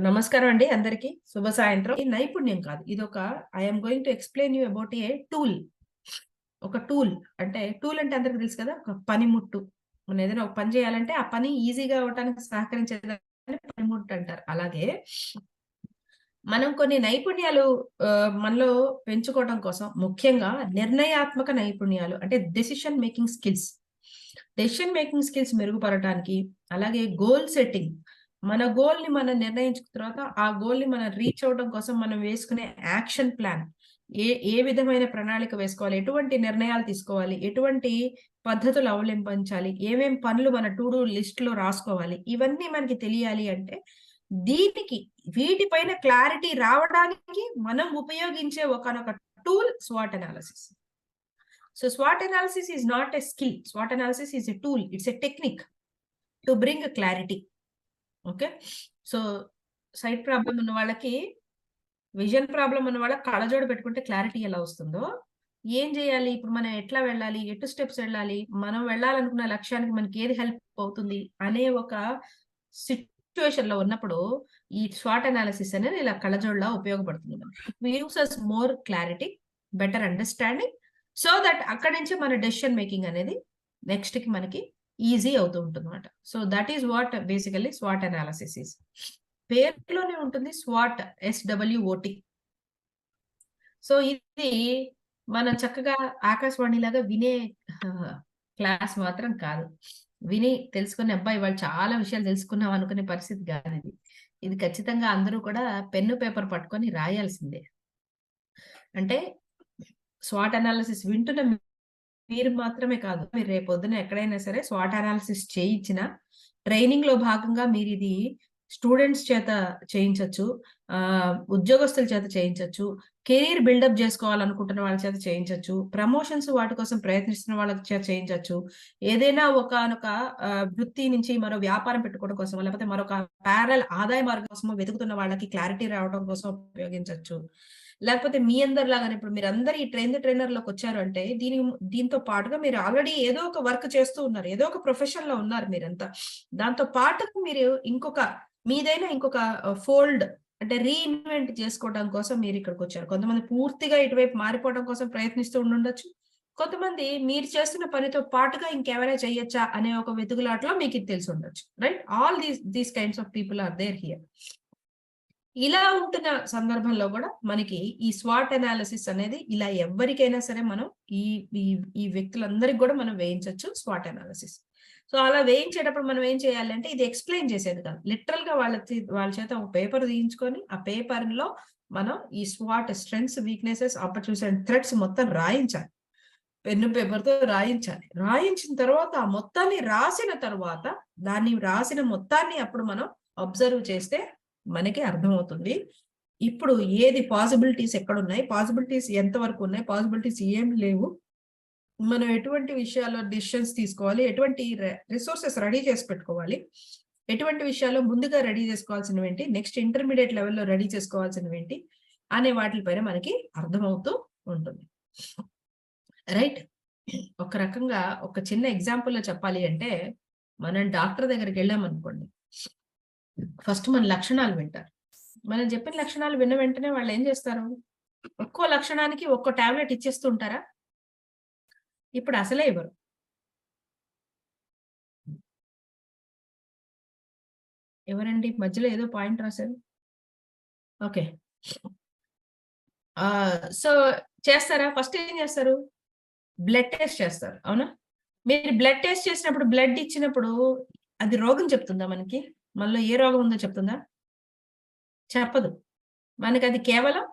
నమస్కారం అండి అందరికి శుభ సాయంత్రం. ఈ నైపుణ్యం కాదు, ఇది ఒక I'm going to explain you about a tool. ఒక టూల్ అంటే అంటే అందరికి తెలుసు కదా, ఒక పనిముట్టు. మనం ఏదైనా ఒక పని చేయాలంటే ఆ పని ఈజీగా అవటానికి సహకరించేదాన్ని పనిముట్టు అంటారు. అలాగే మనం కొన్ని నైపుణ్యాలు మనలో పెంచుకోవడం కోసం ముఖ్యంగా నిర్ణయాత్మక నైపుణ్యాలు అంటే డెసిషన్ మేకింగ్ స్కిల్స్ మెరుగుపడటానికి, అలాగే గోల్ సెట్టింగ్, మన గోల్‌ని మనం నిర్ణయించుకున్న తర్వాత, ఆ గోల్‌ని మనం రీచ్ అవ్వడం కోసం మనం వేసుకునే యాక్షన్ ప్లాన్. ఏ ఏ విధమైన ప్రణాళిక వేసుకోవాలి? ఎటువంటి నిర్ణయాలు తీసుకోవాలి? ఎటువంటి పద్ధతులు అవలంబించాలి? ఏమేం పనులు మన టు డూ లిస్ట్‌లో రాసుకోవాలి? ఇవన్నీ మనకి తెలియాలి అంటే, దీనికి వీటిపైన క్లారిటీ రావడానికి మనం ఉపయోగించే ఒకానొక tool swat analysis. So SWOT analysis is not a skill. SWOT analysis is a tool. It's a technique to bring a clarity. Okay. So sight problem ఉన్న వాళ్ళకి, విజన్ ప్రాబ్లమ్ ఉన్న వాళ్ళకి కళ్ళజోడు పెట్టుకుంటే క్లారిటీ ఎలా వస్తుందో, ఏం చేయాలి, ఇప్పుడు మనం ఎట్లా వెళ్ళాలి, ఎటు స్టెప్స్ వెళ్ళాలి, మనం వెళ్ళాలనుకున్న లక్ష్యానికి మనకి ఏది హెల్ప్ అవుతుంది అనే ఒక సిట్యుయేషన్ లో ఉన్నప్పుడు ఈ స్వాట్ అనాలిసిస్ అనేది ఇలా కళ్ళజోడులా ఉపయోగపడుతుంది. It gives us more clarity, better understanding, so that అక్కడి నుంచి మన డెసిషన్ మేకింగ్ అనేది నెక్స్ట్ కి మనకి ఈజీ అవుతూ ఉంటుంది అనమాట. So that is what basically swat analysis is. పేరులోనే ఉంటుంది స్వాట్, SWOT. సో ఇది మనం చక్కగా ఆకాశవాణి లాగా వినే క్లాస్ మాత్రం కాదు. విని తెలుసుకునే అబ్బాయి వాళ్ళు చాలా విషయాలు తెలుసుకున్నాం అనుకునే పరిస్థితి కాదు ఇది. ఇది ఖచ్చితంగా అందరూ కూడా పెన్ను పేపర్ పట్టుకొని రాయాల్సిందే. అంటే స్వాట్ అనాలిసిస్ వింటున్న మీరు మాత్రమే కాదు, మీరు రేపొద్దున ఎక్కడైనా సరే స్వాట్ అనాలిసిస్ చేయించిన ట్రైనింగ్ లో భాగంగా మీరు ఇది స్టూడెంట్స్ చేత చేయించొచ్చు, ఉద్యోగస్తుల చేత చేయించొచ్చు, కెరీర్ బిల్డప్ చేసుకోవాలనుకుంటున్న వాళ్ళ చేత చేయించొచ్చు, ప్రమోషన్స్ వాటి కోసం ప్రయత్నిస్తున్న వాళ్ళ చేత చేయించొచ్చు, ఏదైనా ఒకానొక వృత్తి నుంచి మరో వ్యాపారం పెట్టుకోవడం కోసం, లేకపోతే మరొక ప్యారల్ ఆదాయ మార్గం కోసం వెతుకుతున్న వాళ్ళకి క్లారిటీ రావడం కోసం ఉపయోగించొచ్చు. లేకపోతే మీ అందరిలాగానే ఇప్పుడు మీరందరూ ఈ ట్రైనర్‌లోకి వచ్చారు అంటే దీంతో పాటుగా మీరు ఆల్రెడీ ఏదో ఒక వర్క్ చేస్తూ ఉన్నారు. ఏదో ఒక ప్రొఫెషన్‌లో ఉన్నారు మీరంతా. దాంతో పాటుగా మీరు మీదైనా ఇంకొక ఫోల్డ్ అంటే రీఇన్వెంట్ చేసుకోవడం కోసం మీరు ఇక్కడికొచ్చారు. కొంతమంది పూర్తిగా ఇటువైపు మారిపోవడం కోసం ప్రయత్నిస్తూ ఉండుండొచ్చు. కొంతమంది మీరు చేస్తున్న పనితో పాటుగా ఇంకేమైనా చేయొచ్చా అనే ఒక వెతుకులాటలో మీకు ఇది తెలిసుండొచ్చు. Right? All these kinds of people are there here. ఇలా ఉంటున్న సందర్భంలో కూడా మనకి ఈ స్వాట్ అనాలిసిస్ అనేది ఇలా ఎవరికైనా సరే మనం ఈ ఈ ఈ వ్యక్తులందరికి కూడా మనం వేయించొచ్చు స్వాట్ అనాలిసిస్. సో అలా వేయించేటప్పుడు మనం ఏం చేయాలి అంటే, ఇది ఎక్స్‌ప్లెయిన్ చేసేది కాదు. లిటరల్ గా వాళ్ళ చేత ఒక పేపర్ తీయించుకొని, ఆ పేపర్ లో మనం ఈ swat strengths, weaknesses, opportunities and threats మొత్తం రాయించాలి. పెన్ను పేపర్‌తో రాయించాలి. రాయించిన తర్వాత ఆ మొత్తాన్ని రాసిన తర్వాత, దాన్ని రాసిన మొత్తాన్ని అప్పుడు మనం అబ్జర్వ్ చేస్తే మనకి అర్థమవుతుంది. ఇప్పుడు ఏది పాసిబిలిటీస్ ఎక్కడున్నాయి? పాసిబిలిటీస్ ఎంత వరకు ఉన్నాయి? పాసిబిలిటీస్ ఏం లేవు? మనం ఎటువంటి విషయాల్లో డెసిషన్స్ తీసుకోవాలి? ఎటువంటి రిసోర్సెస్ రెడీ చేసి పెట్టుకోవాలి? ఎటువంటి విషయాల్లో ముందుగా రెడీ చేసుకోవాల్సినవేంటి? నెక్స్ట్ ఇంటర్మీడియేట్ లెవెల్‌లో రెడీ చేసుకోవాల్సినవేంటి? అనే వాటిల పైన మనకి అర్థమవుతూ ఉంటుంది. రైట్? ఒక రకంగా ఒక చిన్న ఎగ్జాంపుల్‌లో చెప్పాలి అంటే, మనం డాక్టర్ దగ్గరికెళ్ళామనుకోండి. ఫస్ట్ మన లక్షణాలు వింటారు. మనం చెప్పిన లక్షణాలు విన్న వెంటనే వాళ్ళు ఏం చేస్తారు? ఒక్కో లక్షణానికి ఒక్కో టాబ్లెట్ ఇచ్చేస్తూ ఉంటారా? ఇప్పుడు అసలే ఇవ్వరు. ఎవరండి మధ్యలో ఏదో పాయింట్ రాశారు? ఓకే. సో చేస్తారా? ఫస్ట్ ఏం చేస్తారు? బ్లడ్ టెస్ట్ చేస్తారు. అవునా? మీరు బ్లడ్ టెస్ట్ చేసినప్పుడు, బ్లడ్ ఇచ్చినప్పుడు అది రోగం చెప్తుందా మనకి? మనలో ఏ రోగం ఉందో చెప్తుందా? చెప్పదు. మనకది కేవలం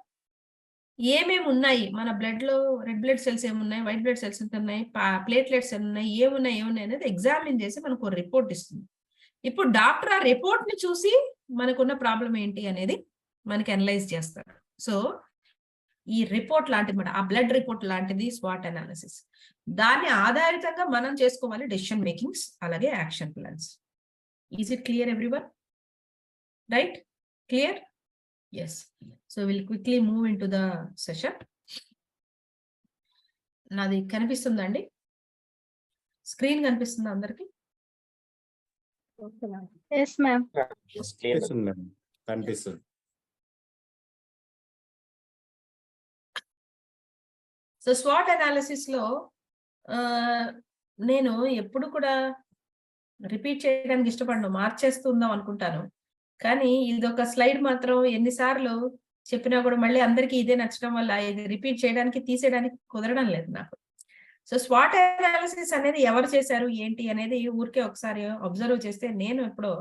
ఏమేమున్నాయి, మన బ్లడ్‌లో రెడ్ బ్లడ్ సెల్స్ ఏమున్నాయి, వైట్ బ్లడ్ సెల్స్ ఎంతున్నాయి, ప్లేట్‌లెట్స్ ఎన్నున్నాయి, ఏమున్నాయి అనేది ఎగ్జామిన్ చేసి మనకు రిపోర్ట్ ఇస్తుంది. ఇప్పుడు డాక్టర్ ఆ రిపోర్ట్‌ని చూసి మనకున్న ప్రాబ్లమ్ ఏంటి అనేది మనకి అనలైజ్ చేస్తారు. సో, ఈ రిపోర్ట్ లాంటిది ఆ బ్లడ్ రిపోర్ట్ లాంటిది స్వాట్ అనాలిసిస్. దాన్ని ఆధారితంగా మనం చేసుకోవాలి డెసిషన్ మేకింగ్స్, అలాగే action plans. Is it clear everyone? Right? Clear? Yes. So we'll quickly move into the session. నాది కనిపిస్తుందా అండి? స్క్రీన్ కనిపిస్తుందా అందరికి? Yes, ma'am. Yes, ma'am. కనిపిస్తుంది. సో స్వాట్ అనాలిసిస్ లో నేను ఎప్పుడు కూడా రిపీట్ చేయడానికి ఇష్టపడను, మార్చేస్తుందాం అనుకుంటాను. కానీ ఇదొక స్లైడ్ మాత్రం ఎన్నిసార్లు చెప్పినా కూడా మళ్ళీ అందరికీ ఇదే నచ్చడం వల్ల ఇది రిపీట్ చేయడానికి, తీసేయడానికి కుదరడం లేదు నాకు. సో స్వాట్ అనాలిసిస్ అనేది ఎవరు చేశారు, ఏంటి అనేది ఊరికే ఒకసారి అబ్జర్వ్ చేస్తే, నేను ఎప్పుడో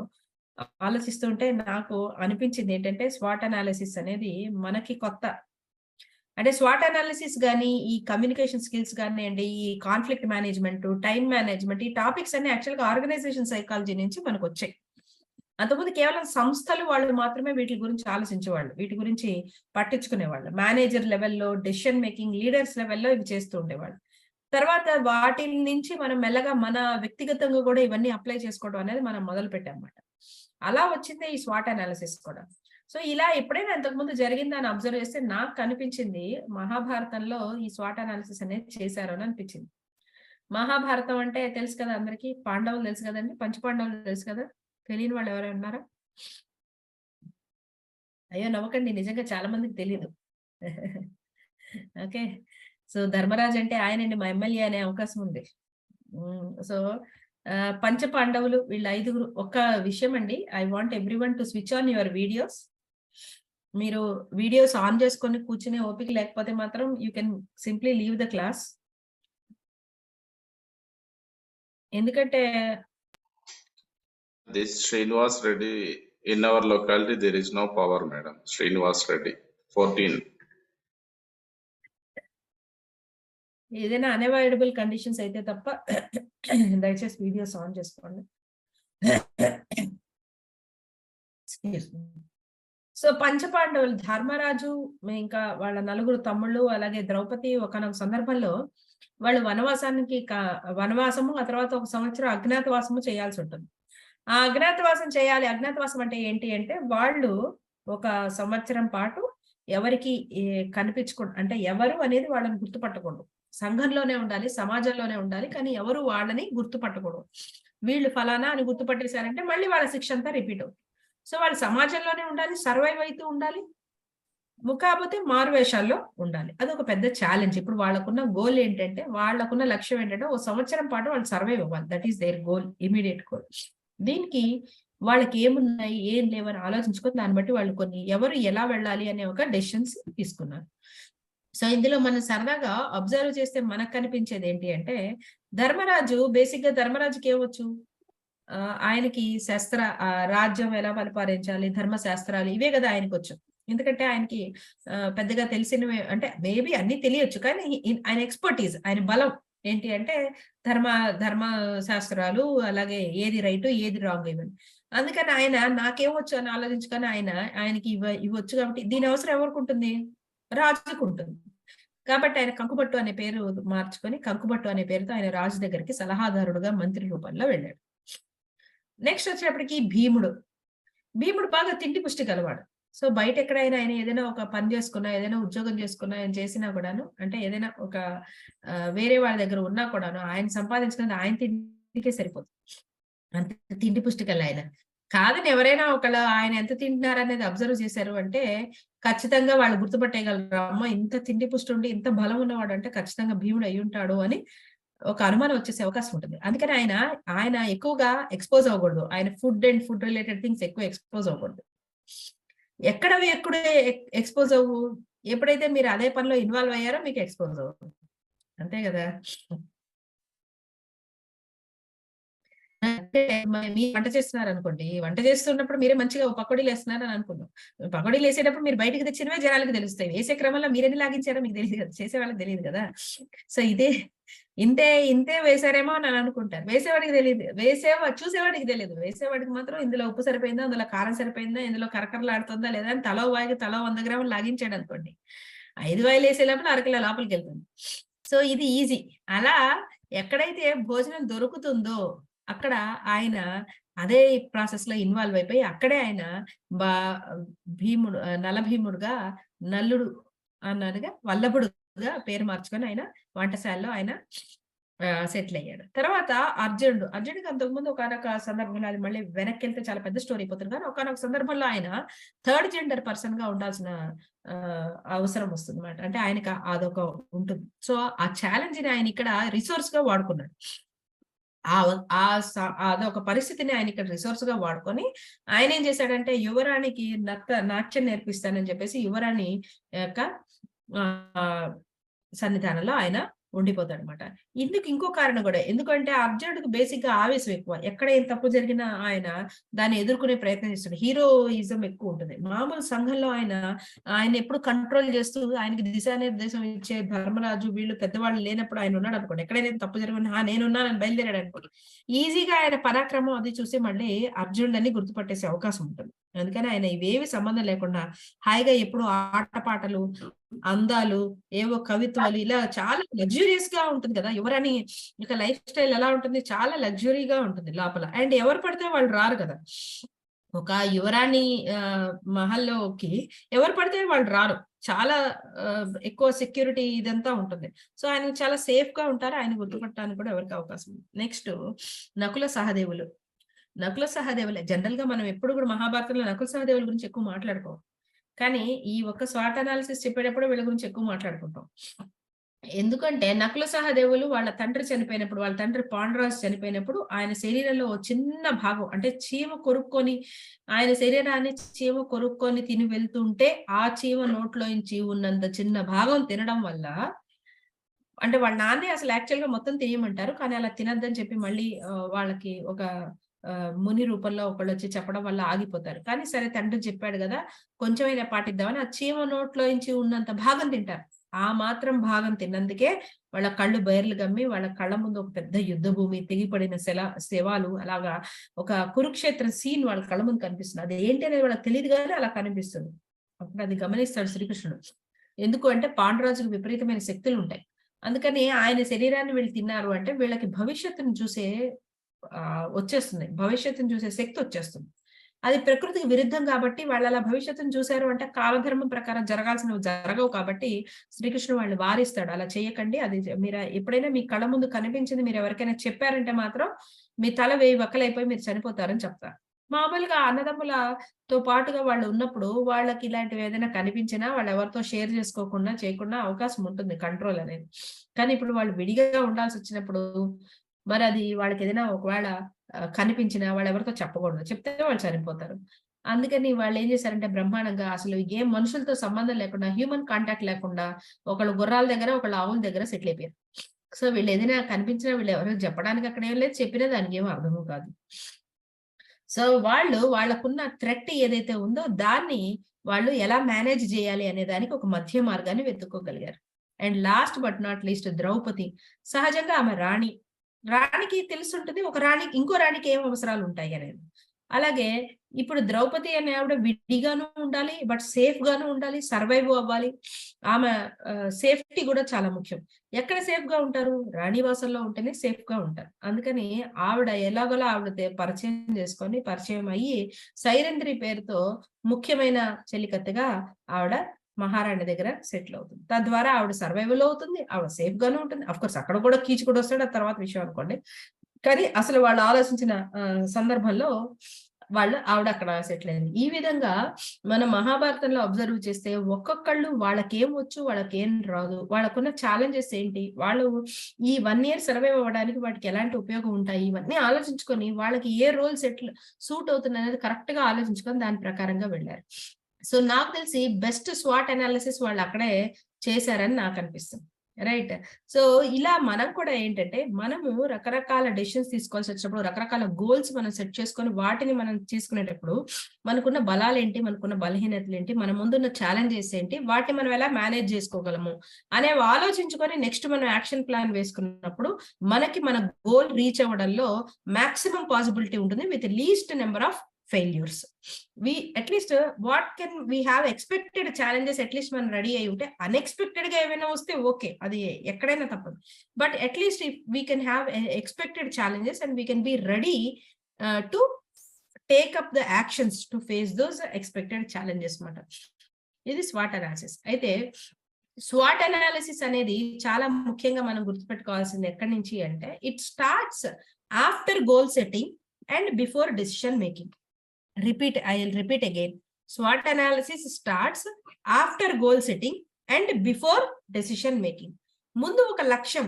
ఆలోచిస్తుంటే నాకు అనిపించింది ఏంటంటే, స్వాట్ అనాలిసిస్ అనేది మనకి కొత్త. అంటే స్వాట్ అనాలిసిస్ గానీ, ఈ కమ్యూనికేషన్ స్కిల్స్ గానియండి, ఈ కాన్ఫ్లిక్ట్ మేనేజ్మెంట్, టైమ్ మేనేజ్మెంట్, ఈ టాపిక్స్ అన్ని యాక్చువల్‌గా ఆర్గనైజేషన్ సైకాలజీ నుంచి మనకొచ్చాయి. అంతకుముందు కేవలం సంస్థలు వాళ్ళు మాత్రమే వీటి గురించి ఆలోచించేవాళ్ళు. వీటి గురించి పట్టించుకునేవాళ్ళు. మేనేజర్ లెవెల్‌లో, డెసిషన్ మేకింగ్, లీడర్స్ లెవెల్‌లో ఇవి చేస్తూ ఉండేవాళ్ళు. తర్వాత వాటి నుంచి మనం మెల్లగా మన వ్యక్తిగతంగా కూడా ఇవన్నీ అప్లై చేసుకోవడం అనేది మనం మొదలుపెట్టామన్నమాట. అలా వచ్చిందే ఈ స్వాట్ అనాలిసిస్ కూడా. సో ఇలా ఎప్పుడైనా ఇంతకుముందు జరిగిందని అబ్జర్వ్ చేస్తే నాకు కనిపించింది, మహాభారతంలో ఈ స్వాట్ అనాలిసిస్ అనేది చేశారు అని అనిపించింది. మహాభారతం అంటే తెలుసు కదా అందరికి, పాండవులు తెలుసు కదండి, పంచపాండవులు తెలుసు కదా. తెలియని వాళ్ళు ఎవరైనా ఉన్నారా? అయ్యో నవ్వకండి, నిజంగా చాలా మందికి తెలీదు. ఓకే. సో ధర్మరాజు అంటే ఆయనండి, మా ఎమ్మెల్యే అనే అవకాశం ఉంది. సో పంచ పాండవులు వీళ్ళ 5గురు. ఒక్క విషయం అండి, I want everyone to switch on your videos. మీరు వీడియోస్ ఆన్ చేసుకొని కూర్చునే ఓపిక లేకపోతే మాత్రం you can simply leave the class. ఎందుకంటే This Srinivas Reddy, in our locality, there is no power, madam. Srinivas Reddy, 14. ఏదైనా అన్అవాయిడబుల్ కండిషన్స్ అయితే తప్ప దయచేసి వీడియోస్ ఆన్ చేసుకోండి. సో పంచపాండవులు, ధర్మరాజు ఇంకా వాళ్ళ 4 తమ్ముళ్ళు, అలాగే ద్రౌపది ఒకనొక సందర్భంలో వాళ్ళు వనవాసము, ఆ తర్వాత 1 సంవత్సరం అజ్ఞాతవాసము చేయాల్సి ఉంటుంది. ఆ అజ్ఞాతవాసం చేయాలి. అజ్ఞాతవాసం అంటే ఏంటి అంటే, వాళ్ళు 1 సంవత్సరం పాటు ఎవరికి కనిపించకూడదు. అంటే ఎవరు అనేది వాళ్ళని గుర్తుపట్టకూడదు. సంఘంలోనే ఉండాలి, సమాజంలోనే ఉండాలి, కానీ ఎవరు వాళ్ళని గుర్తుపట్టకూడదు. వీళ్ళు ఫలానా అని గుర్తుపట్టేశారంటే మళ్ళీ వాళ్ళ శిక్ష అంతా రిపీట్ అవుతుంది. సో వాళ్ళు సమాజంలోనే ఉండాలి, సర్వైవ్ అవుతూ ఉండాలి, కాకపోతే మారువేషాల్లో ఉండాలి. అదొక పెద్ద ఛాలెంజ్. ఇప్పుడు వాళ్ళకున్న గోల్ ఏంటంటే, వాళ్ళకున్న లక్ష్యం ఏంటంటే 1 సంవత్సరం పాటు వాళ్ళు సర్వైవ్ అవ్వాలి. That is there goal, immediate goal. దీనికి వాళ్ళకి ఏమున్నాయి, ఏం లేవని ఆలోచించుకొని దాన్ని బట్టి వాళ్ళు ఎవరు ఎలా వెళ్ళాలి అనే ఒక డెసిషన్స్ తీసుకున్నారు. సో ఇందులో మనం సరదాగా అబ్జర్వ్ చేస్తే మనకు కనిపించేది ఏంటి అంటే, ధర్మరాజు బేసిక్ గా ధర్మరాజుకి ఏమొచ్చు, ఆయనకి రాజ్యం ఎలా పరిపాలించాలి, ధర్మశాస్త్రాలు ఇవే కదా ఆయనకు వచ్చు. ఎందుకంటే ఆయనకి పెద్దగా తెలిసినవి అంటే మేబీ అన్ని తెలియచ్చు, కానీ ఆయన ఎక్స్పర్టీజ్, ఆయన బలం ఏంటి అంటే ధర్మ శాస్త్రాలు, అలాగే ఏది రైట్ ఏది రాంగ్ ఇవన్నీ. అందుకని ఆయన నాకేమొచ్చు అని ఆలోచించుకొని ఆయనకి ఇవి వచ్చు కాబట్టి దీని అవసరం ఎవరికి ఉంటుంది, రాజుకు ఉంటుంది. కాబట్టి ఆయన కంకుబట్టు అనే పేరు మార్చుకొని కంకుబట్టు అనే పేరుతో ఆయన రాజు దగ్గరికి సలహాదారుడుగా మంత్రి రూపంలో వెళ్ళాడు. నెక్స్ట్ వచ్చేటప్పటికి భీముడు బాగా తిండి పుష్టి కలవాడు. సో బయట ఎక్కడైనా ఆయన ఏదైనా ఒక పని చేసుకున్నా, ఏదైనా ఉద్యోగం చేసుకున్నా, ఆయన చేసినా కూడాను, అంటే ఏదైనా ఒక వేరే వాళ్ళ దగ్గర ఉన్నా కూడాను ఆయన సంపాదించుకున్నది ఆయన తిండికే సరిపోతుంది. అంత తిండి పుష్టికల్లా ఆయన. కాదని ఎవరైనా ఆయన ఎంత తింటున్నారనేది అబ్జర్వ్ చేశారు అంటే ఖచ్చితంగా వాళ్ళు గుర్తుపట్టేయగలరు. అమ్మ ఇంత తిండి పుష్టి ఉండి ఇంత బలం ఉన్నవాడు అంటే ఖచ్చితంగా భీముడు అయి ఉంటాడు అని ఒక అనుమానం వచ్చేసే అవకాశం ఉంటుంది. అందుకని ఆయన ఎక్కువగా ఎక్స్పోజ్ అవ్వకూడదు. ఆయన ఫుడ్ రిలేటెడ్ థింగ్స్ ఎక్కువ ఎక్స్పోజ్ అవ్వకూడదు. ఎక్కడవి ఎక్స్పోజ్ అవ్వు, ఎప్పుడైతే మీరు అదే పనిలో ఇన్వాల్వ్ అయ్యారో మీకు ఎక్స్పోజ్ అవ్వదు. అంతే కదా. అంటే మీరు వంట చేస్తున్నారు అనుకోండి, వంట చేస్తున్నప్పుడు మీరే మంచిగా పకోడీలు వేస్తున్నారు అని అనుకుందాం. పకోడీలు వేసేటప్పుడు మీరు బయటకు తెచ్చినవే జనాలకు తెలుస్తాయి. వేసే క్రమంలో మీరెన్ని లాగించారో మీకు తెలియదు కదా, చేసే వాళ్ళకి తెలియదు కదా. సో ఇంతే వేసారేమో అని అనుకుంటారు. వేసేవాడికి తెలియదు, చూసేవాడికి తెలియదు. వేసేవాడికి మాత్రం ఇందులో ఉప్పు సరిపోయిందా, అందులో కారం సరిపోయిందా, ఇందులో కరకరలాడుతుందా లేదా అని తలో 100 గ్రాములు లాగించాడు అనుకోండి, 5 వాయిలు వేసే లోపల అరకిలో లోపలికి వెళ్తుంది. సో ఇది ఈజీ. అలా ఎక్కడైతే భోజనం దొరుకుతుందో అక్కడ ఆయన అదే ప్రాసెస్ లో ఇన్వాల్వ్ అయిపోయి అక్కడే ఆయన నలభీముడుగా, నల్లుడు అన్నట్టుగా వల్లభుడుగా పేరు మార్చుకొని ఆయన వంటశాలలో ఆయన సెటిల్ అయ్యాడు. తర్వాత అర్జునుడికి అంతకుముందు ఒకానొక సందర్భంలో, అది మళ్ళీ వెనక్కెళ్తే చాలా పెద్ద స్టోరీ అయిపోతుంది కానీ, ఒకానొక సందర్భంలో ఆయన థర్డ్ జెండర్ పర్సన్‌గా ఉండాల్సిన అవసరం వస్తుందన్నమాట. అంటే ఆయనకి అదొక ఉంటుంది. సో, ఆ ఛాలెంజ్‌ని ఆయన ఇక్కడ రిసోర్స్‌గా వాడుకున్నాడు. ఆ వ ఆ స అదొక పరిస్థితిని ఆయన ఇక్కడ రిసోర్స్‌గా వాడుకొని, ఆయనేం చేశాడంటే యువరాణికి నాట్యం నేర్పిస్తానని చెప్పేసి యువరాణి యొక్క ఆహ్, సన్నిధానంలో ఆయన ఉండిపోతాడనమాట. ఇందుకు ఇంకో కారణం గూడా. ఎందుకంటే అర్జునుడికి బేసిక్‌గా ఆవేశం ఎక్కువ. ఎక్కడ ఏం తప్పు జరిగినా ఆయన దాన్ని ఎదుర్కొనే ప్రయత్నం చేస్తాడు. హీరోయిజం ఎక్కువుంటది. మామూలు సంఘంలో ఆయన్నెప్పుడు కంట్రోల్ చేస్తూ ఆయనకి దిశానిర్దేశం ఇచ్చే ధర్మరాజు వీళ్ళు పెద్దవాళ్ళు లేనప్పుడు ఆయన ఉన్నాడనుకోండి. ఎక్కడైనా తప్పు జరిగినా నేనున్నానని బయలుదేరాడనుకోండి. ఈజీగా ఆయన పరాక్రమం అది చూసి మళ్ళీ అర్జునుడని గుర్తుపట్టేసే అవకాశం ఉంటుంది. అందుకని ఆయన ఇవేవి సంబంధం లేకుండా హాయిగా ఎప్పుడు ఆటపాటలు, అందాలు, ఏవో కవిత్వాలు ఇలా చాలా లగ్జూరియస్‌గా ఉంటుంది కదా! యువరాణి ఇక లైఫ్ స్టైల్ ఎలా ఉంటుంది? చాలా లగ్జరీగా ఉంటుంది లోపల. అండ్ ఎవరు పడితే వాళ్ళు రారు కదా! ఒక యువరాణి మహల్లోకి ఎవరు పడితే వాళ్ళు రారు. చాలా ఎక్కువ సెక్యూరిటీ ఇదంతా ఉంటుంది. సో, ఆయన చాలా సేఫ్‌గా ఉంటారు. ఆయన గుర్తుపట్టడానికి కూడా ఎవరికీ అవకాశం ఉంది. నెక్స్టు నకుల సహదేవులు. నకుల సహదేవులే జనరల్‌గా మనం ఎప్పుడు కూడా మహాభారతంలో నకుల సహదేవుల గురించి ఎక్కువ మాట్లాడుకోం. కానీ ఈ ఒక్క స్వాట్ అనాలిసిస్ చెప్పేటప్పుడు వీళ్ళ గురించి ఎక్కువ మాట్లాడుకుంటాం. ఎందుకంటే నకుల సహదేవులు వాళ్ళ తండ్రి చనిపోయినప్పుడు, వాళ్ళ తండ్రి పాండురాజు చనిపోయినప్పుడు ఆయన శరీరంలో ఓ చిన్న భాగం అంటే చీమ కొరుక్కొని ఆయన శరీరాన్ని చీమ కొరుక్కొని తిని వెళ్తుంటే, ఆ చీమ నోట్లోంచి ఉన్నంత చిన్న భాగం తినడం వల్ల అంటే వాళ్ళ నాన్నే అసలు యాక్చువల్‌గా మొత్తం తినేయమంటారు. కానీ అలా తినొద్దని చెప్పి మళ్ళీ వాళ్ళకి ఒక ముని రూపంలో ఒకళ్ళొచ్చి చెప్పడం వల్ల ఆగిపోతారు. కానీ సరే తండ్రి చెప్పాడు గదా! కొంచెమైనా పాటిద్దామని ఆ చీమ నోట్లోంచి ఉన్నంత భాగం తింటారు. ఆ మాత్రం భాగం తిన్నందుకే వాళ్ళ కళ్ళు బైర్లు గమ్మి వాళ్ళ కళ్ళ ముందు ఒక పెద్ద యుద్ధ భూమి, తెగిపడిన శవాలు అలాగా ఒక కురుక్షేత్ర సీన్ వాళ్ళ కళ్ళ ముందు కనిపిస్తుంది. అది ఏంటి అనేది వాళ్ళకి తెలీదు గానీ అలా కనిపిస్తుంది. అప్పుడు అది గమనిస్తాడు శ్రీకృష్ణుడు. ఎందుకు అంటే పాండురాజుకి విపరీతమైన శక్తులుంటాయి. అందుకని ఆయన శరీరాన్ని వీళ్ళు తిన్నారు అంటే వీళ్ళకి భవిష్యత్తును చూసే వచ్చేస్తుంది. భవిష్యత్తును చూసే శక్తొచ్చేస్తుంది. అది ప్రకృతికి విరుద్ధం కాబట్టి వాళ్ళలా భవిష్యత్తును చూసారు అంటే కాలధర్మం ప్రకారం జరగాల్సినవి జరగవు కాబట్టి శ్రీకృష్ణుడు వాళ్ళని వారిస్తాడు. అలా చేయకండి. అది మీరు ఎప్పుడైనా మీ కళ్ళ ముందు కనిపించింది మీరెవరికైనా చెప్పారంటే మాత్రం మీ తల 1000 వక్కలైపోయి మీరు చనిపోతారని చెప్తారు. మామూలుగా అన్నదమ్ములతో పాటుగా వాళ్ళు ఉన్నప్పుడు వాళ్ళకి ఇలాంటివి ఏదైనా కనిపించినా వాళ్ళెవరితో షేర్ చేసుకోకుండా చేయకుండా అవకాశం ఉంటుంది కంట్రోల్ అనేది. కానీ ఇప్పుడు వాళ్ళు విడిగా ఉండాల్సొచ్చినప్పుడు మరది వాళ్ళకేదైనా ఒకవేళ కనిపించినా వాళ్ళెవరితో చెప్పకూడదు. చెప్తే వాళ్ళు చనిపోతారు. అందుకని వాళ్ళేం చేశారంటే బ్రహ్మాండంగా అసలు ఏం మనుషులతో సంబంధం లేకుండా, హ్యూమన్ కాంటాక్ట్ లేకుండా ఒకళ్ళు గుర్రాల దగ్గర, ఒకళ్ళు ఆవుల దగ్గర సెటిల్ అయిపోయారు. సో, వీళ్ళేదైనా కనిపించినా వీళ్ళెవరికీ చెప్పడానికి అక్కడేం లేదు. చెప్పినా దానికేం అర్థము కాదు. సో, వాళ్ళకున్న థ్రెట్ ఏదైతే ఉందో దాన్ని వాళ్ళు ఎలా మేనేజ్ జేయాలి అనే దానికి ఒక మధ్య మార్గాన్ని వెతుక్కోగలిగారు. And last but not least Draupadi. సహజంగా ఆమె రాణి. రాణికి తెలిసుంటది. ఒక రాణికి ఇంకో రాణికి ఏం అవసరాలుంటాయి అనేది. అలాగే ఇప్పుడు ద్రౌపది అనే ఆవిడ విడిగాను ఉండాలి. బట్ సేఫ్‌గాను ఉండాలి. సర్వైవ్ అవ్వాలి. ఆమె సేఫ్టీ గూడా చాలా ముఖ్యం. ఎక్కడ సేఫ్‌గా ఉంటారు? రాణివాసంలో ఉంటేనే సేఫ్‌గా ఉంటారు. అందుకని ఆవిడ ఎలాగోలా ఆవిడ పరిచయం చేసుకొని, పరిచయం అయ్యి, సైరంధ్రి పేరుతో ముఖ్యమైన చెలికత్తెగా ఆవిడ మహారాణి దగ్గర సెటిల్ అవుతుంది. తద్వారా ఆవిడ సర్వైవల్ అవుతుంది. ఆవిడ సేఫ్‌గాను ఉంటుంది. ఆఫ్‌కోర్స్ అక్కడ కూడా కీచుకుడొస్తాడు. అది తర్వాత విషయం అనుకోండి. కానీ అసలు వాళ్ళు ఆలోచించిన సందర్భంలో ఆవిడ అక్కడ సెటిల్ అయింది. ఈ విధంగా మనం మహాభారతంలో అబ్జర్వ్ చేస్తే ఒక్కొక్కళ్ళు వాళ్ళకేం వచ్చు, వాళ్ళకేం రాదు. వాళ్ళకున్న ఛాలెంజెస్ ఏంటి? వాళ్ళు ఈ 1 ఇయర్ సర్వైవ్ అవ్వడానికి వాటికి ఎలాంటి ఉపయోగం ఉంటాయి? ఇవన్నీ ఆలోచించుకొని వాళ్ళకి ఏ రోల్ సూట్ అవుతుందనేది కరెక్ట్‌గా ఆలోచించుకొని దాని ప్రకారంగా వెళ్లారు. సో, నాకు తెలిసి బెస్ట్ స్వాట్ అనాలిసిస్ వాళ్ళక్కడే చేశారని నాకనిపిస్తుంది. రైట్. సో, ఇలా మనం కూడా ఏంటంటే, మనము రకరకాల డెసిషన్స్ తీసుకోవాల్సొచ్చినప్పుడు, రకరకాల గోల్స్ మనం సెట్ చేసుకొని, వాటిని మనం తీసుకునేటప్పుడు, మనకున్న బలాలేంటి, మనకున్న బలహీనతలేంటి, మన ముందున్న ఛాలెంజెస్ ఏంటి, వాటిని మనం ఎలా మేనేజ్ జేసుకోగలము, అనేవి ఆలోచించుకొని నెక్స్ట్ మనం యాక్షన్ ప్లాన్ వేసుకున్నప్పుడు, మనకి మన గోల్ రీచ్ అవ్వడంలో మాక్సిమం పాసిబిలిటీ ఉంటుంది with least number of failures. At least what can we have expected challenges at least మనం రెడీ అయ్యి ఉంటే, అన్‌ఎక్స్‌పెక్టెడ్‌గా ఏమైనా వస్తే ఓకే. అది ఎక్కడైనా తప్పదు. But at least if we can have expected challenges and we can be ready to take up the actions to face those expected challenges మాట. ఇది స్వాట్ అనాలిసిస్. అయితే స్వాట్ అనాలిసిస్ అనేది చాలా ముఖ్యంగా మనం గుర్తుపెట్టుకోవాల్సింది ఎక్కడి నుంచి అంటే it starts after goal setting and before decision making. I will repeat again. SWOT analysis starts after goal setting and before decision making. ముందు ఒక లక్ష్యం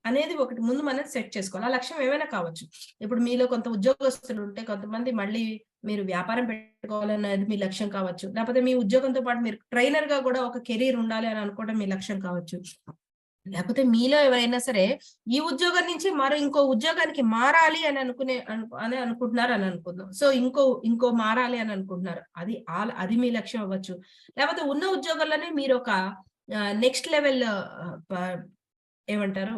అనేది ఒకటి ముందు మనం సెట్ చేసుకోవాలి. ఆ లక్ష్యం ఏమైనా కావచ్చు. ఇప్పుడు మీలో కొంత ఉద్యోగస్తులు ఉంటే, కొంతమంది మళ్ళీ మీరు వ్యాపారం పెట్టుకోవాలనేది మీ లక్ష్యం కావచ్చు. లేకపోతే మీ ఉద్యోగంతో పాటు మీరు ట్రైనర్ గా కూడా ఒక కెరీర్ ఉండాలి అని అనుకోవడం మీ లక్ష్యం కావచ్చు. లేకపోతే మీలో ఎవరైనా సరే ఈ ఉద్యోగం నుంచి ఇంకో ఉద్యోగానికి మారాలి అని అనుకుంటున్నారు అని అనుకుందాం. సో ఇంకో మారాలి అని అనుకుంటున్నారు. అది మీ లక్ష్యం అవ్వచ్చు. లేకపోతే ఉన్న ఉద్యోగంలోనే మీరు ఒక నెక్స్ట్ లెవెల్ ఏమంటారు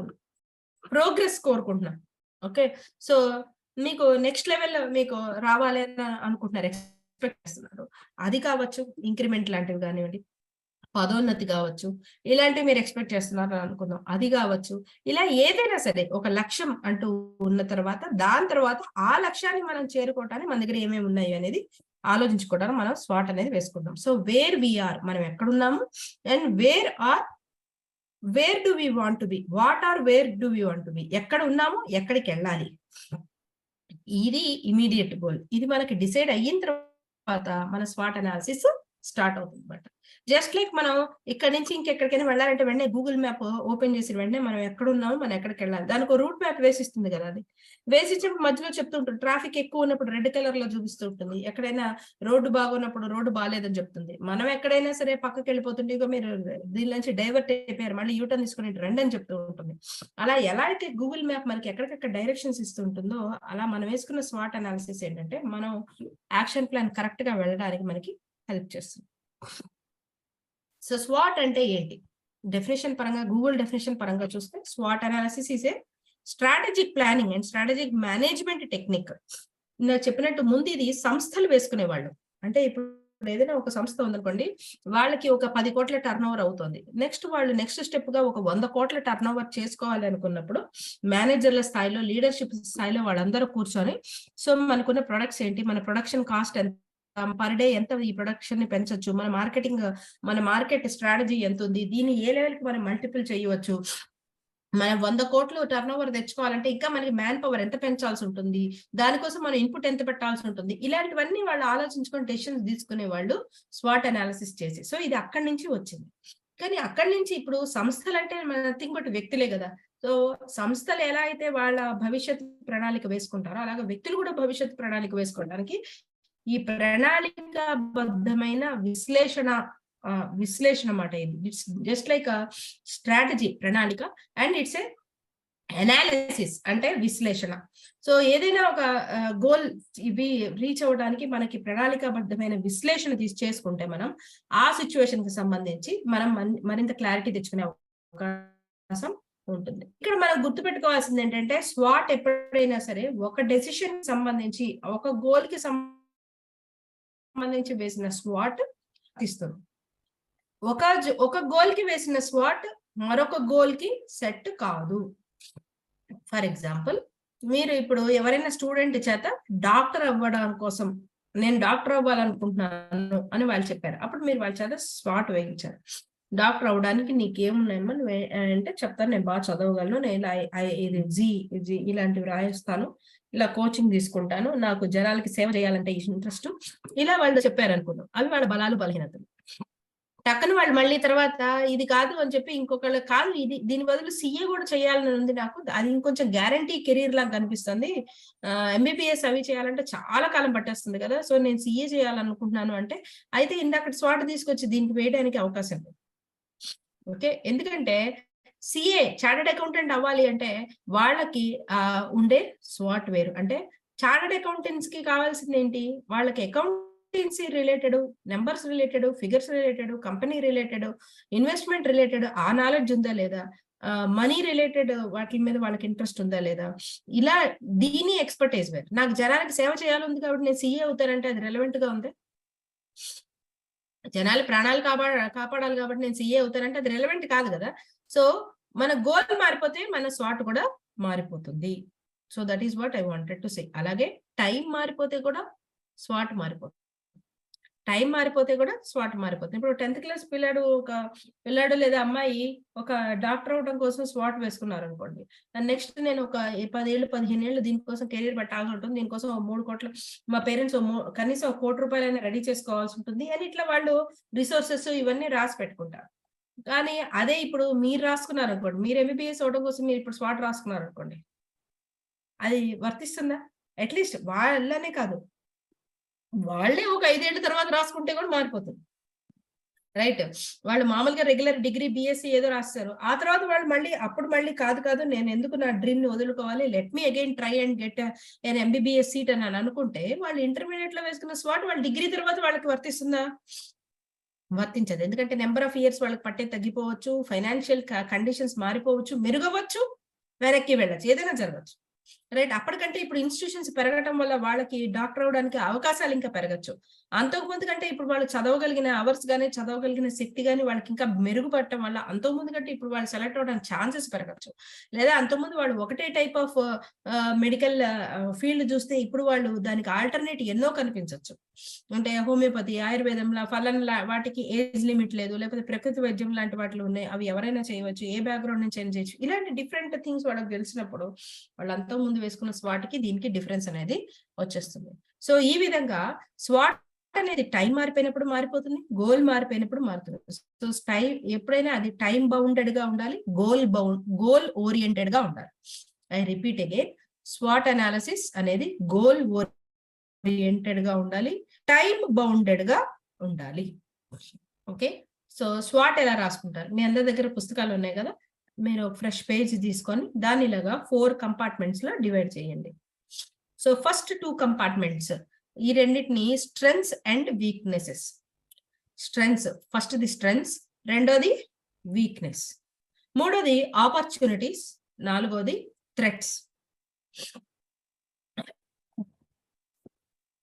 ప్రోగ్రెస్ కోరుకుంటున్నారు. ఓకే, సో మీకు నెక్స్ట్ లెవెల్ మీకు రావాలి అని అనుకుంటున్నారు, ఎక్స్పెక్ట్ చేస్తున్నారు. అది కావచ్చు, ఇంక్రిమెంట్ లాంటివి కానివ్వండి, పదోన్నతి కావచ్చు, ఇలాంటివి మీరు ఎక్స్పెక్ట్ చేస్తున్నారు అని అనుకుందాం, అది కావచ్చు. ఇలా ఏదైనా సరే ఒక లక్ష్యం అంటూ ఉన్న తర్వాత దాని తర్వాత ఆ లక్ష్యాన్ని మనం చేరుకోవటానికి మన దగ్గర ఏమేమి ఉన్నాయి అనేది ఆలోచించుకోవడానికి మనం స్వాట్ అనేది వేసుకుంటాం. సో వేర్ వీఆర్, మనం ఎక్కడున్నాము, and where do we want to be, what are where do we want to be, ఎక్కడ ఉన్నాము, ఎక్కడికి వెళ్ళాలి. ఇది ఇమీడియట్ గోల్. ఇది మనకి డిసైడ్ అయిన తర్వాత మన స్వాట్ అనాలిసిస్ స్టార్ట్ అవుతుంది అనమాట. జస్ట్ లైక్ మనం ఇక్కడ నుంచి ఇంకెక్కడికైనా వెళ్ళాలంటే వెంటనే గూగుల్ మ్యాప్ ఓపెన్ చేసి వెంటనే మనం ఎక్కడ ఉన్నామో మనం ఎక్కడికి వెళ్ళాలి, దానికి ఒక రూట్ మ్యాప్ వేసిస్తుంది కదా. అది వేసిచ్చినప్పుడు మధ్యలో చెప్తూ ఉంటుంది, ట్రాఫిక్ ఎక్కువ ఉన్నప్పుడు రెడ్ కలర్ లో చూపిస్తూ ఉంటుంది, ఎక్కడైనా రోడ్డు బాగున్నప్పుడు రోడ్డు బాగాలేదని చెప్తుంది. మనం ఎక్కడైనా సరే పక్కకి వెళ్ళిపోతుంటే ఇక మీరు దీని నుంచి డైవర్ట్ అయిపోయారు, మళ్ళీ యూటర్న్ తీసుకుని రండి అని చెప్తూ ఉంటుంది. అలా ఎలా అయితే గూగుల్ మ్యాప్ మనకి ఎక్కడికక్కడ డైరెక్షన్స్ ఇస్తుంటుందో, అలా మనం వేసుకున్న స్వాట్ అనాలిసిస్ ఏంటంటే మనం యాక్షన్ ప్లాన్ కరెక్ట్ గా వెళ్ళడానికి మనకి హెల్ప్ చేస్తుంది. సో స్వాట్ అంటే ఏంటి? డెఫినేషన్ పరంగా, గూగుల్ డెఫినేషన్ పరంగా చూస్తే swat analysis is a strategic planning and strategic management technique. నేను చెప్పినట్టు ముందు ఇది సంస్థలు వేసుకునేవాళ్ళు. అంటే ఇప్పుడు ఏదైనా ఒక సంస్థ ఉందనుకోండి, వాళ్ళకి ఒక 10 కోట్ల టర్న్ ఓవర్ అవుతుంది. నెక్స్ట్ స్టెప్ గా ఒక 100 కోట్ల టర్న్ ఓవర్ చేసుకోవాలి అనుకున్నప్పుడు మేనేజర్ల స్థాయిలో, లీడర్షిప్ స్థాయిలో వాళ్ళందరూ కూర్చొని, సో మనకున్న ప్రొడక్ట్స్ ఏంటి, మన ప్రొడక్షన్ కాస్ట్ ఎంత, పర్ డే ఎంత ఈ ప్రొడక్షన్ ని పెంచొచ్చు, మన మార్కెట్ స్ట్రాటజీ ఎంత ఉంది, దీన్ని ఏ లెవెల్ కి మనం మల్టిపుల్ చేయవచ్చు, మనం 100 కోట్లు టర్న్ ఓవర్ తెచ్చుకోవాలంటే ఇంకా మనకి మ్యాన్ పవర్ ఎంత పెంచాల్సి ఉంటుంది, దానికోసం మనం ఇన్పుట్ ఎంత పెట్టాల్సి ఉంటుంది, ఇలాంటివన్నీ వాళ్ళు ఆలోచించుకొని డెసిషన్స్ తీసుకునే వాళ్ళు స్వాట్ అనాలిసిస్ చేసి. సో ఇది అక్కడి నుంచి వచ్చింది. కానీ అక్కడి నుంచి ఇప్పుడు సంస్థలు అంటే నథింగ్ బట్ వ్యక్తులే కదా. సో సంస్థలు ఎలా అయితే వాళ్ళ భవిష్యత్ ప్రణాళిక వేసుకుంటారో, అలాగే వ్యక్తులు కూడా భవిష్యత్ ప్రణాళిక వేసుకోవడానికి ఈ ప్రణాళికాబద్ధమైన విశ్లేషణ మాట ఇది. జస్ట్ లైక్ స్ట్రాటజీ, ప్రణాళిక, అండ్ ఇట్స్ ఏ అనాలిసిస్ అంటే విశ్లేషణ. సో ఏదైనా ఒక గోల్ ఇవి రీచ్ అవ్వడానికి మనకి ప్రణాళికాబద్ధమైన విశ్లేషణ చేసుకుంటే మనం ఆ సిచ్యువేషన్ కి సంబంధించి మనం మరింత క్లారిటీ తెచ్చుకునే అవకాశం ఉంటుంది. ఇక్కడ మనం గుర్తుపెట్టుకోవాల్సింది ఏంటంటే స్వాట్ ఎప్పుడైనా సరే ఒక డెసిషన్ సంబంధించి, ఒక గోల్ కి సంబంధించి వేసిన స్వాట్ ఇస్తుంది. ఒక గోల్ కి వేసిన స్వాట్ మరొక గోల్ కి సెట్ కాదు. ఫర్ ఎగ్జాంపుల్, మీరు ఇప్పుడు ఎవరైనా స్టూడెంట్ చేత డాక్టర్ అవ్వడం కోసం నేను డాక్టర్ అవ్వాలనుకుంటున్నాను అని వాళ్ళు చెప్పారు. అప్పుడు మీరు వాళ్ళ చేత స్వాట్ వేయించారు. డాక్టర్ అవ్వడానికి నీకేమున్నాయమ్మా అంటే చెప్తాను, నేను బాగా చదవగలను, నేను ఇది ఇలాంటివి రాయిస్తాను, ఇలా కోచింగ్ తీసుకుంటాను, నాకు జనాలకి సేవ చేయాలంటే ఇంట్రెస్ట్, ఇలా వాళ్ళు చెప్పారు అనుకున్నాం. అవి వాళ్ళ బలాలు, బలహీనతలు. టక్కన వాళ్ళు మళ్ళీ తర్వాత ఇది కాదు అని చెప్పి ఇంకొకళ్ళు కాదు, దీని బదులు సిఏ కూడా చేయాలని ఉంది నాకు, అది ఇంకొంచెం గ్యారంటీ కెరీర్ లాగా కనిపిస్తుంది, ఎంబీబీఎస్ అవి చేయాలంటే చాలా కాలం పట్టేస్తుంది కదా, సో నేను సిఏ చేయాలనుకుంటున్నాను అంటే, అయితే ఇందాక స్వాట్ తీసుకొచ్చి దీనికి వేయడానికి అవకాశం లేదు. ఓకే, ఎందుకంటే సిఏ చార్టెడ్ అకౌంటెంట్ అవ్వాలి అంటే వాళ్ళకి ఉండే స్వాట్ వేరు. అంటే చార్టెడ్ అకౌంటెంట్స్ కి కావాల్సింది ఏంటి, వాళ్ళకి accountancy related, numbers related, figures related, company related, investment related ఆ నాలెడ్జ్ ఉందా లేదా, మనీ రిలేటెడ్ వాటి మీద వాళ్ళకి ఇంట్రెస్ట్ ఉందా లేదా, ఇలా దీని ఎక్స్పర్టైజ్ వేరు. నాకు జనానికి సేవ చేయాలి కాబట్టి నేను సిఏ అవుతానంటే అది రెలవెంట్ గా ఉంది? జనాల ప్రాణాలు కాపాడాలి కాబట్టి నేను సిఏ అవుతానంటే అది రెలవెంట్ కాదు కదా. సో మన గోల్ మారిపోతే మన స్వాట్ కూడా మారిపోతుంది. So that is what I wanted to say. అలాగే టైం మారిపోతే కూడా స్వాట్ మారిపోతుంది. టైం మారిపోతే కూడా స్వాట్ మారిపోతుంది. ఇప్పుడు 10th క్లాస్ పిల్లాడు లేదా అమ్మాయి ఒక డాక్టర్ అవ్వడం కోసం స్వాట్ వేసుకున్నారనుకోండి. నెక్స్ట్ నేను ఒక 10 ఏళ్ళు, 15 ఏళ్ళు దీనికోసం కెరీర్ పెట్టాల్సి ఉంటుంది. దీనికోసం 3 కోట్ల మా పేరెంట్స్ కనీసం 1 కోటి రూపాయలైనా రెడీ చేసుకోవాల్సి ఉంటుంది అని ఇట్లా వాళ్ళు రిసోర్సెస్ ఇవన్నీ రాసి పెట్టుకుంటారు. కానీ అదే ఇప్పుడు మీరు రాసుకున్నారనుకోండి, మీరు ఎంబీబీఎస్ అవ్వడం కోసం మీరు ఇప్పుడు స్వాట్ రాసుకున్నారనుకోండి, అది వర్తిస్తుందా? అట్‌లీస్ట్ వాళ్ళనే కాదు, వాళ్ళే ఒక 5 ఏళ్ల తర్వాత రాసుకుంటే కూడా మారిపోతుంది. రైట్. వాళ్ళు మామూలుగా రెగ్యులర్ డిగ్రీ, బీఎస్సీ ఏదో రాస్తారు. ఆ తర్వాత వాళ్ళు మళ్ళీ కాదు నేనెందుకు నా డ్రీమ్‌ని వదులుకోవాలి. Let me again try and get an MBBS seat అని అనుకుంటే వాళ్ళు ఇంటర్మీడియేట్‌లో వేసుకున్న స్వాట్ వాళ్ళు డిగ్రీ తర్వాత వాళ్ళకి వర్తిస్తుందా? వర్తించదు. ఎందుకంటే నంబర్ ఆఫ్ ఇయర్స్ వాళ్ళకి పట్టేది తగ్గిపోవచ్చు. ఫైనాన్షియల్ కండిషన్స్ మారిపోవచ్చు, మెరుగవ్వచ్చు, వెనక్కి వెళ్ళొచ్చు. ఏదైనా జరగొచ్చు. రైట్. అప్పటికంటే ఇప్పుడు ఇన్‌స్టిట్యూషన్స్ పెరగటం వల్ల వాళ్ళకి డాక్టర్ అవ్వడానికి అవకాశాలు ఇంకా పెరగొచ్చు. అంతకుముందు కంటే ఇప్పుడు వాళ్ళు చదవగలిగిన అవర్స్ గాని, చదవగలిగిన శక్తి గాని వాళ్ళకి ఇంకా మెరుగుపడటం వల్ల అంతకుముందు కంటే ఇప్పుడు వాళ్ళు సెలెక్ట్ అవ్వడానికి ఛాన్సెస్ పెరగొచ్చు. లేదా అంతకుముందు వాళ్ళు ఒకటే టైప్ ఆఫ్ మెడికల్ ఫీల్డ్ చూస్తే ఇప్పుడు వాళ్ళు దానికి ఆల్టర్‌నేట్ ఎన్నో కనిపించొచ్చు. అంటే హోమియోపతి, ఆయుర్వేదంలా ఫలానా వాటికి ఏజ్ లిమిట్ లేదు. లేకపోతే ప్రకృతి వైద్యం లాంటి వాటిలో ఉన్నాయి. అవి ఎవరైనా చేయవచ్చు. ఏ బ్యాక్‌గ్రౌండ్ నుంచి అయినా చేయొచ్చు. ఇలాంటి డిఫరెంట్ థింగ్స్ వాళ్ళకి తెలిసినప్పుడు వాళ్ళు అంతకుముందు వేసుకున్న స్వాట్‌కి దీనికి డిఫరెన్స్ అనేది వచ్చేస్తుంది. సో, ఈ విధంగా స్వాట్ అనేది టైం మారిపోయినప్పుడు మారిపోతుంది. గోల్ మారిపోయినప్పుడు మారుతుంది. సో, ఎప్పుడైనా అది టైమ్ బౌండెడ్‌గా ఉండాలి. గోల్ ఓరియెంటెడ్‌గా ఉండాలి. I repeat again, swat analysis అనేది గోల్ ఓరియెంటెడ్‌గా ఉండాలి. టైమ్ బౌండెడ్‌గా ఉండాలి. ఓకే. సో, స్వాట్ ఎలా రాసుకుంటారు? మీ అందరి దగ్గర పుస్తకాలు ఉన్నాయి కదా! మీరు ఒక ఫ్రెష్ పేజ్ తీసుకొని దాన్ని ఇలాగా 4 కంపార్ట్మెంట్స్‌లో డివైడ్ చేయండి. సో, ఫస్ట్ 2 కంపార్ట్మెంట్స్ ఈ రెండిటిని స్ట్రెంగ్త్స్ అండ్ వీక్‌నెసెస్. ఫస్ట్‌ది స్ట్రెంగ్త్స్, రెండోది వీక్‌నెస్, మూడోది ఆపర్చునిటీస్, నాలుగోది థ్రెట్స్.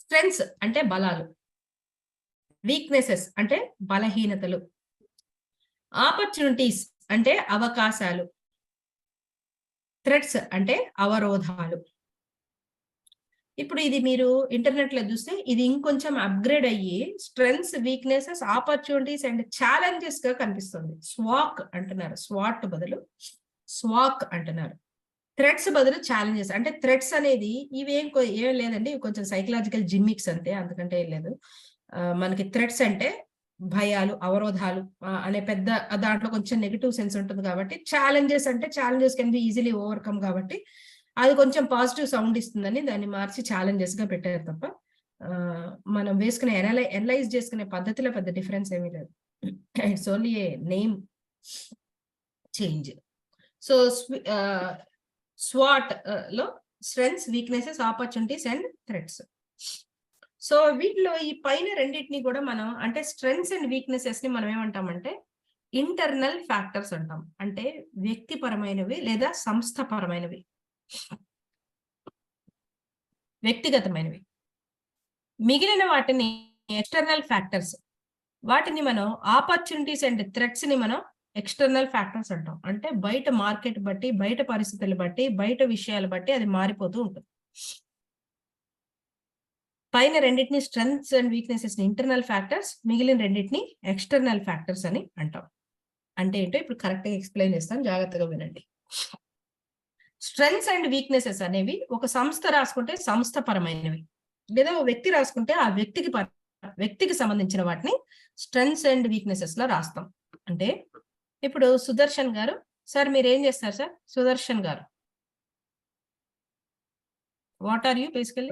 స్ట్రెంగ్త్స్ అంటే బలాలు, వీక్‌నెసెస్ అంటే బలహీనతలు, ఆపర్చునిటీస్ అంటే అవకాశాలు, థ్రెట్స్ అంటే అవరోధాలు. ఇప్పుడు ఇది మీరు ఇంటర్నెట్‌లో చూస్తే ఇది ఇంకొంచెం అప్‌గ్రేడ్ అయ్యి స్ట్రెంగ్త్స్, వీక్‌నెసెస్, ఆపర్చునిటీస్ అండ్ ఛాలెంజెస్‌గా కనిపిస్తుంది. స్వాక్ అంటున్నారు. స్వాట్ బదులు స్వాక్ అంటున్నారు. థ్రెట్స్ బదులు ఛాలెంజెస్. అంటే థ్రెట్స్ అనేది ఏం లేదండి. ఇవి కొంచెం సైకలాజికల్ జిమ్మిక్స్ అంతే. అంతకంటే ఏం లేదు. మనకి థ్రెట్స్ అంటే భయాలు, అవరోధాలు అనే పెద్ద దాంట్లో కొంచెం నెగెటివ్ సెన్స్ ఉంటుంది కాబట్టి, ఛాలెంజెస్ అంటే challenges can be easily overcome కాబట్టి అది కొంచెం పాజిటివ్ సౌండ్ ఇస్తుందని దాన్ని మార్చి ఛాలెంజెస్‌గా పెట్టారు తప్ప మనం వేసుకునే అనలైజ్ చేసుకునే పద్ధతిలో పెద్ద డిఫరెన్స్ ఏమీ లేదు. It's only a name change. So, స్వాట్ లో strengths, weaknesses, opportunities and threats. So, వీటిలో ఈ పైన రెండిటిని కూడా మనం అంటే స్ట్రెంగ్త్స్ అండ్ వీక్‌నెసెస్ ని మనం ఏమంటామంటే ఇంటర్నల్ ఫ్యాక్టర్స్ అంటాం. అంటే వ్యక్తిపరమైనవి లేదా సంస్థపరమైనవి, వ్యక్తిగతమైనవి. మిగిలిన వాటిని ఎక్స్టర్నల్ ఫ్యాక్టర్స్. వాటిని మనం ఆపర్చునిటీస్ అండ్ థ్రెట్స్ ని మనం ఎక్స్టర్నల్ ఫ్యాక్టర్స్ అంటాం. అంటే బయట మార్కెట్ బట్టి, బయట పరిస్థితులు బట్టి, బయట విషయాలు బట్టి అది మారిపోతూ ఉంటుంది. పైన రెండిటిని స్ట్రెంగ్త్స్ అండ్ వీక్‌నెసెస్ ని ఇంటర్నల్ ఫ్యాక్టర్స్, మిగిలిన రెండిటిని ఎక్స్టర్నల్ ఫ్యాక్టర్స్ అని అంటాం. అంటే ఏంటో ఇప్పుడు కరెక్ట్‌గా ఎక్స్‌ప్లెయిన్ చేస్తాను. జాగ్రత్తగా వినండి. స్ట్రెంగ్త్స్ అండ్ వీక్‌నెసెస్ అనేవి ఒక సంస్థ రాసుకుంటే సంస్థ పరమైనవి. లేదా ఓ వ్యక్తి రాసుకుంటే ఆ వ్యక్తికి సంబంధించిన వాటిని స్ట్రెంగ్త్స్ అండ్ వీక్‌నెసెస్ లో రాస్తాం. అంటే ఇప్పుడు సుదర్శన్ గారు, సార్ మీరేం చేస్తారు sir? Sudarshan garu. What are you basically?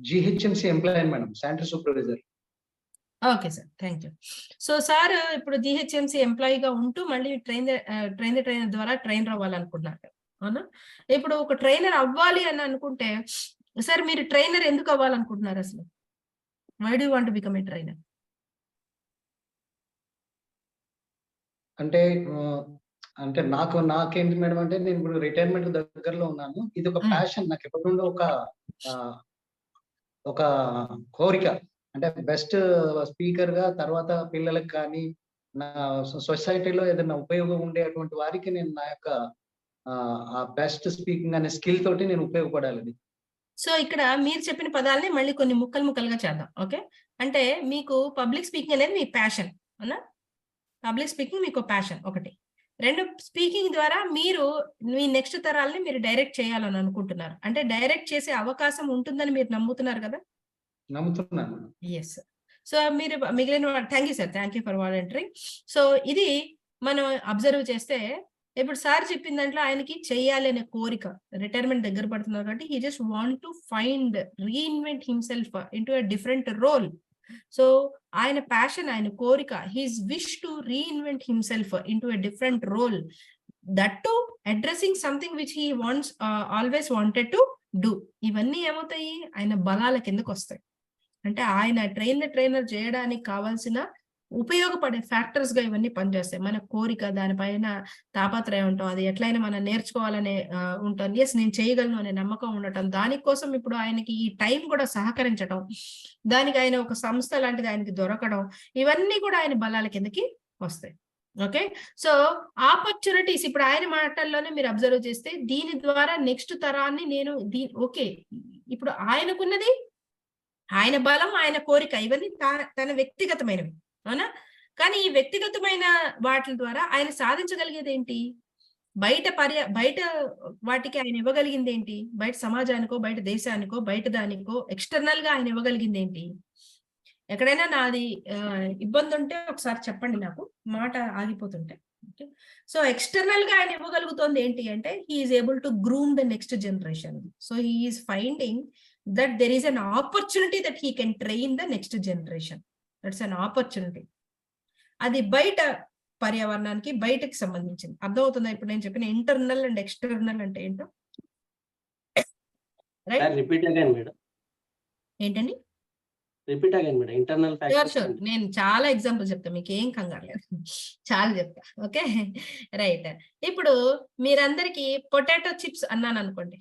GHMC employee madam, sanitary supervisor. Okay sir. Thank you. So, sir ఇప్పుడు జీహెచ్ఎంసీ ఎంప్లాయీగా ఉంటూ మళ్ళీ ట్రైనర్ ద్వారా ట్రైనర్ అవ్వాలనుకుంటున్నారు. అవునా? ఇప్పుడు ఒక ట్రైనర్ అవ్వాలి అని అనుకుంటే సార్ మీరు ట్రైనర్ ఎందుకు అవ్వాలనుకుంటున్నారు అసలు? Why do you want to become a trainer? అంటే నాకేంటి మేడం అంటే నేను ఇప్పుడు రిటైర్మెంట్ దగ్గరలో ఉన్నాను. ఇది ఒక ప్యాషన్ నాకు ఎప్పటి నుండో ఒక కోరిక. అంటే బెస్ట్ స్పీకర్ గా తర్వాత పిల్లలకు కానీ నా సొసైటీలో ఏదైనా ఉపయోగం ఉండేటువంటి వారికి నేను నా యొక్క ఆ బెస్ట్ స్పీకింగ్ అనే స్కిల్ తోటి నేను ఉపయోగపడాలి. సో, ఇక్కడ మీరు చెప్పిన పదాలని మళ్ళీ కొన్ని ముక్కలుగా చేద్దాం. ఓకే. అంటే మీకు పబ్లిక్ స్పీకింగ్ అనేది మీ ప్యాషన్ అవునా? పబ్లిక్ స్పీకింగ్ మీకు ప్యాషన్ ఒకటి. 2 స్పీకింగ్ ద్వారా మీరు మీ నెక్స్ట్ తరాల్ని మీరు డైరెక్ట్ చేయాలని అనుకుంటున్నారు. అంటే డైరెక్ట్ చేసే అవకాశం ఉంటుందని మీరు నమ్ముతున్నారు కదా? నమ్ముతున్నాను. యెస్. సో మీరు మిగిలిన thank you sir. Thank you for volunteering. So ఇది మనం అబ్జర్వ్ చేస్తే ఇప్పుడు సార్ చెప్పిన దాంట్లో ఆయనకి చెయ్యాలి అనే కోరిక. రిటైర్మెంట్ దగ్గర పడుతున్నారు కాబట్టి he just want to find reinvent himself into a different role. So ఆయన ప్యాషన్, ఆయన కోరిక, his wish to reinvent himself into a different role, that to addressing something which he wants always wanted to do. ఇవన్నీ ఏమవుతాయి? ఆయన బలాల కిందకు వస్తాయి. అంటే ఆయన ట్రైనర్ చేయడానికి కావాల్సిన ఉపయోగపడే ఫ్యాక్టర్స్ గా ఇవన్నీ పనిచేస్తాయి. మన కోరిక, దానిపైన తాపత్రయం ఉంటాం, అది ఎట్లయినా మనం నేర్చుకోవాలనే ఉంటుంది. ఎస్ నేను చేయగలను అనే నమ్మకం ఉండటం, దానికోసం ఇప్పుడు ఆయనకి ఈ టైం కూడా సహకరించడం, దానికి ఆయన ఒక సంస్థ లాంటిది ఆయనకి దొరకడం, ఇవన్నీ కూడా ఆయన బలాల కిందకి వస్తాయి. ఓకే, సో ఆపర్చునిటీస్ ఇప్పుడు ఆయన మాటల్లోనే మీరు అబ్జర్వ్ చేస్తే దీని ద్వారా నెక్స్ట్ తరాన్ని నేను ఓకే ఇప్పుడు ఆయనకున్నది ఆయన బలం, ఆయన కోరిక, ఇవన్నీ తన వ్యక్తిగతమైనవి అవునా? కానీ ఈ వ్యక్తిగతమైన వాటి ద్వారా ఆయన సాధించగలిగేది ఏంటి? బయట వాటికి ఆయన ఇవ్వగలిగింది ఏంటి? బయట సమాజానికో, బయట దేశానికో, బయట దానికో ఎక్స్టర్నల్ గా ఆయన ఇవ్వగలిగింది ఏంటి? ఎక్కడైనా నాది ఇబ్బంది ఉంటే ఒకసారి చెప్పండి, నాకు మాట ఆగిపోతుంటే. ఓకే, సో ఎక్స్టర్నల్ గా ఆయన ఇవ్వగలుగుతోంది ఏంటి అంటే he is able to groom the next generation. So he is finding that there is an opportunity that he can train the next generation. That's an opportunity. అది బయట పర్యావరణానికి బయటకి సంబంధించింది. అర్థమవుతుందా ఇప్పుడు నేను చెప్పిన ఇంటర్నల్ అండ్ ఎక్స్టర్నల్ అంటే ఏంటో? Right, repeat again madam. ఏంటండి? Repeat again madam. Internal factors. Sure నేను చాలా ఎగ్జాంపుల్ చెప్తా, మీకు ఏం కంగారు లేదు, చాలా చెప్తా. ఓకే రైట్, ఇప్పుడు మీరందరికీ పొటాటో చిప్స్ అన్నాను అనుకోండి.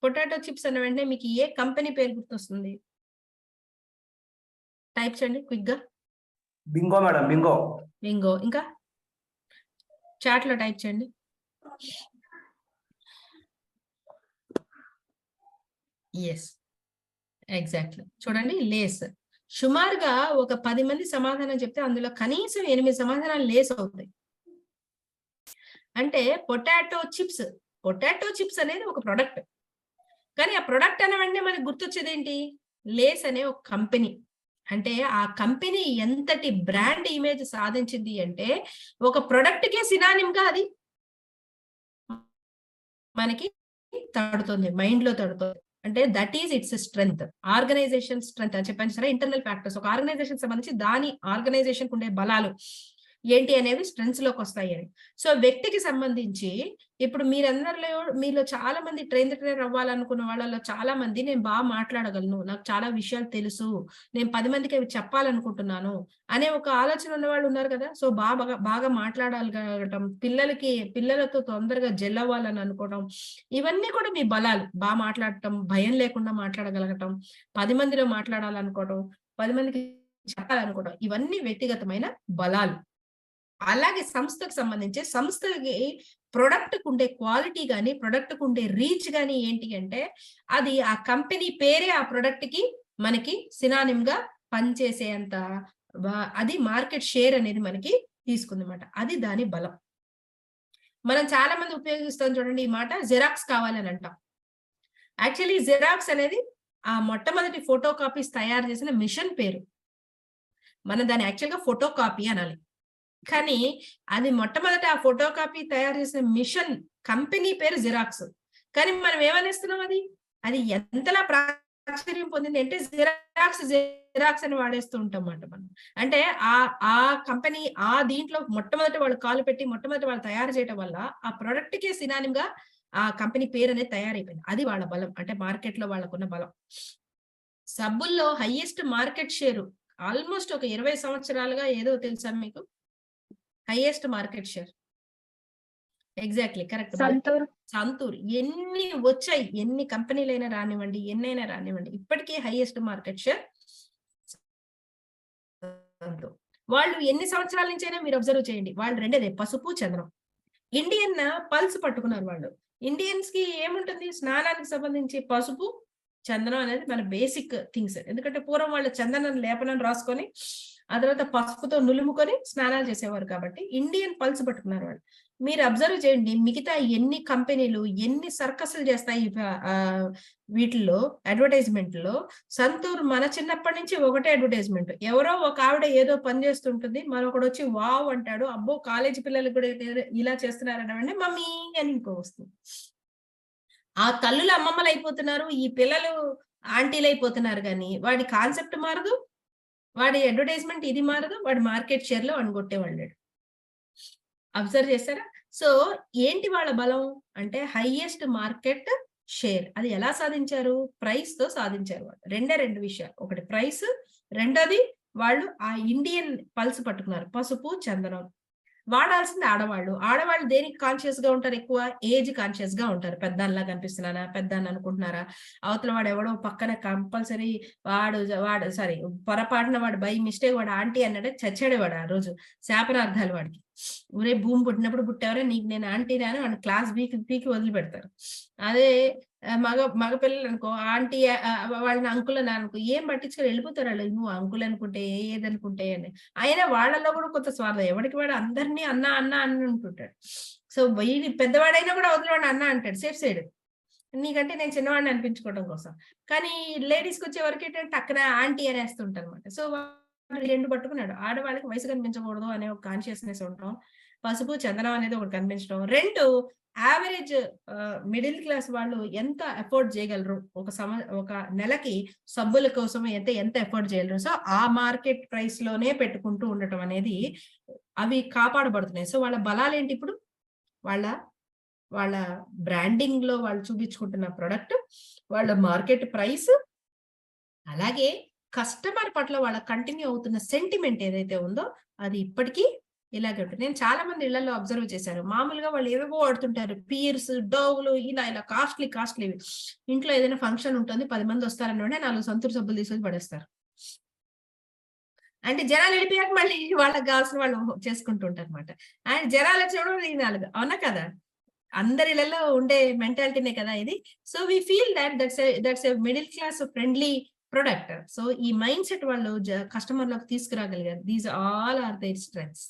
పొటాటో చిప్స్ అన్న వెంటనే మీకు ఏ కంపెనీ పేరు గుర్తొస్తుంది? టైప్ చేయండి క్విక్ గా. Bingo madam, bingo. బింగో. ఇంకా చాట్ లో టైప్ చేయండి. Yes, exactly. చూడండి, లేస్. సుమారుగా ఒక 10 మంది సమాధానం చెప్తే అందులో కనీసం 8 సమాధానాలు లేస్ అవుతాయి. అంటే పొటాటో చిప్స్ అనేది ఒక ప్రొడక్ట్. కానీ ఆ ప్రొడక్ట్ అనే వెంటనే మనకి గుర్తొచ్చేది ఏంటి? లేస్ అనే ఒక కంపెనీ. అంటే ఆ కంపెనీ ఎంతటి బ్రాండ్ ఇమేజ్ సాధించింది అంటే ఒక ప్రొడక్ట్ కే సినానిమ్ గా అది మనకి తడుతుంది, మైండ్ లో తడుతుంది. అంటే that is its strength, organisation strength అని చెప్పాను సరే. ఇంటర్నల్ ఫ్యాక్టర్స్, ఒక ఆర్గనైజేషన్ సంబంధించి దాని ఆర్గనైజేషన్ ఉండే బలాలు ఏంటి అనేవి స్ట్రెంగ్స్ లోకి వస్తాయి అని. సో వ్యక్తికి సంబంధించి ఇప్పుడు మీలో చాలా మంది ట్రైనర్ అవ్వాలనుకున్న వాళ్ళలో చాలా మంది నేను బాగా మాట్లాడగలను, నాకు చాలా విషయాలు తెలుసు, నేను 10 మందికి అవి చెప్పాలనుకుంటున్నాను అనే ఒక ఆలోచన ఉన్న వాళ్ళు ఉన్నారు కదా. సో బాగా మాట్లాడగలగటం, పిల్లలతో తొందరగా జెల్ అవ్వాలని అనుకోవడం, ఇవన్నీ కూడా మీ బలాలు. బాగా మాట్లాడటం, భయం లేకుండా మాట్లాడగలగటం, 10 మందిలో మాట్లాడాలనుకోవడం, 10 మందికి చెప్పాలనుకోవడం, ఇవన్నీ వ్యక్తిగతమైన బలాలు. అలాగే సంస్థకు సంబంధించి సంస్థకి ప్రొడక్ట్ ఉండే క్వాలిటీ కానీ, ప్రొడక్ట్ ఉండే రీచ్ కానీ ఏంటి అంటే అది ఆ కంపెనీ పేరే ఆ ప్రొడక్ట్ కి మనకి సినానిమ్ గా పనిచేసేంత అది మార్కెట్ షేర్ అనేది మనకి తీసుకుందన్నమాట. అది దాని బలం. మనం చాలా మంది ఉపయోగిస్తాం చూడండి ఈ మాట, జిరాక్స్ కావాలని అంటాం. యాక్చువల్లీ జిరాక్స్ అనేది ఆ మొట్టమొదటి ఫోటో కాపీస్ తయారు చేసిన మిషన్ పేరు. మనం దాన్ని యాక్చువల్గా ఫోటో కాపీ అనాలి. కానీ అది మొట్టమొదట ఆ ఫోటో కాపీ తయారు చేసిన మిషన్ కంపెనీ పేరు జిరాక్స్. కానీ మనం ఏమనేస్తున్నాం, అది ఎంతలా ప్రాచుర్యం పొందింది అంటే జిరాక్స్ అని వాడేస్తూ ఉంటాం అన్నమాట మనం. అంటే ఆ కంపెనీ ఆ దీంట్లో మొట్టమొదటి వాళ్ళు కాలు పెట్టి మొట్టమొదటి వాళ్ళు తయారు చేయడం వల్ల ఆ ప్రొడక్ట్ కే సినానిమ్ గా ఆ కంపెనీ పేరు అనేది తయారైపోయింది. అది వాళ్ళ బలం, అంటే మార్కెట్ లో వాళ్ళకున్న బలం. సబ్బుల్లో హైయెస్ట్ మార్కెట్ షేరు ఆల్మోస్ట్ ఒక 20 సంవత్సరాలుగా ఏదో తెలుసా మీకు? Highest market share exactly correct, Santoor. ఎన్ని వచ్చాయి, ఎన్ని కంపెనీలైనా రానివ్వండి, ఎన్నైనా రానివ్వండి, ఇప్పటికీ హైయెస్ట్ మార్కెట్ షేర్ సంతూర్. వాళ్ళు ఎన్ని సంవత్సరాల నుంచి అయినా మీరు అబ్జర్వ్ చేయండి, వాళ్ళు రెండేదే పసుపు చంద్రం. ఇండియన్ పల్స్ పట్టుకున్నారు వాళ్ళు. ఇండియన్స్ కి ఏముంటుంది? స్నానానికి సంబంధించి పసుపు చందనం అనేది మన బేసిక్ థింగ్స్. ఎందుకంటే పూర్వం వాళ్ళు చందనం లేపనం రాసుకొని ఆ తర్వాత పసుపుతో నులుముకొని స్నానాలు చేసేవారు కాబట్టి ఇండియన్ పల్స్ పట్టుకున్నారు వాళ్ళు. మీరు అబ్జర్వ్ చేయండి, మిగతా ఎన్ని కంపెనీలు ఎన్ని సర్కస్లు చేస్తాయి వీటిల్లో అడ్వర్టైజ్మెంట్లో. సంతూర్ మన చిన్నప్పటి నుంచి ఒకటే అడ్వర్టైజ్మెంట్. ఎవరో ఒక ఆవిడ ఏదో పని చేస్తుంటుంది, మరొకడు వచ్చి వావ్ అంటాడు, అబ్బో కాలేజీ పిల్లలు కూడా ఇలా చేస్తున్నారని మమ్మీ అని ఇంకో వస్తుంది. ఆ తల్లులు అమ్మమ్మలు అయిపోతున్నారు, ఈ పిల్లలు ఆంటీలు అయిపోతున్నారు, కానీ వాడి కాన్సెప్ట్ మారదు, వాడి అడ్వర్టైజ్మెంట్ ఇది మారదు, వాడి మార్కెట్ షేర్ లో అనుకొట్టేవాళ్ళు. అబ్జర్వ్ చేస్తారా? సో ఏంటి వాళ్ళ బలం అంటే హైయెస్ట్ మార్కెట్ షేర్. అది ఎలా సాధించారు? ప్రైస్ తో సాధించారు వాళ్ళు. రెండు విషయాలు, ఒకటి ప్రైస్, రెండోది వాళ్ళు ఆ ఇండియన్ పల్స్ పట్టుకున్నారు. పసుపు చందనం వాడాల్సింది ఆడవాళ్ళు. ఆడవాళ్ళు దేనికి కాన్షియస్ గా ఉంటారు? ఎక్కువ ఏజ్ కాన్షియస్ గా ఉంటారు. పెద్దాన్లా కనిపిస్తున్నానా, పెద్దాన్ని అనుకుంటున్నారా, అవతల వాడు ఎవడో పక్కన కంపల్సరీ వాడు సారీ పొరపాటున వాడు బై మిస్టేక్ వాడు ఆంటీ అన్నాడే చచ్చాడే వాడు. ఆ రోజు శాపనార్థాలు వాడికి. ఊరే భూమి పుట్టినప్పుడు పుట్టేవరే నీకు నేను ఆంటీ రాని వాడిని క్లాస్ పీకి వదిలిపెడతారు. అదే మగ పిల్లలు అనుకో ఆంటీ వాళ్ళని అంకుల్ అని అనుకో ఏం పట్టించుకొని వెళ్ళిపోతారు వాళ్ళు. నువ్వు అంకుల్ అనుకుంటే ఏదనుకుంటే అని. అయినా వాళ్ళలో కూడా కొంత స్వార్థం. ఎవరికి వాడు అందరినీ అన్న అన్న అని ఉంటుంటాడు. సో వీడి పెద్దవాడైనా కూడా వదిలేవాడు అన్న అంటాడు సేఫ్ సైడ్, నీకంటే నేను చిన్నవాడిని అనిపించుకోవడం కోసం. కానీ లేడీస్కి వచ్చే వరకు ఏంటంటే టక్కన ఆంటీ అనేస్తుంటారు అనమాట. సో రెండు పట్టుకున్నాడు. ఆడవాళ్ళకి వయసు కనిపించకూడదు అనే ఒక కాన్షియస్నెస్ ఉండటం, పసుపు చందనం అనేది ఒకటి కనిపించడం. రెండు, యావరేజ్ మిడిల్ క్లాస్ వాళ్ళు ఎంత ఎఫోర్డ్ చేయగలరు, ఒక నెలకి సబ్బుల కోసం ఎంత ఎఫోర్డ్ చేయగలరు. సో ఆ మార్కెట్ ప్రైస్ లోనే పెట్టుకుంటూ ఉండటం అనేది అవి కాపాడబడుతున్నాయి. సో వాళ్ళ బలాలు ఏంటి ఇప్పుడు? వాళ్ళ బ్రాండింగ్ లో వాళ్ళు చూపించుకుంటున్న ప్రొడక్ట్, వాళ్ళ మార్కెట్ ప్రైస్, అలాగే కస్టమర్ పట్ల వాళ్ళ కంటిన్యూ అవుతున్న సెంటిమెంట్ ఏదైతే ఉందో అది ఇప్పటికీ ఇలాగే ఉంటుంది. నేను చాలా మంది ఇళ్లలో అబ్జర్వ్ చేశాను. మామూలుగా వాళ్ళు ఏవేవో వాడుతుంటారు, పీర్స్, డోవ్లు, ఇలా కాస్ట్లీ ఇంట్లో ఏదైనా ఫంక్షన్ ఉంటుంది, 10 మంది వస్తారని 4 సంతూర్ సబ్బులు తీసుకొని పడేస్తారు. అంటే జనాలు వెళ్ళిపోయాక మళ్ళీ వాళ్ళకి కావాల్సిన వాళ్ళు చేసుకుంటుంటారు అనమాట. అండ్ జనాలు వచ్చేవాడు ఈ 4, అవునా కదా? అందరి ఇళ్లలో ఉండే మెంటాలిటీనే కదా ఇది. So we feel that's a middle class friendly product. So ఈ మైండ్ సెట్ వాళ్ళు కస్టమర్ లోకి తీసుకురాగలిగారు. These all are their strengths.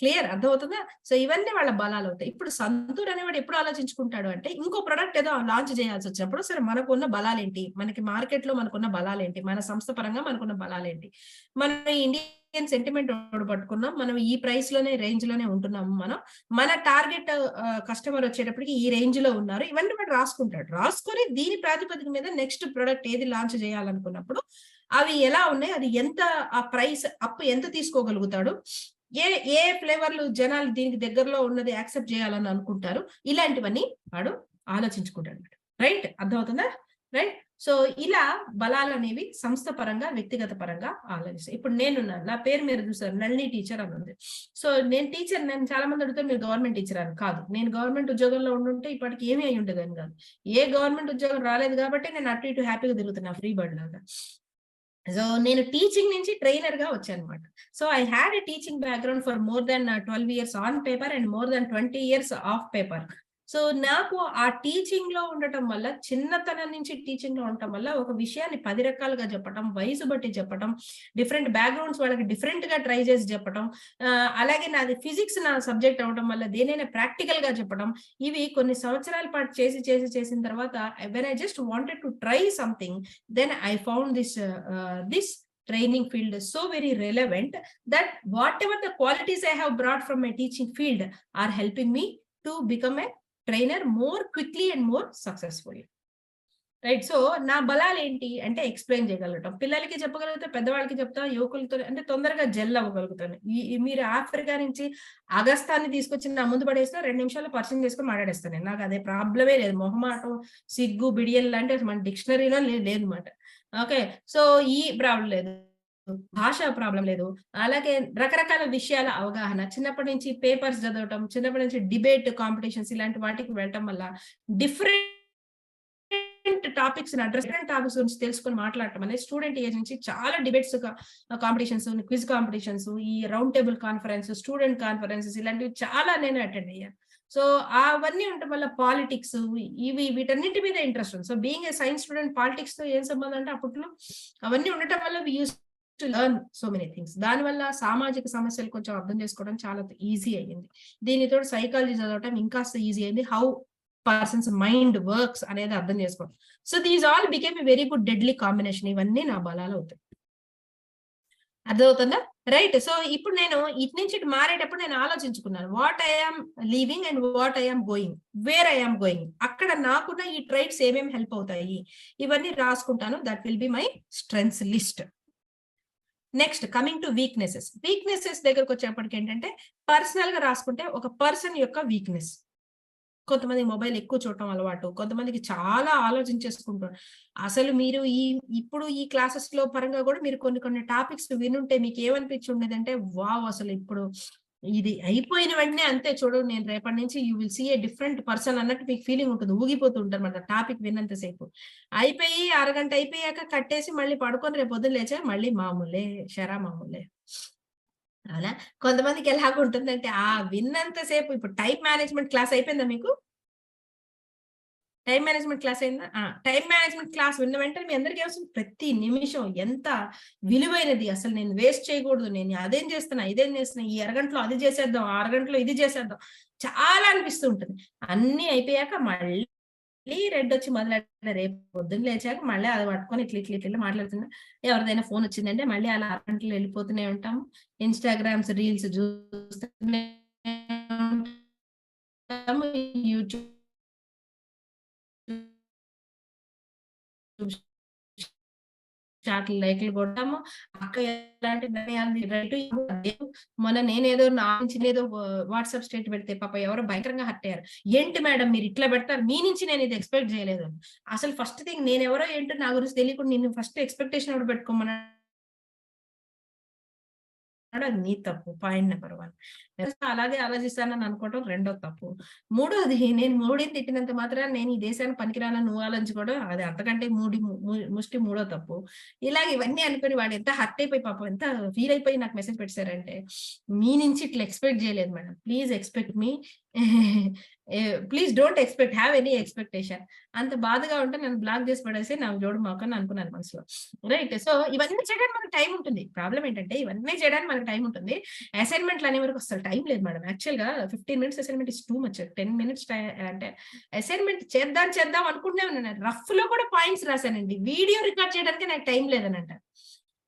Clear, అర్థమవుతుందా? సో ఇవన్నీ వాళ్ళ బలాలు అవుతాయి. ఇప్పుడు సంతూర్ అనేవాడు ఎప్పుడు ఆలోచించుకుంటాడు అంటే ఇంకో ప్రొడక్ట్ ఏదో లాంచ్ చేయాల్సి వచ్చినప్పుడు సరే మనకున్న బలాలేంటి, మనకి మార్కెట్ లో మనకున్న బలాలేంటి, మన సంస్థ పరంగా మనకున్న బలాలేంటి, మన ఇండియన్ సెంటిమెంట్ పట్టుకున్నాం, మనం ఈ ప్రైస్ లోనే రేంజ్ లోనే ఉంటున్నాము, మన టార్గెట్ కస్టమర్ వచ్చేటప్పటికి ఈ రేంజ్ లో ఉన్నారు, ఇవన్నీ వాడు రాసుకుంటాడు. రాసుకొని దీని ప్రాతిపదిక మీద నెక్స్ట్ ప్రొడక్ట్ ఏది లాంచ్ చేయాలనుకున్నప్పుడు అవి ఎలా ఉన్నాయి, అది ఎంత, ఆ ప్రైస్ అప్ ఎంత తీసుకోగలుగుతాడు, ఏ ఫ్లేవర్లు జనాలు దీనికి దగ్గరలో ఉన్నది యాక్సెప్ట్ చేయాలని అనుకుంటారు, ఇలాంటివన్నీ వాడు ఆలోచించుకుంటాడు. రైట్, అర్థమవుతుందా? రైట్. సో ఇలా బలాలు అనేవి సంస్థ పరంగా వ్యక్తిగత పరంగా ఆలోచిస్తాయి. ఇప్పుడు నేనున్నాను, నా పేరు మీరు చూసారు నళిని టీచర్ అని ఉంది. సో నేను టీచర్, నేను చాలా మంది అడుగుతారు మీరు గవర్నమెంట్ టీచర్ అని. కాదు, నేను గవర్నమెంట్ ఉద్యోగంలో ఉండుంటే ఇప్పటికి ఏమీ అయి ఉండేదని కాదు. ఏ గవర్నమెంట్ ఉద్యోగం రాలేదు కాబట్టి నేను అటు ఇటు హ్యాపీగా తిరుగుతున్నా ఫ్రీ బర్డ్ లాగా. సో నేను టీచింగ్ నుంచి ట్రైనర్ గా వచ్చాను అనమాట. So I had a teaching background for more than 12 years on paper and more than 20 years of paper. So నాకు ఆ టీచింగ్ లో ఉండటం వల్ల, చిన్నతనం నుంచి టీచింగ్ లో ఉండటం వల్ల ఒక విషయాన్ని 10 రకాలుగా చెప్పటం, వయసు బట్టి చెప్పటం, డిఫరెంట్ బ్యాక్గ్రౌండ్స్ వాళ్ళకి డిఫరెంట్ గా ట్రై చేసి చెప్పటం, అలాగే నాది ఫిజిక్స్ నా సబ్జెక్ట్ అవడం వల్ల దేనైనా ప్రాక్టికల్ గా చెప్పడం, ఇవి కొన్ని సంవత్సరాల పాటు చేసిన తర్వాత when I just wanted to try something, then I found this training field is so very relevant that whatever the qualities I have brought from my teaching field are helping me to become a trainer more quickly and more successfully. Right. So నా బలాలు ఏంటి అంటే explain చేయగలగటం, పిల్లలకి చెప్పగలుగుతా, పెద్దవాళ్ళకి చెప్తా, యువకులతో అంటే తొందరగా gel అవ్వగలుగుతాను. మీరు ఆఫ్రికా నుంచి అగస్తాన్ని తీసుకొచ్చి నా ముందు పడేస్తే 2 నిమిషాల్లో పరిచయం చేసుకొని మాట్లాడేస్తాను. నాకు అదే ప్రాబ్లమే లేదు. మొహమాటం, సిగ్గు, బిడియల్ లాంటి మన డిక్షనరీలో లేదు అనమాట. ఓకే. సో ఈ ప్రాబ్లం లేదు, భాష ప్రాబ్లం లేదు, అలాగే రకరకాల విషయాల అవగాహన, చిన్నప్పటి నుంచి పేపర్స్ చదవటం, చిన్నప్పటి నుంచి డిబేట్ కాంపిటీషన్స్ ఇలాంటి వాటికి వెళ్ళటం వల్ల డిఫరెంట్ టాపిక్స్ డిఫరెంట్ టాపిక్స్ గురించి తెలుసుకొని మాట్లాడటం అనేది స్టూడెంట్ ఏజ్ నుంచి చాలా డిబేట్స్ కాంపిటీషన్స్, క్విజ్ కాంపిటీషన్స్, ఈ round table conference, student conferences ఇలాంటివి చాలా నేను అటెండ్ అయ్యాను. సో అవన్నీ ఉండటం వల్ల పాలిటిక్స్ వీటన్నిటి మీద ఇంట్రెస్ట్ ఉంది. So being a science student politics తో ఏం సంబంధం అంటే అప్పట్లో అవన్నీ ఉండటం వల్ల we use to learn so many things. దానివల్ల సామాజిక సమస్యలు కొంచెం అర్థం చేసుకోవడం చాలా ఈజీ అయ్యింది. దీనితో సైకాలజీ చదవటం ఇంకాస్త ఈజీ అయింది. హౌ పర్సన్స్ మైండ్ వర్క్స్ అనేది అర్థం చేసుకోవడం. So these all became a very good deadly combination. ఇవన్నీ నా బలాలు అవుతాయి. అర్థమవుతుందా? రైట్. సో ఇప్పుడు నేను ఇటు నుంచి ఇటు మారేటప్పుడు నేను ఆలోచించుకున్నాను, what I'm leaving and what I'm going, where I'm going, అక్కడ నాకున్న ఈ ట్రైట్స్ ఏమేమి హెల్ప్ అవుతాయి, ఇవన్నీ రాసుకుంటాను. That will be my strengths list. Next coming to weaknesses. Weaknesses దగ్గరకు వచ్చేప్పటికి ఏంటంటే పర్సనల్ గా రాసుకుంటే ఒక పర్సన్ యొక్క వీక్నెస్. కొంతమంది మొబైల్ ఎక్కువ చూడటం అలవాటు, కొంతమందికి చాలా ఆలోచించేసుకుంటారు. అసలు మీరు ఇప్పుడు ఈ క్లాసెస్ లో పరంగా కూడా మీరు కొన్ని టాపిక్స్ వినుంటే మీకు ఏమనిపించి ఉండేదంటే, వావ్ అసలు ఇప్పుడు ఇది అయిపోయిన వెంటనే అంతే చూడు, నేను రేపటి నుంచి you will see a different person అన్నట్టు మీకు ఫీలింగ్ ఉంటుంది. ఊగిపోతూ ఉంటారు మన టాపిక్ విన్నంతసేపు. అయిపోయి అరగంట అయిపోయాక కట్టేసి మళ్ళీ పడుకొని రేపు పొద్దున్న లేచా మళ్ళీ మామూలే, మామూలే. అలా కొంతమందికి ఎలాగ ఉంటుందంటే విన్నంతసేపు, ఇప్పుడు టైం మేనేజ్మెంట్ క్లాస్ అయిపోయిందా మీకు? టైం మేనేజ్మెంట్ క్లాస్ అయిందా? టైం మేనేజ్మెంట్ క్లాస్ విన్న వెంటనే మీ అందరికీ వస్తుంది, ప్రతి నిమిషం ఎంత విలువైనది, అసలు నేను వేస్ట్ చేయకూడదు, నేను అదేం చేస్తున్నా ఇదేం చేస్తున్నా, ఈ అరగంటలో అది చేసేద్దాం, ఆ అరగంటలో ఇది చేసేద్దాం, చాలా అనిపిస్తూ ఉంటుంది. అన్ని అయిపోయాక మళ్ళీ రెడ్ వచ్చి మొదలెట్ట, రేపు పొద్దున్న లేచాక మళ్ళీ అది పట్టుకొని ఇట్లా మాట్లాడుతున్నా, ఎవరిదైనా ఫోన్ వచ్చిందంటే మళ్ళీ అలా అరగంటలు వెళ్ళిపోతూనే ఉంటాము. ఇన్స్టాగ్రామ్స్ రీల్స్ చూస్తూనే ఉంటాము, యూట్యూబ్ చాట్లు లైక్లు కొట్టాము. అక్క ఎలాంటి మొన్న నేనేదో నా నుంచి ఏదో వాట్సాప్ స్టేట్ పెడితే పాప ఎవరో భయంకరంగా హర్ట్ అయ్యారు. ఏంటి మేడం మీరు ఇట్లా పెడతారు, మీ నుంచి నేను ఇది ఎక్స్పెక్ట్ చేయలేదు. అసలు ఫస్ట్ థింగ్ నేను ఎవరో ఏంటో నా గురించి తెలియకుండా నేను ఫస్ట్ ఎక్స్పెక్టేషన్ ఎవరు పెట్టుకోమన్నా, అది నీ తప్పు. Point number 1. అలాగే ఆలోచిస్తానని అనుకోవడం రెండో తప్పు. మూడోది, నేను మోడీని తిట్టినంత మాత్రాన నేను ఈ దేశానికి పనికిరానని నువ్వు ఆలోచించుకోవడం అది అంతకంటే ముష్టి మూడో తప్పు. ఇలాగ ఇవన్నీ అనుకుని వాడు ఎంత హర్ట్ అయిపోయి పాపం ఎంత ఫీల్ అయిపోయి నాకు మెసేజ్ పెట్టారంటే, మీ నుంచి ఇట్లా ఎక్స్పెక్ట్ చేయలేదు madam, please expect me, please don't expect, have any expectation. అంత బాధగా ఉంటే నన్ను బ్లాక్ చేసి పడేసి నాకు జోడు మాకని అనుకున్నాను మనసులో. రైట్. సో ఇవన్నీ చేయడానికి మనకు టైం ఉంటుంది. ప్రాబ్లం ఏంటంటే ఇవన్నీ చేయడానికి మనకు టైం ఉంటుంది. అసైన్మెంట్లు అనే వరకు అసలు టైం లేదు మేడం. యాక్చువల్ గా 15 minutes assignment is too much. 10 minutes అంటే అసైన్మెంట్ చేద్దాం అనుకుంటే ఉన్నాను. రఫ్ లో కూడా పాయింట్స్ రాశానండి. వీడియో రికార్డ్ చేయడానికి నాకు టైం లేదని అంట.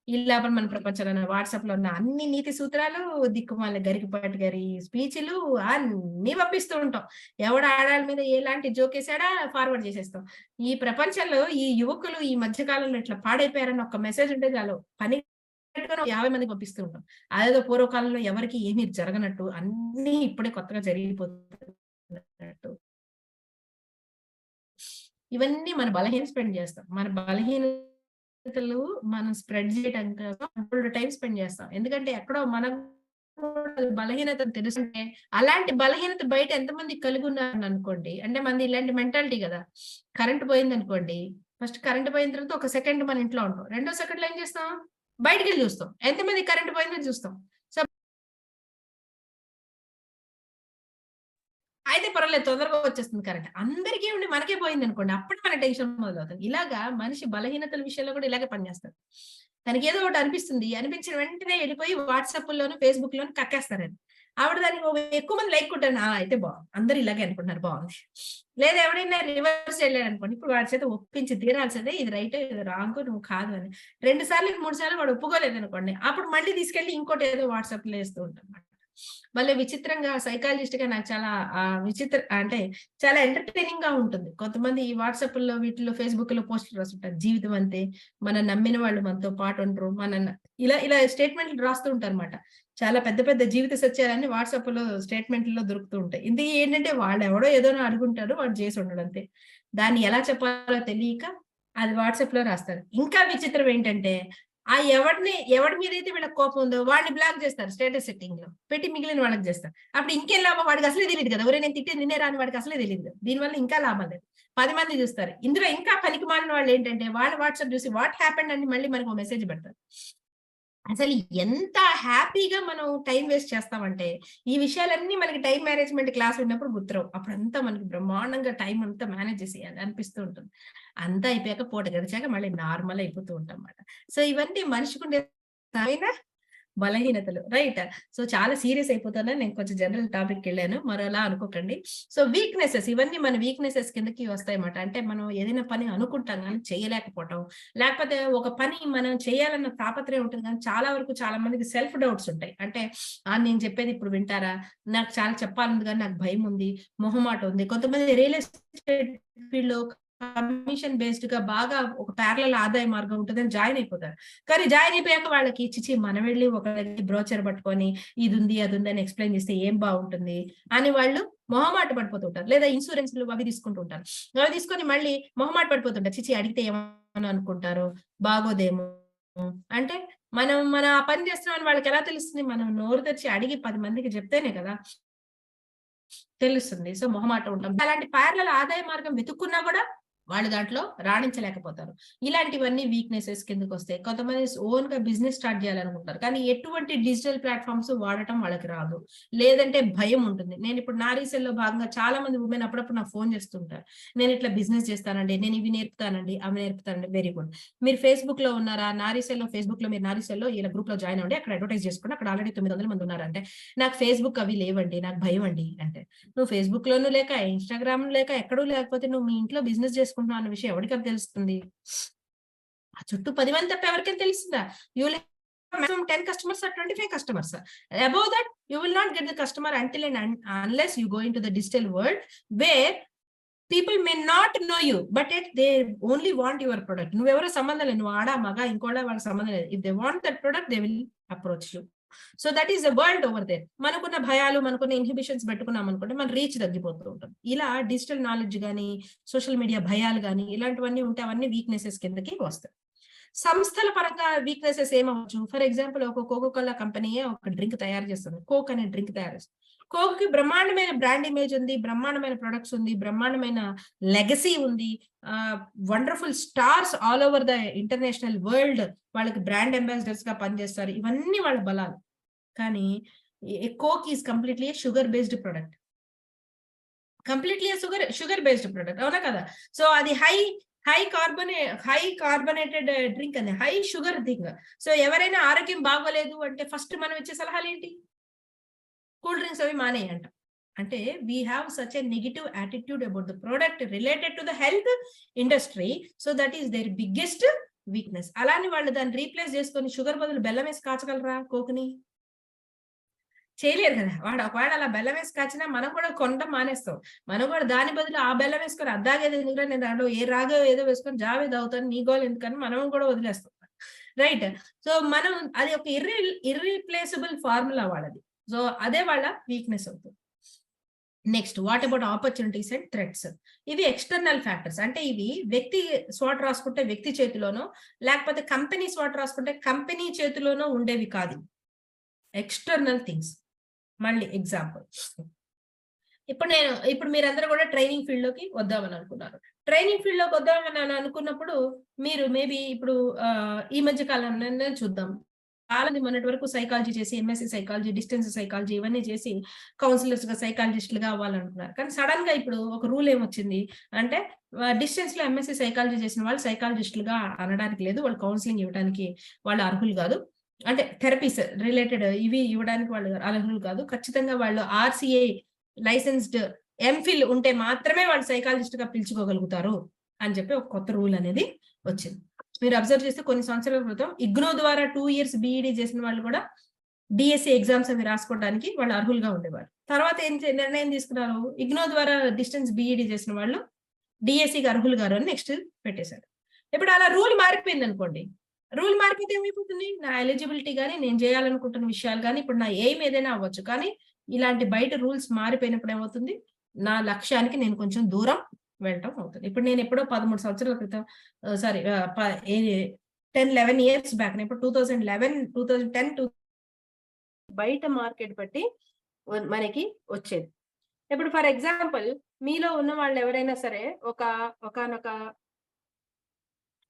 ఇలా మన ప్రపంచంలో వాట్సాప్ లో ఉన్న అన్ని నీతి సూత్రాలు, దిక్కుమాల గరికపాటి గారి స్పీచ్లు అన్ని పంపిస్తూ ఉంటాం. ఎవడ ఆడాల మీద ఎలాంటి జోకేసాడా ఫార్వర్డ్ చేసేస్తాం. ఈ ప్రపంచంలో ఈ యువకులు ఈ మధ్య కాలంలో ఇట్లా పాడైపోయారని ఒక మెసేజ్ ఉంటే చాలు పని 50 మందికి పంపిస్తూ ఉంటాం. అదేదో పూర్వకాలంలో ఎవరికి ఏమీ జరగనట్టు అన్ని ఇప్పుడే కొత్తగా జరిగిపోతున్నట్టు. ఇవన్నీ మన బలహీన స్పెండ్ చేస్తాం. మన బలహీనతలు మనం స్ప్రెడ్ చేయడానికి టైం స్పెండ్ చేస్తాం. ఎందుకంటే ఎక్కడో మనం బలహీనత తెలుసుంటే, అలాంటి బలహీనత బయట ఎంతమంది కలిగి ఉన్నారని అనుకోండి. అంటే మనది ఇలాంటి మెంటాలిటీ కదా. కరెంట్ పోయింది అనుకోండి, ఫస్ట్ కరెంట్ పోయిన తర్వాత ఒక సెకండ్ మన ఇంట్లో ఉంటాం. రెండో సెకండ్ లో ఏం చేస్తాం, బయటకు వెళ్ళి చూస్తాం. ఎంతమంది కరెంట్ పోయిందని చూస్తాం. సో అయితే పర్వాలేదు, తొందరగా వచ్చేస్తుంది కరెంట్. అందరికీ ఉండి మనకే పోయింది అనుకోండి, అప్పుడు మన టెన్షన్ మొదలవుతుంది. ఇలాగా మనిషి బలహీనతల విషయంలో కూడా ఇలాగే పనిచేస్తారు. తనకి ఏదో ఒకటి అనిపిస్తుంది, అనిపించిన వెంటనే వెళ్ళిపోయి వాట్సాప్ లోను ఫేస్బుక్ లోను కక్కేస్తారని. ఆవిడ దానికి ఎక్కువ మంది లైక్ కొట్టాను, అయితే బాగుంది, అందరు ఇలాగే అనుకుంటున్నారు, బాగుంది. లేదా ఎవడైనా రివర్స్ వెళ్ళాడు అనుకోండి, ఇప్పుడు వాడి చేత ఒప్పించి తీరాల్సిందే, ఇది రైట్ ఇది రాంగ్ నువ్వు కాదు అని 2 సార్లు 3 సార్లు వాడు ఒప్పుకోలేదు అనుకోండి, అప్పుడు మళ్ళీ తీసుకెళ్లి ఇంకోటి ఏదో వాట్సాప్ లో వేస్తూ ఉంటారు. భలే విచిత్రంగా సైకాలజిస్ట్ గా నాకు చాలా అంటే చాలా ఎంటర్టైనింగ్ గా ఉంటుంది. కొంతమంది ఈ వాట్సాప్ లో వీటిలో ఫేస్బుక్ లో పోస్టులు రాస్తుంటారు, జీవితం అంతే, మనం నమ్మిన వాళ్ళు మనతో పాటు ఉండరు, ఇలా స్టేట్మెంట్లు రాస్తూ ఉంటారు అనమాట. చాలా పెద్ద పెద్ద జీవిత సత్యాలన్నీ వాట్సాప్ లో స్టేట్మెంట్లో దొరుకుతూ ఉంటాయి. ఇది ఏంటంటే వాళ్ళు ఎవడో ఏదో అడుగుంటారు, వాడు చేసి ఉండడు అంతే. దాన్ని ఎలా చెప్పాలో తెలియక అది వాట్సాప్ లో రాస్తారు. ఇంకా విచిత్రం ఏంటంటే ఎవడి మీద అయితే వీళ్ళకి కోపం ఉందో వాడిని బ్లాక్ చేస్తారు, స్టేటస్ సెట్టింగ్ లో పెట్టి మిగిలిన వాళ్ళకి చేస్తారు. అప్పుడు ఇంకేం లాభం, వాడికి అసలే తెలియదు కదా, ఒరే నేను తిట్టే నిన్నే రాని వాడికి అసలే తెలియదు. దీనివల్ల ఇంకా లాభం లేదు, 10 మంది చూస్తారు. ఇందులో ఇంకా పనికి మాలిన వాళ్ళు ఏంటంటే వాళ్ళ వాట్సాప్ చూసి వాట్ హ్యాపెండ్ అని మళ్ళీ మనకు మెసేజ్ పెడతారు. అసలు ఎంత హ్యాపీగా మనం టైం వేస్ట్ చేస్తామంటే, ఈ విషయాలన్నీ మనకి టైం మేనేజ్మెంట్ క్లాస్ ఉన్నప్పుడు గుర్తురావు. అప్పుడంతా మనకి బ్రహ్మాండంగా టైం అంతా మేనేజ్ చేసేయాలి అనిపిస్తూ ఉంటుంది. అంతా అయిపోయాక పూట గడిచాక మళ్ళీ నార్మల్ అయిపోతూ ఉంటామన్నమాట. సో ఇవన్నీ మనిషికుండే బలహీనతలు. రైట్. సో చాలా సీరియస్ అయిపోతాను. నేను కొంచెం జనరల్ టాపిక్‌కెళ్ళాను. మరోలా అనుకోకండి. సో వీక్‌నెసెస్ ఇవన్నీ మన వీక్‌నెసెస్ కిందకి వస్తాయన్నమాట. అంటే మనం ఏదైనా పని అనుకుంటాం గానీ చేయలేకపోవటం. లేకపోతే ఒక పని మనం చేయాలన్న తాపత్రయం ఉంటుంది కానీ చాలా వరకు చాలా మందికి సెల్ఫ్ డౌట్స్ ఉంటాయి. అంటే నేను చెప్పేది ఇప్పుడు వింటారా? నాకు చాలా చెప్పాలుంది గానీ నాకు భయముంది, మొహమాటం ఉంది. కొంతమంది రియల్ ఎస్టేట్ ఫీల్డ్‌లో కమిషన్ బేస్డ్‌గా బాగా ఒక ప్యారలల్ ఆదాయ మార్గం ఉంటదని జాయిన్ అయిపోతారు. కానీ జాయిన్ అయిపోయాక వాళ్ళకి చిచి మనం వెళ్లి ఒక బ్రోచర్ పట్టుకొని ఇది ఉంది అది ఉంది అని ఎక్స్‌ప్లెయిన్ చేస్తే ఏం బాగుంటుంది అని వాళ్ళు మొహమాట పడిపోతూ ఉంటారు. లేదా ఇన్సూరెన్స్‌లు అవి తీసుకుంటూ ఉంటారు. అవి తీసుకొని మళ్ళీ మొహమాట పడిపోతుంటారు. చిచి అడిగితే ఏమని అనుకుంటారో, బాగోదేమో అంటే మన ఆ పని చేస్తున్నామని వాళ్ళకి ఎలా తెలుస్తుంది? మనం నోరు తెరిచి అడిగి 10 మందికి చెప్తేనే కదా తెలుస్తుంది. సో మొహమాటం ఉంటాం. అలాంటి ప్యారలల్ ఆదాయ మార్గం వెతుక్కున్నా కూడా వాళ్ళు దాంట్లో రాణించలేకపోతారు. ఇలాంటివన్నీ వీక్‌నెసెస్ కిందకొస్తాయి. కొంతమంది ఓన్‌గా బిజినెస్ స్టార్ట్ చేయాలనుకుంటారు. కానీ ఎటువంటి డిజిటల్ ప్లాట్‌ఫార్మ్స్ వాడటం వాళ్ళకి రాదు. లేదంటే భయం ఉంటుంది. నేనిప్పుడు నారీసెల్‌లో భాగంగా చాలా మంది వుమెన్ అప్పుడప్పుడు నాకు ఫోన్ చేస్తుంటారు. నేను ఇట్లా బిజినెస్ చేస్తానండి. నేను ఇవి నేర్పుతానండి, అవి నేర్పుతానండి. Very good. మీరు ఫేస్‌బుక్‌లో ఉన్నారా? ఫేస్‌బుక్‌లో మీరు నారీసెల్‌లో ఇలా గ్రూప్‌లో జాయిన్ అవ్వండి. అక్కడ అడ్వర్టైజ్ చేసుకోండి. అక్కడ ఆల్రెడీ 900 మంది ఉన్నారంటే, నాకు ఫేస్‌బుక్ అవి లేవండి. నాకు భయమండి అంటే. నువ్వు ఫేస్‌బుక్‌లోనూ లేక, ఇన్‌స్టాగ్రామ్‌లో లేక, ఎక్కడూ లేకపోతే నువ్వు మీ ఇంట్లో బిజినెస్ చేసుకుంటున్నావు అన్న విషయం ఎవరికని తెలుస్తుంది? ఆ చుట్టూ 10 మంది తప్ప ఎవరికైనా తెలుస్తుందా? You will have maximum 10 customers or 25 customers. Above that you will not get the customer until and unless you go into the digital world where people may not know you but yet they only want your product. నువ్వెవరో సంబంధం లేదు. నువ్వు ఆడ, మగ ఇంకోళ్ళ వాళ్ళకి సంబంధం లేదు. If they want that product they will approach you. So that is the world over there. మనకున్న భయాలు, మనకున్న ఇన్హిబిషన్స్ పెట్టుకున్నాం అనుకోండి మన రీచ్ తగ్గిపోతూ ఉంటుంది. ఇలా డిజిటల్ నాలెడ్జ్ గాని, సోషల్ మీడియా భయాలు గాని ఇలాంటివన్నీ ఉంటే అవన్నీ వీక్‌నెసెస్ కిందకి వస్తాయి. సంస్థల పరంగా వీక్‌నెసెస్ ఏమవ్వచ్చు? ఫర్ ఎగ్జాంపుల్ ఒక కోకో కోలా కంపెనీయే ఒక డ్రింక్ తయారు చేస్తుంది. కోక్ అనే డ్రింక్ తయారు చేస్తుంది. కోక్‌కి బ్రహ్మాండమైన బ్రాండ్ ఇమేజ్ ఉంది. బ్రహ్మాండమైన ప్రొడక్ట్స్ ఉంది. బ్రహ్మాండమైన లెగసీ ఉంది. Wonderful stars all over the international world వాళ్ళకి బ్రాండ్ అంబాసిడర్స్‌గా పనిచేస్తారు. ఇవన్నీ వాళ్ళ బలాలు. కానీ coke is completely a sugar based product. Completely a sugar based product. అవునా కదా? సో అది హై కార్బోనేటెడ్ డ్రింక్ అని హై షుగర్ థింగ్. సో ఎవరైనా ఆరోగ్యం బాగోలేదు అంటే ఫస్ట్ మనం ఇచ్చే సలహాలేంటి? కూల్ డ్రింక్స్ అవి మానేయంట. అంటే we have such a negative attitude about the product related to the health industry. So that is their biggest weakness. అలానే వాళ్ళు దాన్ని రీప్లేస్ చేసుకొని షుగర్ బదులు బెల్లం వేసి కాచగలరా కోక్‌ని? చేయలేరు కదా! వాడు ఒకవేళ అలా బెల్లం వేసి కాచినా మనం కూడా కొనడం మానేస్తాం. మనం కూడా దాని బదులు ఆ బెల్లం వేసుకొని అద్దాగేది ఎందుకురా నేను దాంట్లో ఏ రాగో ఏదో వేసుకొని జావే తాగుతాను నీ గోల ఎందుకని మనం కూడా వదిలేస్తాం. రైట్. సో మనం అది ఒక ఇర్రీప్లేసబుల్ ఫార్ములా వాళ్ళది. సో అదే వాళ్ళ వీక్‌నెస్ అవుతుంది. Next what about opportunities and threats. ఇవి ఎక్స్టర్నల్ ఫ్యాక్టర్స్. అంటే ఇవి వ్యక్తి స్వాట్ రాసుకుంటే వ్యక్తి చేతిలోనో, లేకపోతే కంపెనీ స్వాట్ రాసుకుంటే కంపెనీ చేతిలోనో ఉండేవి కాదు. External things. మళ్ళీ ఎగ్జాంపుల్. ఇప్పుడు మీరందరూ కూడా ట్రైనింగ్ ఫీల్డ్ లోకి వద్దామని అనుకున్నారు. ట్రైనింగ్ ఫీల్డ్ లోకి వద్దామని అనుకున్నప్పుడు మీరు మేబీ ఇప్పుడు ఈ మధ్య కాలంలోనే చూద్దాం. చాలా మంది మొన్నటి వరకు సైకాలజీ చేసి ఎంఎస్సీ సైకాలజీ, డిస్టెన్స్ సైకాలజీ ఇవన్నీ చేసి కౌన్సిలర్స్ గా సైకాలజిస్టులుగా అవ్వాలనుకున్నారు. కానీ సడన్ గా ఇప్పుడు ఒక రూల్ ఏమొచ్చింది అంటే డిస్టెన్స్ లో ఎంఎస్సీ సైకాలజీ చేసిన వాళ్ళు సైకాలజిస్టులుగా అనడానికి లేదు. వాళ్ళు కౌన్సిలింగ్ ఇవ్వడానికి వాళ్ళు అర్హులు కాదు. అంటే థెరపీస్ రిలేటెడ్ ఇవి ఇవ్వడానికి వాళ్ళు అర్హులు కాదు. ఖచ్చితంగా వాళ్ళు ఆర్‌సీఏ లైసెన్స్డ్ ఎంఫిల్ ఉంటే మాత్రమే వాళ్ళు సైకాలజిస్ట్ గా పిలుచుకోగలుగుతారు అని చెప్పి ఒక కొత్త రూల్ అనేది వచ్చింది. మీరు అబ్జర్వ్ చేస్తే కొన్ని సంవత్సరాల క్రితం ఇగ్నో ద్వారా 2 years బీఈడీ చేసిన వాళ్ళు కూడా డిఎస్సి ఎగ్జామ్స్ అవి రాసుకోవడానికి వాళ్ళు అర్హులుగా ఉండేవారు. తర్వాత నిర్ణయం తీసుకున్నారు, ఇగ్నో ద్వారా డిస్టెన్స్ బీఈడీ చేసిన వాళ్ళు డిఎస్సికి అర్హులు గారు అని నెక్స్ట్ పెట్టేశారు. ఇప్పుడు అలా రూల్ మారిపోయింది అనుకోండి. రూల్ మారిపోతే ఏమైపోతుంది? నా ఎలిజిబిలిటీ గాని, నేను చేయాలనుకుంటున్న విషయాలు గాని, ఇప్పుడు నా ఎయిమ్ ఏదైనా అవ్వచ్చు. కానీ ఇలాంటి బయట రూల్స్ మారిపోయినప్పుడు ఏమవుతుంది? నా లక్ష్యానికి నేను కొంచెం దూరం వెళ్ళటం అవుతుంది. ఇప్పుడు నేను ఎప్పుడో 13 సంవత్సరాల క్రితం సారీ 11 years బ్యాక్ ఇప్పుడు 2011, 2010 బయట మార్కెట్ బట్టి మనకి వచ్చేది. ఇప్పుడు ఫర్ ఎగ్జాంపుల్ మీలో ఉన్న వాళ్ళు ఎవరైనా సరే ఒకానొక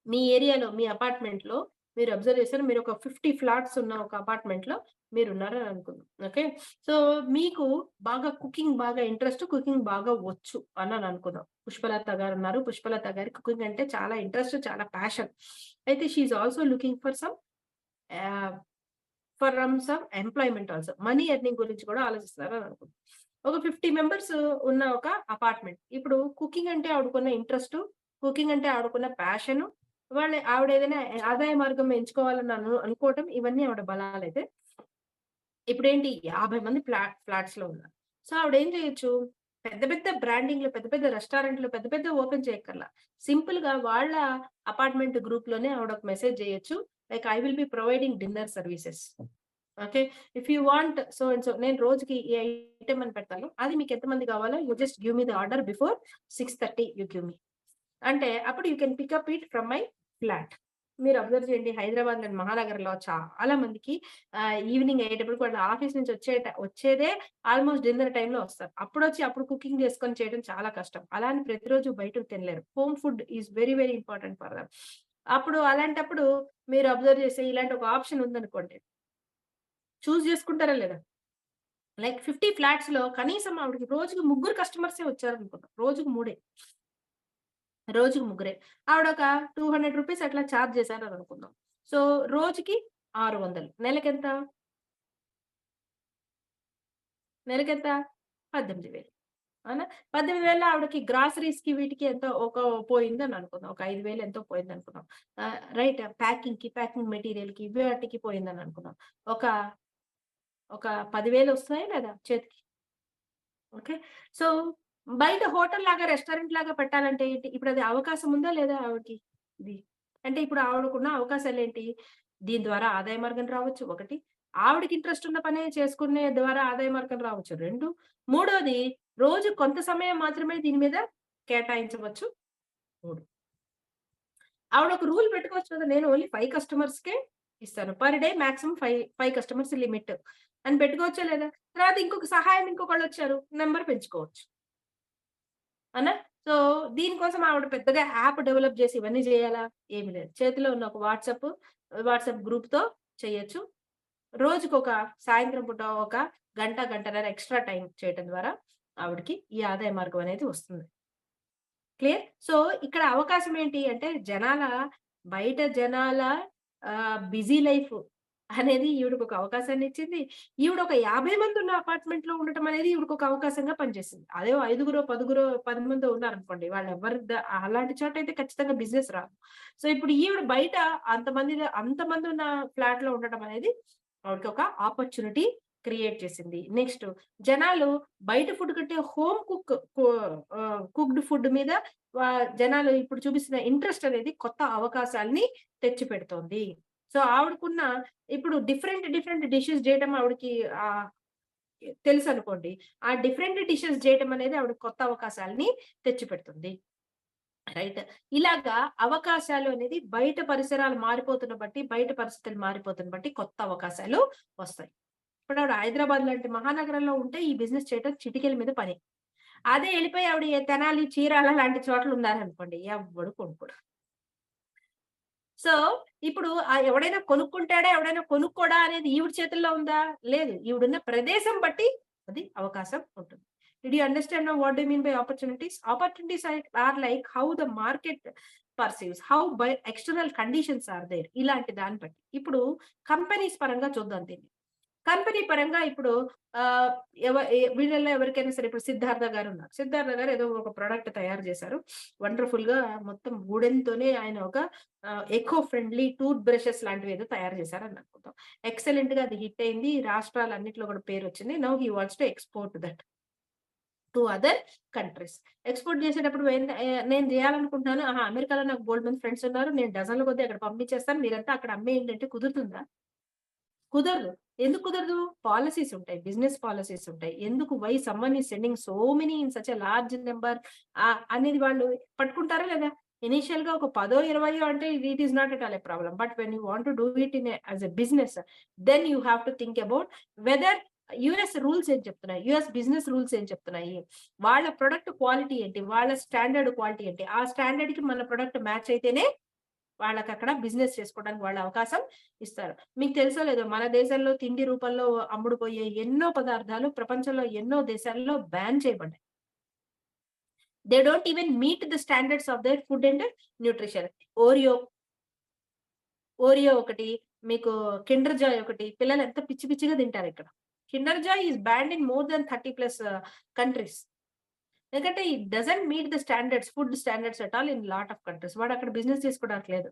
మీ ఏరియాలో మీ అపార్ట్మెంట్ లో మీరు అబ్జర్వ్ చేశారు, మీరు ఒక 50 ఫ్లాట్స్ ఉన్న ఒక అపార్ట్మెంట్ లో మీరు ఉన్నారని అనుకుందాం. ఓకే, సో మీకు బాగా కుకింగ్ బాగా ఇంట్రెస్ట్, కుకింగ్ బాగా వచ్చు అని అనుకుందాం. పుష్పలత గారు ఉన్నారు, పుష్పలత గారి కుకింగ్ అంటే చాలా ఇంట్రెస్ట్, చాలా ప్యాషన్. అయితే she is also looking for some employment also, money earning గురించి కూడా ఆలోచిస్తున్నారు అని అనుకుందాం. ఒక 50 మెంబర్స్ ఉన్న ఒక అపార్ట్మెంట్. ఇప్పుడు కుకింగ్ అంటే ఆవిడకున్న ఇంట్రెస్ట్, కుకింగ్ అంటే ఆవిడకున్న ప్యాషన్, ఆవిడ ఏదైనా ఆదాయ మార్గం ఎంచుకోవాలని అనుకోవటం, ఇవన్నీ ఆవిడ బలాలైతే ఇప్పుడేంటి 50 మంది ఫ్లాట్స్ లో ఉన్నారు. సో ఆవిడ ఏం చేయొచ్చు, పెద్ద పెద్ద బ్రాండింగ్ లో, పెద్ద పెద్ద రెస్టారెంట్లు, పెద్ద పెద్ద ఓపెన్ చేయక్కర్లా. సింపుల్ గా వాళ్ళ అపార్ట్మెంట్ గ్రూప్ లోనే ఆవిడ ఒక మెసేజ్ చేయొచ్చు, like I will be providing dinner services. Okay, if you want so and so, నేను రోజుకి ఈ ఐటమ్ అని పెడతాను, అది మీకు ఎంతమంది కావాలో you just give me the order before 6:30 you give me అంటే, అప్పుడు you can pick up it from my flat. మీరు అబ్జర్వ్ చేయండి, హైదరాబాద్ అండ్ మహానగరంలో చాలా మందికి ఈవినింగ్ అయ్యేటప్పుడు వాళ్ళ ఆఫీస్ నుంచి వచ్చేదే ఆల్మోస్ట్ డిన్నర్ టైంలో వస్తారు. అప్పుడు కుకింగ్ చేసుకొని చేయడం చాలా కష్టం. అలా అని ప్రతిరోజు బయటకు తినలేరు. Home food is very very important for them. అలాంటప్పుడు మీరు అబ్జర్వ్ చేస్తే ఇలాంటి ఒక ఆప్షన్ ఉందనుకోండి, చూస్ చేసుకుంటారా లేదా? లైక్ 50 ఫ్లాట్స్ లో కనీసం ఆవిడకి రోజుకి 3 కస్టమర్సే వచ్చారనుకుంటాం. రోజుకి 3 రోజుకి 3 ఆవిడ ఒక 200 రూపీస్ అట్లా ఛార్జ్ చేశారు అని అనుకుందాం. సో రోజుకి 600, నెలకెంత 18,000. అవునా? 18,000 ఆవిడకి గ్రాసరీస్ కి వీటికి ఎంతో పోయిందని అనుకుందాం. ఒక 5,000 ఎంతో పోయింది అనుకుందాం. రైట్, ప్యాకింగ్ మెటీరియల్ కి వాటికి పోయిందని అనుకుందాం. ఒక 10,000 వస్తున్నాయి లేదా చేతికి? ఓకే, సో బయట హోటల్ లాగా, రెస్టారెంట్ లాగా పెట్టాలంటే ఏంటి? ఇప్పుడు అది అవకాశం ఉందా లేదా ఆవిడకి? ఇది అంటే ఇప్పుడు ఆవిడకున్న అవకాశాలు ఏంటి? దీని ద్వారా ఆదాయ మార్గం రావచ్చు 1, ఆవిడకి ఇంట్రెస్ట్ ఉన్న పనే చేసుకునే ద్వారా ఆదాయ మార్గం రావచ్చు 2, మూడోది రోజు కొంత సమయం మాత్రమే దీని మీద కేటాయించవచ్చు 3. ఆవిడ ఒక రూల్ పెట్టుకోవచ్చు కదా, నేను ఓన్లీ 5 కస్టమర్స్కే ఇస్తాను, per day maximum 5 customers limit అని పెట్టుకోవచ్చా లేదా? తర్వాత ఇంకొక సహాయం ఇంకొకళ్ళు వచ్చారు, నెంబర్ పెంచుకోవచ్చు అనా? సో దీనికోసం ఆవిడ పెద్దగా యాప్ డెవలప్ చేసి ఇవన్నీ చేయాలా? ఏమి లేదు. చేతిలో ఉన్న ఒక వాట్సాప్ గ్రూప్ తో చేయొచ్చు. రోజుకి ఒక సాయంత్రం పూట ఒక గంటన్నర ఎక్స్ట్రా టైం చేయటం ద్వారా ఆవిడకి ఈ ఆదాయ మార్గం అనేది వస్తుంది. క్లియర్? సో ఇక్కడ అవకాశం ఏంటి అంటే, బయట జనాల బిజీ లైఫ్ అనేది ఈవిడకు ఒక అవకాశాన్ని ఇచ్చింది. ఈవిడ ఒక 50 మంది ఉన్న అపార్ట్మెంట్ లో ఉండటం అనేది ఈవిడకు ఒక అవకాశంగా పనిచేసింది. అదే 5 10 మంది ఉన్నారనుకోండి, వాళ్ళు అలాంటి చోట అయితే ఖచ్చితంగా బిజినెస్ రాదు. సో ఇప్పుడు ఈవిడ బయట అంతమంది ఉన్న ఫ్లాట్ లో ఉండటం అనేది ఆవిడకి ఒక ఆపర్చునిటీ క్రియేట్ చేసింది. నెక్స్ట్, జనాలు బయట ఫుడ్ కంటే హోమ్ కుక్డ్ ఫుడ్ మీద జనాలు ఇప్పుడు చూపిస్తున్న ఇంట్రెస్ట్ అనేది కొత్త అవకాశాలని తెచ్చి పెడుతోంది. సో ఆవిడకున్న ఇప్పుడు డిఫరెంట్ డిషెస్ చేయడం ఆవిడకి తెలుసు అనుకోండి, ఆ డిఫరెంట్ డిషెస్ చేయడం అనేది ఆవిడ కొత్త అవకాశాలని తెచ్చి పెడుతుంది. రైట్, ఇలాగా అవకాశాలు అనేది బయట పరిసరాలు మారిపోతున్న బట్టి, బయట పరిస్థితులు మారిపోతున్న బట్టి కొత్త అవకాశాలు వస్తాయి. ఇప్పుడు ఆవిడ హైదరాబాద్ లాంటి మహానగరంలో ఉంటే ఈ బిజినెస్ చేయడం చిటికెల మీద పని. అదే వెళ్ళిపోయి ఆవిడ తెనాలి, చీరాల లాంటి చోట్ల ఉన్నారనుకోండి, ఎవ్వడు కొనుక్కోడు. సో ఇప్పుడు ఎవడైనా కొనుక్కుంటాడా, ఎవడైనా కొనుక్కోడా అనేది ఈవిడ చేతుల్లో ఉందా? లేదు. ఈవిడున్న ప్రదేశం బట్టి అది అవకాశం ఉంటుంది. Did you understand now what do you mean by opportunities? Opportunities are like how the market perceives, how by external conditions are there. ఇలాంటి దాన్ని బట్టి. ఇప్పుడు కంపెనీస్ పరంగా చూద్దాం దీన్ని. కంపెనీ పరంగా ఇప్పుడు వీళ్ళల్లో ఎవరికైనా సరే, ఇప్పుడు సిద్ధార్థ గారు ఉన్నారు. సిద్ధార్థ గారు ఏదో ఒక ప్రోడక్ట్ తయారు చేశారు, వండర్ఫుల్ గా మొత్తం వుడెన్తోనే ఆయన ఒక ఎకో ఫ్రెండ్లీ టూత్ బ్రషెస్ లాంటివి ఏదో తయారు చేశారు అని అనుకుంటాం. ఎక్సలెంట్ గా అది హిట్ అయింది, రాష్ట్రాలన్నింటిలో కూడా పేరు వచ్చింది. Now he wants to export that to other countries. Export చేసేటప్పుడు నేను చేయాలనుకుంటున్నాను, అమెరికాలో నాకు బోల్డ్ మంది ఫ్రెండ్స్ ఉన్నారు, నేను డజన్ల కొద్దీ అక్కడ పంపించేస్తాను, మీరంతా అక్కడ అమ్మే ఏంటంటే కుదురుతుందా? కుదరదు. ఎందుకు కుదరదు? పాలసీస్ ఉంటాయి, బిజినెస్ పాలసీస్ ఉంటాయి. ఎందుకు why someone is sending so many in such a large number అనేది వాళ్ళు పట్టుకుంటారా లేదా? ఇనిషియల్ గా ఒక 10 20 అంటే it is not at all a problem. But when you want to do it in as a business, then you have to think about whether US rules ఏం చెప్తున్నాయి, US business rules ఏం చెప్తున్నాయి, వాళ్ళ product quality ఏంటి, వాళ్ళ standard quality ఏంటి, ఆ standard కి మన ప్రొడక్ట్ మ్యాచ్ అయితేనే వాళ్ళకి అక్కడ బిజినెస్ చేసుకోవడానికి వాళ్ళ అవకాశం ఇస్తారు. మీకు తెలుసో లేదో మన దేశంలో తిండి రూపంలో అమ్ముడుపోయే ఎన్నో పదార్థాలు ప్రపంచంలో ఎన్నో దేశాల్లో బ్యాన్ చేయబడ్డాయి. They don't even meet the standards of their food and nutrition. Oreo ఒకటి, మీకు కిండర్ జాయ్ ఒకటి, పిల్లలు ఎంత పిచ్చి పిచ్చిగా తింటారు ఇక్కడ. Kinder Joy is banned in more than 30+ countries. ఎందుకంటే it doesn't meet the standards, food standards at all in lot of countries. వాడు అక్కడ బిజినెస్ చేసుకోవడానికి లేదు.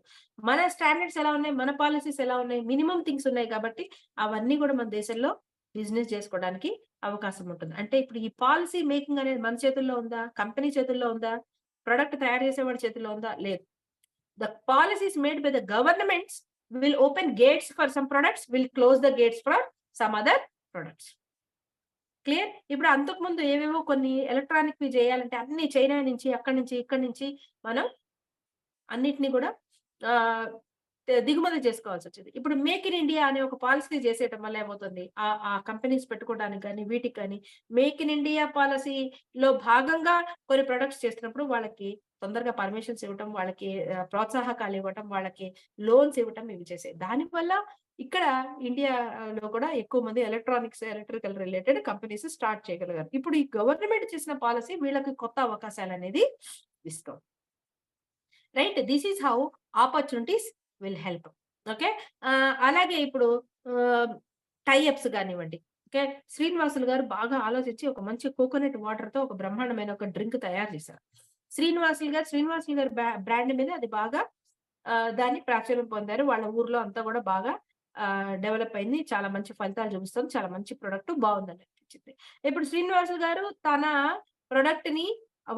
మన స్టాండర్డ్స్ ఎలా ఉన్నాయి, మన పాలసీస్ ఎలా ఉన్నాయి, మినిమం థింగ్స్ ఉన్నాయి కాబట్టి అవన్నీ కూడా మన దేశంలో బిజినెస్ చేసుకోవడానికి అవకాశం ఉంటుంది. అంటే ఇప్పుడు ఈ పాలసీ మేకింగ్ అనేది మన చేతుల్లో ఉందా, కంపెనీ చేతుల్లో ఉందా, ప్రొడక్ట్ తయారు చేసేవాడి చేతుల్లో ఉందా? లేదు. The policies made by the governments will open gates for some products, will close the gates for some other products. Clear? ఇప్పుడు అంతకు ముందు ఏవేవో కొన్ని ఎలక్ట్రానిక్ చేయాలంటే అన్ని చైనా నుంచి, అక్కడి నుంచి, ఇక్కడి నుంచి మనం అన్నిటిని కూడా దిగుమతి చేసుకోవాల్సి వచ్చింది. ఇప్పుడు మేక్ ఇన్ ఇండియా అనే ఒక పాలసీ చేసేయటం వల్ల ఏమవుతుంది, ఆ కంపెనీస్ పెట్టుకోవడానికి కానీ వీటికి కానీ మేక్ ఇన్ ఇండియా పాలసీలో భాగంగా కొన్ని ప్రొడక్ట్స్ చేస్తున్నప్పుడు వాళ్ళకి తొందరగా పర్మిషన్స్ ఇవ్వటం, వాళ్ళకి ప్రోత్సాహకాలు ఇవ్వటం, వాళ్ళకి లోన్స్ ఇవ్వటం ఇవి చేసాయి. దానివల్ల ఇక్కడ ఇండియాలో కూడా ఎక్కువ మంది electronics, electrical related companies start చేయగలిగారు. ఇప్పుడు ఈ గవర్నమెంట్ చేసిన పాలసీ వీళ్ళకి కొత్త అవకాశాలు అనేది ఇస్తుంది. Right, this is how opportunities will help. Okay, అలాగే ఇప్పుడు టైఅప్స్ కానివ్వండి. ఓకే, శ్రీనివాసులు గారు బాగా ఆలోచించి ఒక మంచి కోకోనట్ వాటర్ తో ఒక బ్రహ్మాండమైన ఒక డ్రింక్ తయారు చేశారు. శ్రీనివాసులు గారు బ్రాండ్ మీద అది బాగా దాన్ని ప్రాచుర్యం పొందారు. వాళ్ళ ఊర్లో అంతా కూడా బాగా డెవలప్ అయింది. చాలా మంచి ఫలితాలు చూపిస్తుంది. చాలా మంచి ప్రొడక్ట్ బాగుందని అనిపించింది. ఇప్పుడు శ్రీనివాసులు గారు తన ప్రొడక్ట్ ని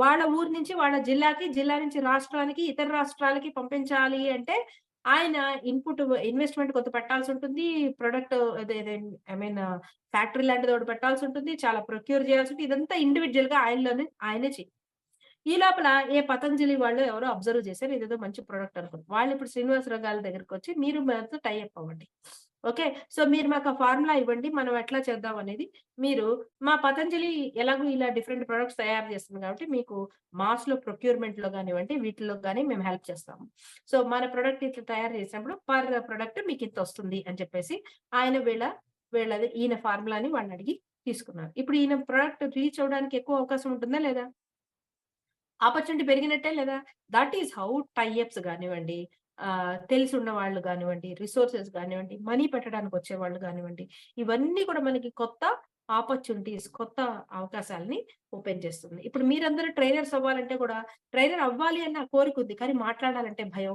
వాళ్ళ ఊరు నుంచి వాళ్ళ జిల్లాకి, జిల్లా నుంచి రాష్ట్రానికి, ఇతర రాష్ట్రాలకి పంపించాలి అంటే ఆయన ఇన్వెస్ట్మెంట్ కొంత పెట్టాల్సి ఉంటుంది. ప్రొడక్ట్ ఐ మీన్ ఫ్యాక్టరీ లాంటిది ఒకటి పెట్టాల్సి ఉంటుంది. చాలా ప్రొక్యూర్ చేయాల్సి ఉంటుంది. ఇదంతా ఇండివిజువల్ గా ఆయనే చేయాలి. ఈ లోపల ఏ పతంజలి వాళ్ళు ఎవరో అబ్జర్వ్ చేశారు, ఇదేదో మంచి ప్రొడక్ట్ అనుకుని వాళ్ళు ఇప్పుడు శ్రీనివాసరావు గారి దగ్గరికి వచ్చి మీరు మాతో టైఅప్ అవ్వండి. ఓకే, సో మీరు మాకు ఆ ఫార్ములా ఇవ్వండి, మనం ఎట్లా చేద్దాం అనేది. మీరు మా పతంజలి ఎలాగో ఇలా డిఫరెంట్ ప్రొడక్ట్స్ తయారు చేస్తుంది కాబట్టి మీకు మాస్ లో ప్రొక్యూర్మెంట్ లో కానివ్వండి, వీటిలో కానీ మేము హెల్ప్ చేస్తాము. సో మన ప్రొడక్ట్ ఇట్లా తయారు చేసినప్పుడు పర్ ప్రొడక్ట్ మీకు ఇంత వస్తుంది అని చెప్పేసి ఆయన ఈయన ఫార్ములాని వాళ్ళని అడిగి తీసుకున్నారు. ఇప్పుడు ఈయన ప్రొడక్ట్ రీచ్ అవడానికి ఎక్కువ అవకాశం ఉంటుందా లేదా? ఆపర్చునిటీ పెరిగినట్టే లేదా? దట్ ఈస్ హౌ టైఅప్స్ కానివ్వండి, తెలిసి ఉన్న వాళ్ళు కానివ్వండి, రిసోర్సెస్ కానివ్వండి, మనీ పెట్టడానికి వచ్చే వాళ్ళు కానివ్వండి, ఇవన్నీ కూడా మనకి కొత్త ఆపర్చునిటీస్, కొత్త అవకాశాలని ఓపెన్ చేస్తుంది. ఇప్పుడు మీరందరూ ట్రైనర్స్ అవ్వాలంటే కూడా ట్రైనర్ అవ్వాలి అన్న కోరిక ఉంది, కానీ మాట్లాడాలంటే భయం.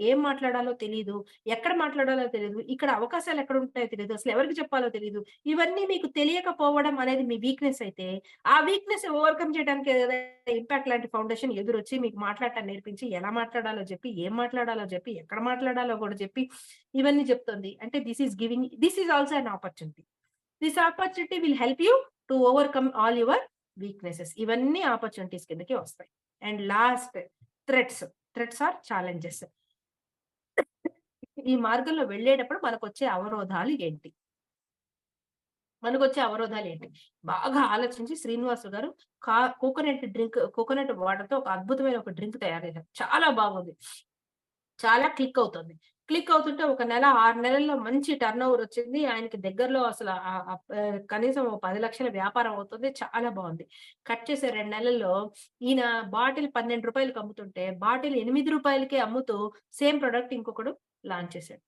ఏం మాట్లాడాలో తెలియదు, ఎక్కడ మాట్లాడాలో తెలియదు, ఇక్కడ అవకాశాలు ఎక్కడ ఉంటాయో తెలియదు, అసలు ఎవరికి చెప్పాలో తెలియదు. ఇవన్నీ మీకు తెలియకపోవడం అనేది మీ వీక్నెస్ అయితే, ఆ వీక్నెస్ ఓవర్కమ్ చేయడానికి ఇంపాక్ట్ లాంటి ఫౌండేషన్ ఎదురొచ్చి మీకు మాట్లాడటం నేర్పించి, ఎలా మాట్లాడాలో చెప్పి, ఏం మాట్లాడాలో చెప్పి, ఎక్కడ మాట్లాడాలో కూడా చెప్పి ఇవన్నీ చెప్తుంది. అంటే this is also an opportunity. This opportunity will help you to overcome all your weaknesses. ఇవన్నీ ఆపర్చునిటీస్ కిందకి వస్తాయి. And last, threats or challenges. ఈ మార్గంలో వెళ్ళేటప్పుడు మనకు వచ్చే అవరోధాలు ఏంటి? బాగా ఆలోచించి శ్రీనివాసు గారు కోకోనట్ వాటర్ తో ఒక అద్భుతమైన ఒక డ్రింక్ తయారు చేశారు. చాలా బాగుంది, చాలా క్లిక్ అవుతుంటే ఒక 6 నెలల్లో మంచి టర్న్ ఓవర్ వచ్చింది. ఆయనకి దగ్గరలో అసలు కనీసం 10 లక్షల వ్యాపారం అవుతుంది. చాలా బాగుంది. కట్ చేసే 2 నెలల్లో ఈయన బాటిల్ 12 రూపాయలకి అమ్ముతుంటే బాటిల్ 8 రూపాయలకే అమ్ముతూ సేమ్ ప్రొడక్ట్ ఇంకొకడు లాంచ్ చేశాడు.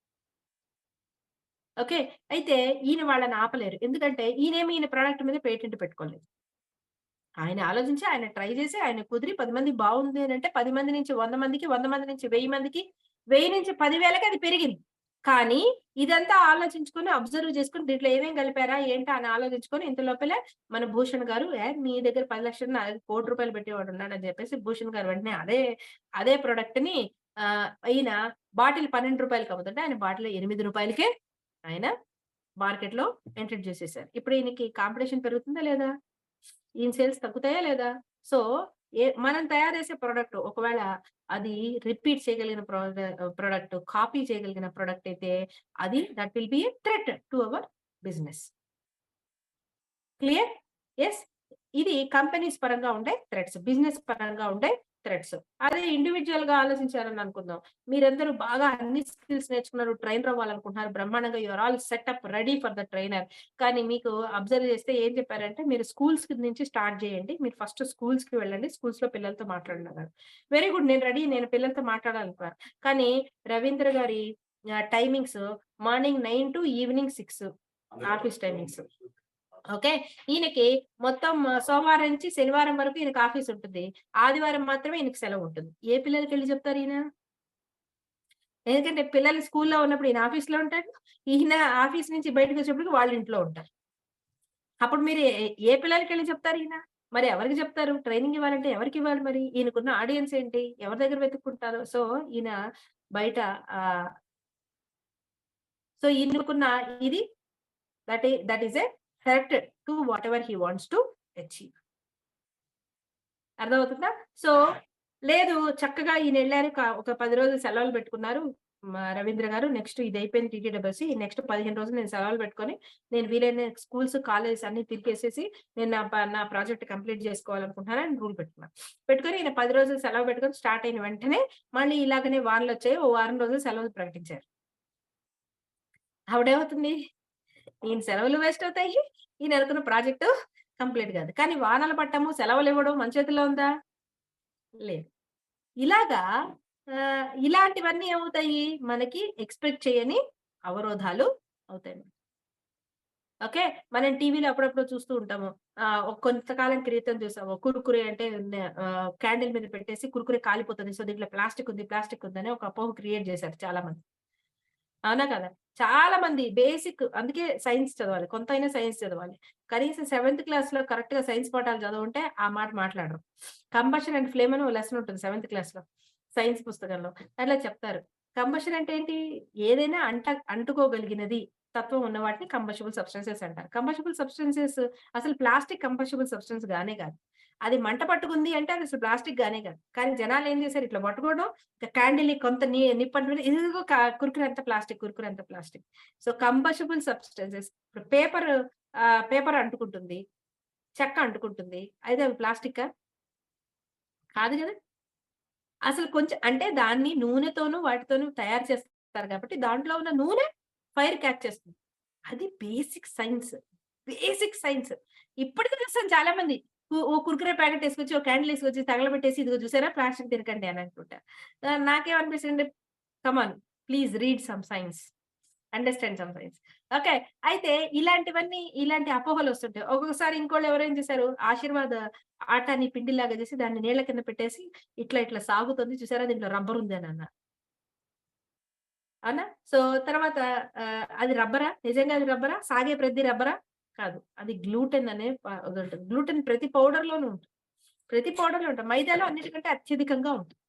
ఓకే, అయితే ఈయన వాళ్ళని ఆపలేరు. ఎందుకంటే ఈయన ప్రొడక్ట్ మీద పేటెంట్ పెట్టుకోలేదు. ఆయన ఆలోచించి, ఆయన ట్రై చేసి, ఆయన కుదిరి 10 మంది బాగుంది అని అంటే 10 మంది నుంచి 100 మందికి, 100 మంది నుంచి 1000 మందికి, 1000 నుంచి 10,000కి అది పెరిగింది. కానీ ఇదంతా ఆలోచించుకొని, అబ్జర్వ్ చేసుకుని, దీంట్లో ఏమేం కలిపారా ఏంటా అని ఆలోచించుకొని, ఇంత లోపలే మన భూషణ్ గారు మీ దగ్గర 10 లక్షలు, నా దగ్గర 1 కోటి రూపాయలు పెట్టేవాడు ఉన్నాడని చెప్పేసి భూషణ్ గారు వెంటనే అదే ప్రొడక్ట్ ని ఈయన బాటిల్ 12 రూపాయలకి అమ్ముతుంటే ఆయన బాటిల్ 8 రూపాయలకే ఆయన మార్కెట్ లో ఇంట్రడ్యూస్ చేసేసారు. ఇప్పుడు ఈయనకి కాంపిటీషన్ పెరుగుతుందా లేదా? ఈయన సేల్స్ తగ్గుతాయా లేదా? సో మనం తయారు చేసే ప్రొడక్ట్ ఒకవేళ అది రిపీట్ చేయగలిగిన ప్రొడక్ట్, కాపీ చేయగలిగిన ప్రొడక్ట్ అయితే అది that will be a threat to our business. Clear? Yes, ఇది కంపెనీస్ పరంగా ఉండే థ్రెట్స్. బిజినెస్ పరంగా ఉండే థ్రెడ్స్. అదే ఇండివిడ్యువల్ గా ఆలోచించారని అనుకుందాం. మీరందరూ బాగా అన్ని స్కిల్స్ నేర్చుకున్నారు, ట్రైనర్ అవ్వాలనుకుంటున్నారు, బ్రహ్మాండంగా you are all set up ready for the trainer. కానీ మీకు అబ్జర్వ్ చేస్తే ఏం చెప్పారంటే మీరు స్కూల్స్ నుంచి స్టార్ట్ చేయండి. మీరు ఫస్ట్ స్కూల్స్ కి వెళ్ళండి, స్కూల్స్ లో పిల్లలతో మాట్లాడినారు. వెరీ గుడ్, నేను రెడీ, నేను పిల్లలతో మాట్లాడాలనుకున్నాను. కానీ రవీంద్ర గారి timings morning 9 to evening 6 office timings. Okay, ఈయనకి మొత్తం సోమవారం నుంచి శనివారం వరకు ఈయనకి ఆఫీస్ ఉంటుంది, ఆదివారం మాత్రమే ఈయనకి సెలవు ఉంటుంది. ఏ పిల్లలకి వెళ్ళి చెప్తారు ఈయన? ఎందుకంటే పిల్లలు స్కూల్లో ఉన్నప్పుడు ఈయన ఆఫీస్ లో ఉంటాడు, ఈయన ఆఫీస్ నుంచి బయటకు వచ్చేప్పటికి వాళ్ళ ఇంట్లో ఉంటారు. అప్పుడు మీరు ఏ పిల్లలకి వెళ్ళి చెప్తారు ఈయన? మరి ఎవరికి చెప్తారు? ట్రైనింగ్ ఇవ్వాలంటే ఎవరికి ఇవ్వాలి? మరి ఈయనకున్న ఆడియన్స్ ఏంటి? ఎవరి దగ్గర వెతుక్కుంటారు? సో ఈయన బయట సో ఈయనకున్న ఇది that is a threat to what ever he wants to achieve. అర్థమవుతుందా? సో లేదు, చక్కగా ఈయన వెళ్ళారు, ఒక 10 రోజులు సెలవులు పెట్టుకున్నారు రవీంద్ర గారు. నెక్స్ట్ ఇది అయిపోయింది టీటీడబ్ల్యూసీ, నెక్స్ట్ 15 రోజులు నేను సెలవులు పెట్టుకొని నేను వీలైన స్కూల్స్ కాలేజెస్ అన్ని తిరిగేసేసి నేను నా ప్రాజెక్ట్ కంప్లీట్ చేసుకోవాలనుకుంటున్నానని రూల్ పెట్టుకొని ఈయన 10 రోజులు సెలవు పెట్టుకొని స్టార్ట్ అయిన వెంటనే మళ్ళీ ఇలాగనే వానలు వచ్చాయి, ఓ వారం రోజులు సెలవులు ప్రకటించారు. ఆవిడేమవుతుంది? ఈయన సెలవులు వేస్ట్ అవుతాయి, ఈయన అనుకున్న ప్రాజెక్టు కంప్లీట్ కాదు. కానీ వానలు పట్టము, సెలవులు ఇవ్వడం మన చేతిలో ఉందా? లేదు. ఇలాగా ఇలాంటివన్నీ ఏమవుతాయి? మనకి ఎక్స్పెక్ట్ చేయని అవరోధాలు అవుతాయి. ఓకే, మనం టీవీలో అప్పుడప్పుడు చూస్తూ ఉంటాము. కొంతకాలం క్రితం చూసాము, కురుకురే అంటే క్యాండిల్ మీద పెట్టేసి కురుకురే కాలిపోతుంది, సో దీంట్లో ప్లాస్టిక్ ఉందని ఒక అపోహ క్రియేట్ చేశారు చాలా మంది. అవునా కదా? చాలా మంది బేసిక్, అందుకే సైన్స్ చదవాలి, కొంతైనా సైన్స్ చదవాలి. కనీసం 7th క్లాస్‌లో కరెక్ట్‌గా సైన్స్ పాఠాలు చదువుంటే ఆ మాట మాట్లాడరు. కంబషన్ అండ్ ఫ్లేమ్ అని ఓ లెసన్ ఉంటుంది 7th క్లాస్‌లో సైన్స్ పుస్తకంలో. దాంట్లో చెప్తారు. కంబషన్ అంటే ఏంటి? ఏదైనా అంటుకోగలిగినది తత్వం ఉన్న వాటిని కంబషబుల్ సబ్స్టెన్సెస్ అంటారు. కంబషబుల్ సబ్స్టెన్సెస్ అసలు ప్లాస్టిక్ కంబషబుల్ సబ్స్టెన్స్ గానే కాదు. అది మంట పట్టుకుంది అంటే అది అసలు ప్లాస్టిక్ గానే కాదు. కానీ జనాలు ఏం చేశారు? ఇట్లా పట్టుకోవడం, క్యాండిల్‌ని కొంత నిప్పంటుకొని ఇదిగో కుర్కురే అంతా ప్లాస్టిక్. సో కంబషబుల్ సబ్స్టెన్సెస్, ఇప్పుడు పేపర్ అంటుకుంటుంది, చెక్క అంటుకుంటుంది, అయితే అవి ప్లాస్టికా? కాదు కదా! అసలు కొంచెం అంటే దాన్ని నూనెతోనూ వాటితోనూ తయారు చేస్తారు కాబట్టి దాంట్లో ఉన్న నూనె ఫైర్ క్యాచ్ చేస్తుంది. అది బేసిక్ సైన్స్. ఇప్పటికి చూస్తాను చాలా మంది ఓ కుర్కురే ప్యాకెట్ తీసుకొచ్చి, ఓ క్యాండిల్ తీసుకొచ్చి తగలబెట్టేసి ఇదిగో చూసారా ప్లాస్టిక్ తినకండి అని అంటుంటా. నాకేమనిపిస్తుంది, come on please read some science, understand some science. Okay, అయితే ఇలాంటి అపోహలు వస్తుంటాయి. ఒక్కొక్కసారి ఇంకోళ్ళు ఎవరేం చేశారు, ఆశీర్వాద్ ఆటాని పిండిలాగా చేసి దాన్ని నీళ్ల కింద పెట్టేసి ఇట్లా సాగుతుంది చూసారా, దీంట్లో రబ్బర్ ఉంది అని అన్నారు. అవునా? సో తర్వాత అది రబ్బరా? నిజంగా అది రబ్బరా? సాగే ప్రతి రబ్బరా? కాదు. అది గ్లూటెన్ అనే అదుంటుంది. గ్లూటెన్ ప్రతి పౌడర్‌లోనూ ఉంటుంది. మైదాలో అన్నిటికంటే అత్యధికంగా ఉంటుంది.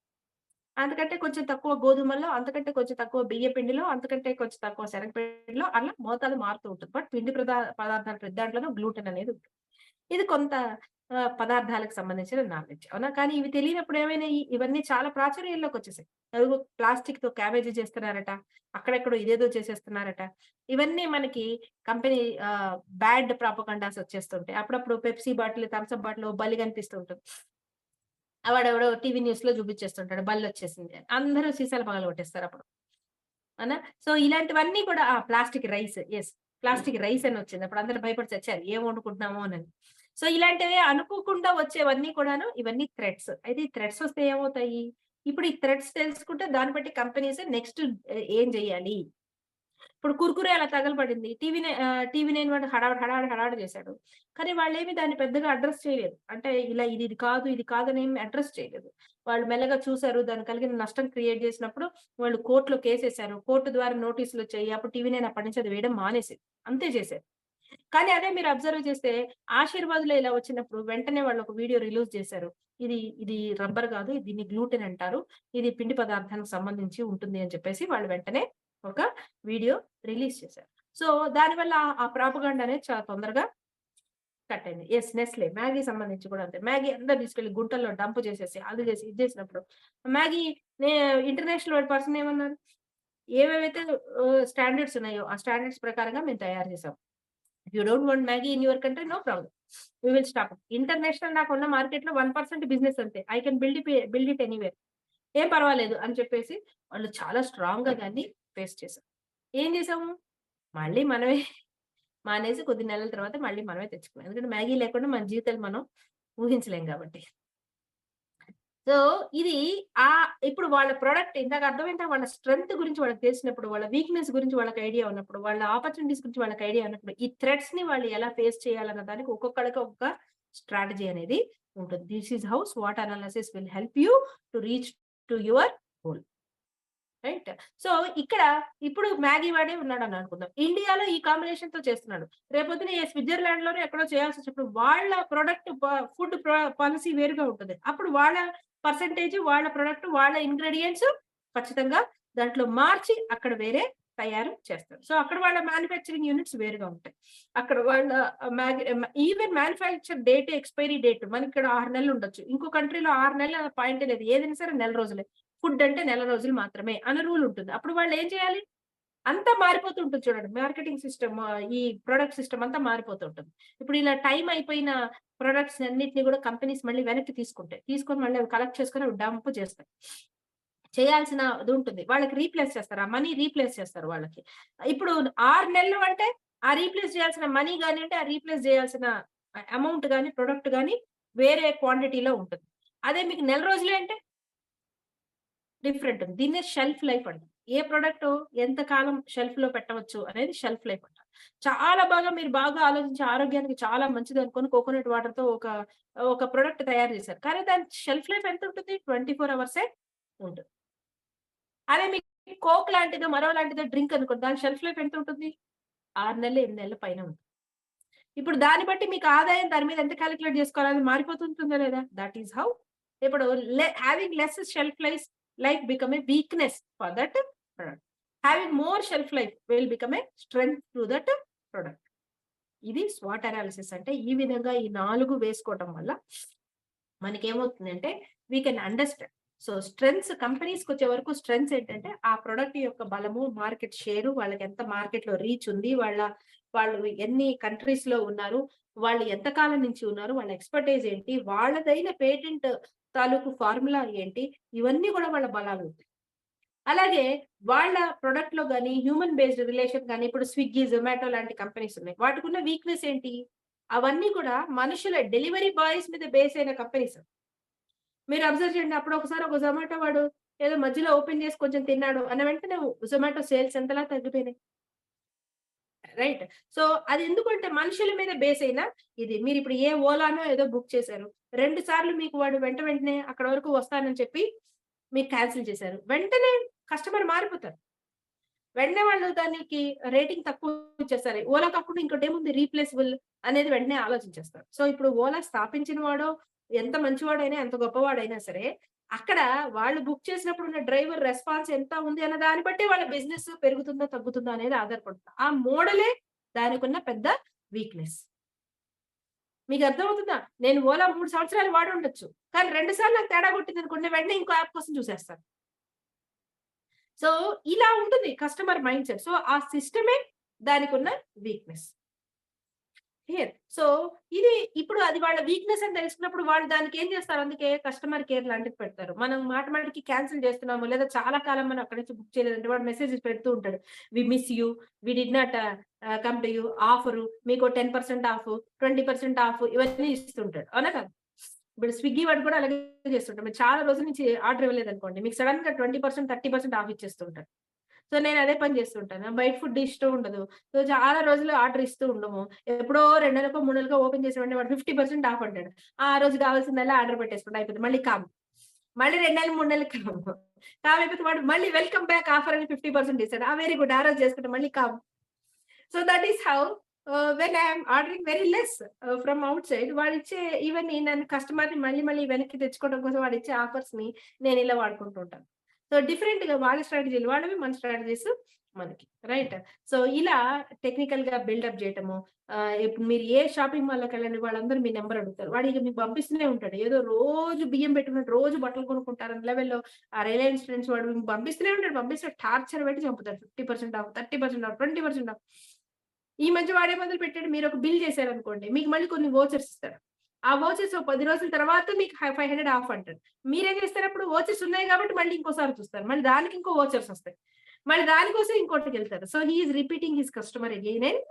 అంతకంటే కొంచెం తక్కువ గోధుమల్లో, అంతకంటే కొంచెం తక్కువ బియ్య పిండిలో, అంతకంటే కొంచెం తక్కువ శనగపిండిలో అలా మోతాదు మారుతూ ఉంటుంది. బట్ పిండి పదార్థాలు ప్రతి దాంట్లోనూ గ్లూటెన్ అనేది ఉంటుంది. ఇది కొంత పదార్థాలకు సంబంధించిన నాలెడ్జ్. అవునా? కానీ ఇవి తెలియనప్పుడు ఏమైనాయి, ఇవన్నీ చాలా ప్రాచుర్యంలోకి వచ్చేసాయి. అదిగో ప్లాస్టిక్‌తో క్యాబేజీ చేస్తున్నారట, అక్కడెక్కడో ఇదేదో చేసేస్తున్నారట. ఇవన్నీ మనకి కంపెనీ బ్యాడ్ ప్రాపగండాస్ వచ్చేస్తుంటాయి. అప్పుడప్పుడు Pepsi bottle, Thums Up bottle బలి కనిపిస్తూ ఉంటుంది. వాడెవడో టీవీ న్యూస్‌లో చూపించేస్తుంటాడు బల్లొచ్చేసింది అని. అందరూ సీసాలు పగలగొట్టేస్తారు అప్పుడు. అవునా? సో ఇలాంటివన్నీ కూడా ప్లాస్టిక్ రైస్, ప్లాస్టిక్ రైస్ అని వచ్చింది. అప్పుడు అందరూ భయపడి చచ్చారు, ఏం వండుకుంటున్నామో అని. సో ఇలాంటివి అనుకోకుండా వచ్చేవన్నీ కూడాను ఇవన్నీ థ్రెట్స్. అయితే ఈ థ్రెట్స్ వస్తే ఏమవుతాయి? ఇప్పుడు ఈ థ్రెట్స్ తెలుసుకుంటే దాన్ని బట్టి కంపెనీస్ నెక్స్ట్ ఏం చేయాలి? ఇప్పుడు కుర్కురే అలా తగలబడింది. టీవీ నైన్ వాడు హడావిడి చేశాడు. కానీ వాళ్ళేమి దాన్ని పెద్దగా అడ్రెస్ చేయలేదు. అంటే ఇలా ఇది కాదని ఏమి అడ్రెస్ చేయలేదు. వాళ్ళు మెల్లగా చూసారు. దానికి కలిగిన నష్టం క్రియేట్ చేసినప్పుడు వాళ్ళు కోర్ట్‌లో కేసేశారు. కోర్ట్ ద్వారా నోటీసులొచ్చాయి. అప్పుడు టీవీ నైన్ అప్పటి నుంచి అది వేయడం మానేసింది. అంతే చేశారు. కానీ అదే మీరు అబ్జర్వ్ చేస్తే ఆశీర్వాద్‌లో ఇలా వచ్చినప్పుడు వెంటనే వాళ్ళు ఒక వీడియో రిలీజ్ చేశారు. ఇది రబ్బర్ కాదు, దీన్ని గ్లూటెన్ అంటారు. ఇది పిండి పదార్థానికి సంబంధించి ఉంటుంది అని చెప్పేసి వాళ్ళు వెంటనే ఒక వీడియో రిలీజ్ చేశారు. సో దానివల్ల ఆ ప్రాపగండా అనేది చాలా తొందరగా కట్ అయింది. నెస్లే, మ్యాగీ సంబంధించి కూడా అంతే. మ్యాగీ అందరూ తీసుకెళ్ళి గుంటల్లో డంప్ చేసేసి, అది చేసి, ఇది చేసినప్పుడు మ్యాగీ ఇంటర్నేషనల్ పర్సన్ ఏమన్నారు? ఏవేవైతే స్టాండర్డ్స్ ఉన్నాయో ఆ స్టాండర్డ్స్ ప్రకారంగా మేము తయారు చేసాం. If you don't want Maggi in your country, no problem. We will stop it. International నాకున్న మార్కెట్ లో 1% బిజినెస్ అంతే. I can build it anywhere. ఏం పర్వాలేదు అని చెప్పేసి వాళ్ళు చాలా స్ట్రాంగ్ గా దాన్ని ఫేస్ చేశారు. ఏం చేసాము? మళ్ళీ మనమే మానేసి కొద్ది నెలల తర్వాత మళ్ళీ మనమే తెచ్చుకున్నాం. ఎందుకంటే మ్యాగీ లేకుండా మన జీవితాలు మనం ఊహించలేం కాబట్టి. సో ఇది ఇప్పుడు వాళ్ళ ప్రొడక్ట్ ఇందాక అర్థమైందా? వాళ్ళ స్ట్రెంగ్త్ గురించి వాళ్ళకి తెలిసినప్పుడు, వాళ్ళ వీక్నెస్ గురించి వాళ్ళకి ఐడియా ఉన్నప్పుడు, వాళ్ళ ఆపర్చునిటీస్ గురించి వాళ్ళకి ఐడియా ఉన్నప్పుడు, ఈ థ్రెట్స్ ని వాళ్ళు ఎలా ఫేస్ చేయాలన్న దానికి ఒక్కొక్కడికి ఒక్కొక్క స్ట్రాటజీ అనేది ఉంటుంది. This is how SWOT analysis will help you to reach to your goal. Right. So ఇక్కడ ఇప్పుడు మ్యాగీ వాడే ఉన్నాడు అని అనుకుందాం. ఇండియాలో ఈ కాంబినేషన్ తో చేస్తున్నాడు. రేపొద్దున స్విట్జర్లాండ్ లోనే ఎక్కడో చేయాల్సి వచ్చినప్పుడు వాళ్ళ ప్రొడక్ట్ ఫుడ్ పాలసీ వేరుగా ఉంటుంది. అప్పుడు వాళ్ళ పర్సెంటేజ్, వాళ్ళ ప్రొడక్ట్, వాళ్ళ ఇంగ్రీడియంట్స్ ఖచ్చితంగా దాంట్లో మార్చి అక్కడ వేరే తయారు చేస్తారు. సో అక్కడ వాళ్ళ మ్యానుఫ్యాక్చరింగ్ యూనిట్స్ వేరుగా ఉంటాయి. అక్కడ వాళ్ళ even manufacture date, expiry date మనకి ఇక్కడ 6 నెలలు ఉండొచ్చు. ఇంకో కంట్రీలో 6 నెలల పాయింట్ లేదు. ఏదైనా సరే నెల రోజులే. ఫుడ్ అంటే నెల రోజులు మాత్రమే అన్న రూల్ ఉంటుంది. అప్పుడు వాళ్ళు ఏం చేయాలి? అంతా మారిపోతూ ఉంటుంది. చూడండి, మార్కెటింగ్ సిస్టమ్, ఈ ప్రొడక్ట్ సిస్టమ్ అంతా మారిపోతూ ఉంటుంది. ఇప్పుడు ఇలా టైం అయిపోయిన ప్రొడక్ట్స్ అన్నిటిని కూడా కంపెనీస్ మళ్ళీ వెనక్కి తీసుకొని మళ్ళీ అవి కలెక్ట్ చేసుకొని అవి డంప్ చేస్తాయి. చేయాల్సిన అది ఉంటుంది. వాళ్ళకి రీప్లేస్ చేస్తారు. ఆ మనీ రీప్లేస్ చేస్తారు వాళ్ళకి. ఇప్పుడు 6 నెలలు అంటే ఆ రీప్లేస్ చేయాల్సిన మనీ కానీ, అంటే ఆ రీప్లేస్ చేయాల్సిన అమౌంట్ కానీ, ప్రొడక్ట్ కానీ వేరే క్వాంటిటీలో ఉంటుంది. అదే మీకు నెల రోజులే అంటే డిఫరెంట్ ఉంది. దీన్నే షెల్ఫ్ లైఫ్ అంటారు. ఏ ప్రొడక్ట్ ఎంత కాలం షెల్ఫ్ లో పెట్టవచ్చు అనేది షెల్ఫ్ లైఫ్ అంటారు. చాలా మీరు బాగా ఆలోచించి ఆరోగ్యానికి చాలా మంచిది అనుకుని కోకోనట్ వాటర్ తో ఒక ప్రొడక్ట్ తయారు చేశారు. కానీ దాని షెల్ఫ్ లైఫ్ ఎంత ఉంటుంది? 24 అవర్సే ఉంటుంది. అదే మీకు కోక్ లాంటిదో మరో లాంటిదో డ్రింక్ అనుకోండి, దాని షెల్ఫ్ లైఫ్ ఎంత ఉంటుంది? 6 నెలలు 8 నెలల పైన ఉంటుంది. ఇప్పుడు దాన్ని బట్టి మీకు ఆదాయం దాని మీద ఎంత క్యాలిక్యులేట్ చేసుకోవాలని మారిపోతుంటుందా లేదా? దట్ ఈస్ హౌ ఇప్పుడు having less shelf life become a weakness for that product. Having more shelf life will become a strength to that product. ఇది SWOT అనాలిసిస్ అంటే. ఈ విధంగా ఈ 4 వేసుకోవటం వల్ల మనకేమవుతుందంటే we can understand. So strengths, కంపెనీస్కి వచ్చే వరకు స్ట్రెంగ్స్ ఏంటంటే ఆ ప్రొడక్ట్ యొక్క బలము, మార్కెట్ షేరు, వాళ్ళకి ఎంత మార్కెట్ లో రీచ్ ఉంది, వాళ్ళు ఎన్ని కంట్రీస్ లో ఉన్నారు, వాళ్ళు ఎంత కాలం నుంచి ఉన్నారు, వాళ్ళ ఎక్స్పర్టైజ్ ఏంటి, వాళ్ళదైన పేటెంట్ తాలూకు ఫార్ములా ఏంటి, ఇవన్నీ కూడా వాళ్ళ బలాలు ఉంటాయి. అలాగే వాళ్ళ ప్రొడక్ట్ లో కానీ, హ్యూమన్ బేస్డ్ రిలేషన్ కానీ, ఇప్పుడు స్విగ్గీ, జొమాటో లాంటి కంపెనీస్ ఉన్నాయి. వాటికి ఉన్న వీక్నెస్ ఏంటి? అవన్నీ కూడా మనుషుల డెలివరీ బాయ్స్ మీద బేస్ అయిన కంపెనీస్. మీరు అబ్జర్వ్ చేయండి. అప్పుడు ఒకసారి ఒక జొమాటో వాడు ఏదో మధ్యలో ఓపెన్ చేసి కొంచెం తిన్నాడు అన్న వెంటనే జొమాటో సేల్స్ ఎంతలా తగ్గిపోయినాయి. రైట్. సో అది ఎందుకంటే మనుషుల మీద బేస్ అయినా ఇది. మీరు ఇప్పుడు ఏ ఓలానో ఏదో బుక్ చేశారు, 2 సార్లు మీకు వాడు వెంటనే అక్కడ వరకు వస్తానని చెప్పి మీకు క్యాన్సిల్ చేశారు. వెంటనే కస్టమర్ మారిపోతారు. వెంటనే వాళ్ళు దానికి రేటింగ్ తక్కువ ఇచ్చేస్తారు. ఓలా కాకుండా ఇంకోటి ఏముంది రీప్లేసబుల్ అనేది వెంటనే ఆలోచించేస్తారు. సో ఇప్పుడు ఓలా స్థాపించిన వాడో ఎంత మంచివాడైనా, ఎంత గొప్పవాడైనా సరే, అక్కడ వాళ్ళు బుక్ చేసినప్పుడు ఉన్న డ్రైవర్ రెస్పాన్స్ ఎంత ఉంది అన్న దాన్ని బట్టి వాళ్ళ బిజినెస్ పెరుగుతుందో తగ్గుతుందో అనేది ఆధారపడుతుంది. ఆ మోడలే దానికి ఉన్న పెద్ద వీక్నెస్. మీకు అర్థమవుతుందా? నేను ఓలా 3 సంవత్సరాలు వాడి ఉండొచ్చు, కానీ 2 సార్లు నాకు తేడా కొట్టింది అనుకోండి, వెంటనే ఇంకో యాప్ కోసం చూసేస్తాను. సో ఇలా ఉంటుంది కస్టమర్ మైండ్ సెట్. సో ఆ సిస్టమే దానికి ఉన్న వీక్నెస్ హియర్. సో ఇది ఇప్పుడు అది వాళ్ళ వీక్నెస్ అని తెలుసుకున్నప్పుడు వాళ్ళు దానికి ఏం చేస్తారు? అందుకే కస్టమర్ కేర్ లాంటిది పెడతారు. మనం మాటికి క్యాన్సిల్ చేస్తున్నాము, లేదా చాలా కాలం మనం అక్కడి నుంచి బుక్ చేయలేదంటే వాడు మెసేజెస్ పెడుతూ ఉంటాడు. We miss you, we did not come to you, offer మీకు 10% ఆఫ్, 20% ఆఫ్, ఇవన్నీ ఇస్తుంటాడు. అవునా కదా? ఇప్పుడు స్విగ్గీ వాడు కూడా అలాగే చేస్తుంటాడు. మీరు చాలా రోజుల నుంచి ఆర్డర్ ఇవ్వలేదు అనుకోండి, మీకు సడన్ గా 20%, 30% ఆఫ్ ఇచ్చేస్తుంటాడు. సో నేను అదే పని చేస్తుంటాను. బయట ఫుడ్ ఇష్టం ఉండదు. సో చాలా రోజులు ఆర్డర్ ఇస్తూ ఉండము. ఎప్పుడో 2 నెలలకో 3 నెలలకో ఓపెన్ చేసి వాడు 50% ఆఫ్ అంటాడు. ఆ రోజు కావాల్సిందల్లా ఆర్డర్ పెట్టేసుకుంటా అయిపోతుంది. మళ్ళీ కామ్, మళ్ళీ 2 నెలలు 3 నెలలు కామ్ అయిపోతే వాడు మళ్ళీ వెల్కమ్ బ్యాక్ ఆఫర్ అని 50% ఇస్తాడు. వెరీ గుడ్, ఆ రోజు చేసుకుంటే మళ్ళీ calm. So that is how when I'm ordering very less from outside, వాడు ఇచ్చే ఈవెన్ నన్ను కస్టమర్ని మళ్ళీ వెనక్కి తెచ్చుకోవడం కోసం వాడు ఇచ్చే ఆఫర్స్ ని నేను ఇలా వాడుకుంటూ ఉంటాను. సో డిఫరెంట్ గా వాళ్ళ స్ట్రాటజీలు వాళ్ళవి, మన స్ట్రాటజీస్ మనకి. రైట్. సో ఇలా టెక్నికల్ గా బిల్డప్ చేయటము. ఇప్పుడు మీరు ఏ షాపింగ్ మాల్లోకి వెళ్ళండి, వాళ్ళందరూ మీ నెంబర్ అడుగుతారు. వాడు ఇక మీకు పంపిస్తూనే ఉంటాడు. ఏదో రోజు బియ్యం పెట్టుకున్నట్టు రోజు బట్టలు కొనుక్కుంటారని లెవెల్లో ఆ రిలయన్స్ ఫ్రెండ్స్ వాడు మీకు పంపిస్తూనే ఉంటాడు. టార్చర్ పెట్టి చంపుతాడు. 50% ఆఫ్, 30% ఆఫ్, 20% ఆఫ్. ఈ మధ్య వాడే మొదలు పెట్టాడు, మీరు ఒక బిల్ చేశారు అనుకోండి, మీకు మళ్ళీ కొన్ని వోచర్స్ ఇస్తాడు. ఆ వోచర్స్ 10 రోజుల తర్వాత మీకు 500 ఆఫ్ అంటాడు. మీరేం చేస్తారు, అప్పుడు వోచర్స్ ఉన్నాయి కాబట్టి మళ్ళీ ఇంకోసారి చూస్తారు, మళ్ళీ దానికి ఇంకో వోచర్స్ వస్తాయి, మళ్ళీ దానికోసం ఇంకోటికి వెళ్తారు. So he is repeating his customer again and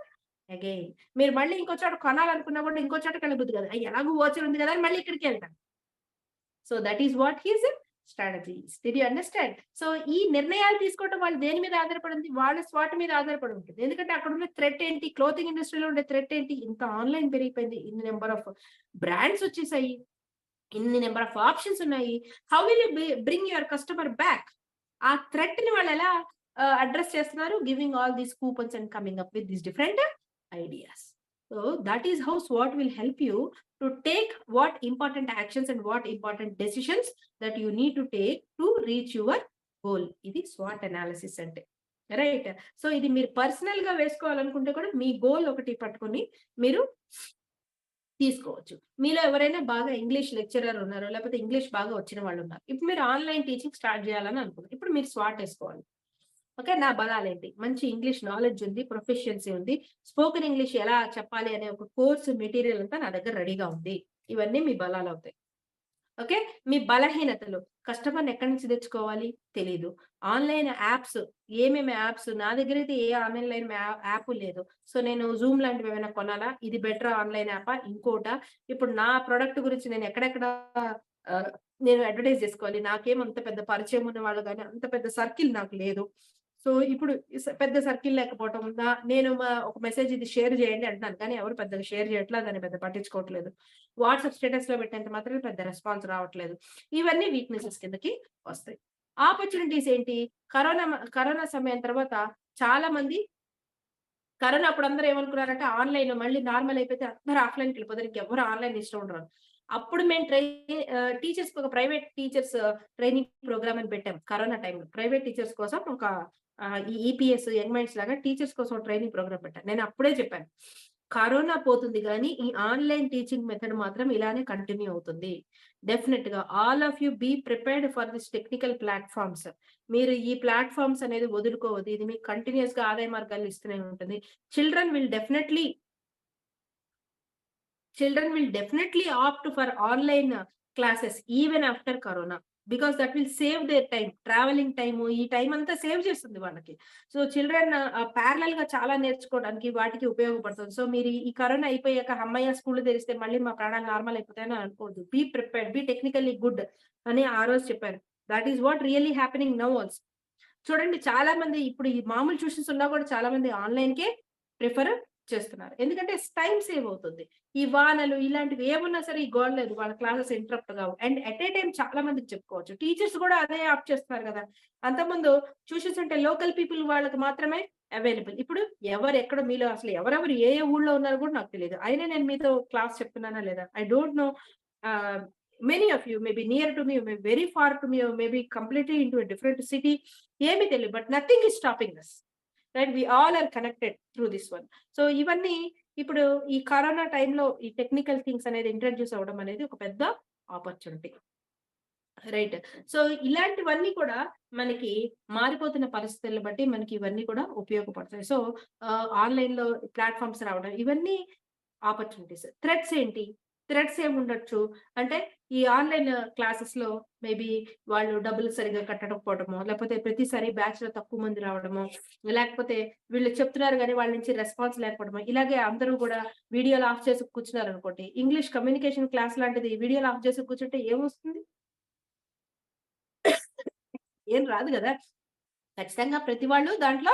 again. మీరు మళ్ళీ ఇంకో చోట కొనాలనుకున్నా కూడా ఇంకో చోటకి వెళ్ళబుద్ది కదా, ఎలాగో వోచర్ ఉంది కదా అని మళ్ళీ ఇక్కడికి వెళ్తారు. So that is what he's strategies. Did you understand? So ఈ నిర్ణయాలు తీసుకోవడం వాళ్ళు దేని మీద ఆధారపడింది, వాళ్ళ స్వాట్ మీద ఆధారపడి ఉంటుంది. ఎందుకంటే అక్కడ ఉన్న థ్రెట్ ఏంటి, క్లోతింగ్ ఇండస్ట్రీలో ఉండే థ్రెట్ ఏంటి, ఇంత ఆన్లైన్ పెరిగిపోయింది, ఇన్ని నెంబర్ ఆఫ్ బ్రాండ్స్ వచ్చేసాయి, ఇన్ని నెంబర్ ఆఫ్ ఆప్షన్స్ ఉన్నాయి. How will you bring your customer back? ఆ థ్రెట్ ని వాళ్ళు ఎలా అడ్రస్ చేస్తున్నారు? Giving all these coupons and coming up with these different ideas. So that is how SWOT will help you to take what important actions and what important decisions that you need to take to reach your goal. ఇది SWOT analysis అంటే, right? So ఇది మీరు personal గా వేసుకోవాలనుకుంటే కూడా మీ goal ఒకటి పట్టుకొని మీరు తీసుకోవచ్చు. మీలో ఎవరైనా బాగా ఇంగ్లీష్ లెక్చరర్ ఉన్నారు, లేకపోతే ఇంగ్లీష్ బాగా వచ్చిన వాళ్ళు ఉన్నారు, ఇప్పుడు మీరు ఆన్లైన్ టీచింగ్ స్టార్ట్ చేయాలని అనుకున్నారు. ఇప్పుడు మీరు SWOT వేసుకోవాలి. ఓకే, నా బలాలేంటి? మంచి ఇంగ్లీష్ నాలెడ్జ్ ఉంది, ప్రొఫిషియన్సీ ఉంది, స్పోకెన్ ఇంగ్లీష్ ఎలా చెప్పాలి అనే ఒక కోర్సు మెటీరియల్ అంతా నా దగ్గర రెడీగా ఉంది. ఇవన్నీ మీ బలాలు అవుతాయి. ఓకే, మీ బలహీనతలు, కస్టమర్ని ఎక్కడి నుంచి తెచ్చుకోవాలి తెలీదు, ఆన్లైన్ యాప్స్, ఏమేమి యాప్స్, నా దగ్గర అయితే ఏ ఆన్లైన్ యాప్ లేదు. సో నేను జూమ్ లాంటివి ఏమైనా కొనాలా, ఇది బెటర్ ఆన్లైన్ యాపా, ఇంకోట, ఇప్పుడు నా ప్రొడక్ట్ గురించి నేను ఎక్కడెక్కడ నేను అడ్వర్టైజ్ చేసుకోవాలి, నాకేం అంత పెద్ద పరిచయం ఉన్న వాళ్ళు కానీ అంత పెద్ద సర్కిల్ నాకు లేదు. సో ఇప్పుడు పెద్ద సర్కిల్ లేకపోవటం, నేను ఒక మెసేజ్ ఇది షేర్ చేయండి అంటున్నాను, కానీ ఎవరు పెద్దగా షేర్ చేయట్లేదు, దాన్ని పెద్ద పట్టించుకోవట్లేదు, వాట్సాప్ స్టేటస్ లో పెట్టేంత మాత్రం పెద్ద రెస్పాన్స్ రావట్లేదు. ఇవన్నీ వీక్నెసెస్ కిందకి వస్తాయి. ఆపర్చునిటీస్ ఏంటి? కరోనా సమయం తర్వాత చాలా మంది, కరోనా అప్పుడు అందరూ ఏమనుకున్నారంటే ఆన్లైన్ మళ్ళీ నార్మల్ అయిపోతే అందరూ ఆఫ్లైన్కి వెళ్ళిపోతారు, ఇంకెవరు ఆన్లైన్ ఇష్టం ఉండరు. అప్పుడు మేము టీచర్స్ ఒక ప్రైవేట్ టీచర్స్ ట్రైనింగ్ ప్రోగ్రామ్ అని పెట్టాం కరోనా టైంలో. ప్రైవేట్ టీచర్స్ కోసం ఒక ఈ ఈపీఎస్ యంగ్ మైండ్స్ లాగా టీచర్స్ కోసం ట్రైనింగ్ ప్రోగ్రామ్ పెట్టాను. నేను అప్పుడే చెప్పాను, కరోనా పోతుంది కానీ ఈ ఆన్లైన్ టీచింగ్ మెథడ్ మాత్రం ఇలానే కంటిన్యూ అవుతుంది. డెఫినెట్ గా all of you be prepared for this technical platforms. మీరు ఈ ప్లాట్ఫామ్స్ అనేది వదులుకోవద్దు, ఇది మీకు కంటిన్యూస్ గా ఆదాయ మార్గాలు ఇస్తూనే ఉంటుంది. Children will definitely opt for online classes even after corona, because that will save their time, traveling time, ఈ టైం అంతా సేవ్ చేస్తుంది వాళ్ళకి. సో చిల్డ్రన్ ప్యారలల్ గా చాలా నేర్చుకోవడానికి వాటికి ఉపయోగపడుతుంది. సో మీరు ఈ కరోనా అయిపోయాక అమ్మయ్య స్కూల్ తెరిస్తే మళ్ళీ మా ప్రాణాలు నార్మల్ అయిపోతాయని అనుకోవద్దు. Be prepared, be technically good అని ఆ రోజు చెప్పారు. That is what really happening now also. చూడండి, చాలా మంది ఇప్పుడు ఈ మామూలు ట్యూషన్స్ ఉన్నా కూడా చాలా మంది ఆన్లైన్ కే ప్రిఫర్ చేస్తున్నారు, ఎందుకంటే టైం సేవ్ అవుతుంది. ఈ వానలు ఇలాంటివి ఏమున్నా సరే ఈ గోల్ లేదు, వాళ్ళ క్లాసెస్ ఇంటరప్ట్ కావు. అండ్ ఎట్ ఏ టైం చాలా మందికి చెప్పుకోవచ్చు. టీచర్స్ కూడా అదే ఆప్ట్ చేస్తున్నారు కదా. అంతకుముందు ట్యూషన్స్ అంటే లోకల్ పీపుల్ వాళ్ళకి మాత్రమే అవైలబుల్. ఇప్పుడు ఎవరు ఎక్కడ, మీలో అసలు ఎవరెవరు ఏ ఊళ్ళో ఉన్నారో కూడా నాకు తెలియదు. అయినా నేను మీతో క్లాస్ చెప్తున్నానా లేదా, I don't know. Many of you may be near to me, may be very far to me, or maybe completely into a different city. ఏమీ తెలియదు, but nothing is stopping us. Right? We all are connected through this one. So ఇవన్నీ ఇప్పుడు ఈ corona టైంలో ఈ technical things అనేది introduce అవ్వడం అనేది ఒక పెద్ద ఆపర్చునిటీ, రైట్? సో ఇలాంటివన్నీ కూడా మనకి మారిపోతున్న పరిస్థితులను బట్టి మనకి ఇవన్నీ కూడా ఉపయోగపడతాయి. సో ఆన్లైన్ లో ప్లాట్ఫామ్స్ రావడం, ఇవన్నీ ఆపర్చునిటీస్. థ్రెట్స్ ఏంటి? థ్రెట్స్ ఏముండొచ్చు అంటే, ఈ ఆన్లైన్ క్లాసెస్ లో మేబీ వాళ్ళు డబ్బులు సరిగా కట్టకపోవడమో, లేకపోతే ప్రతిసారి బ్యాచ్ లో తక్కువ మంది రావడమో, లేకపోతే వీళ్ళు చెప్తున్నారు కానీ వాళ్ళ నుంచి రెస్పాన్స్ లేకపోవడమో. ఇలాగే అందరూ కూడా వీడియోలు ఆఫ్ చేసి కూర్చున్నారు అనుకోండి, ఇంగ్లీష్ కమ్యూనికేషన్ క్లాస్ లాంటిది వీడియోలు ఆఫ్ చేసి కూర్చుంటే ఏమొస్తుంది? ఏం రాదు కదా. ఖచ్చితంగా ప్రతి వాళ్ళు దాంట్లో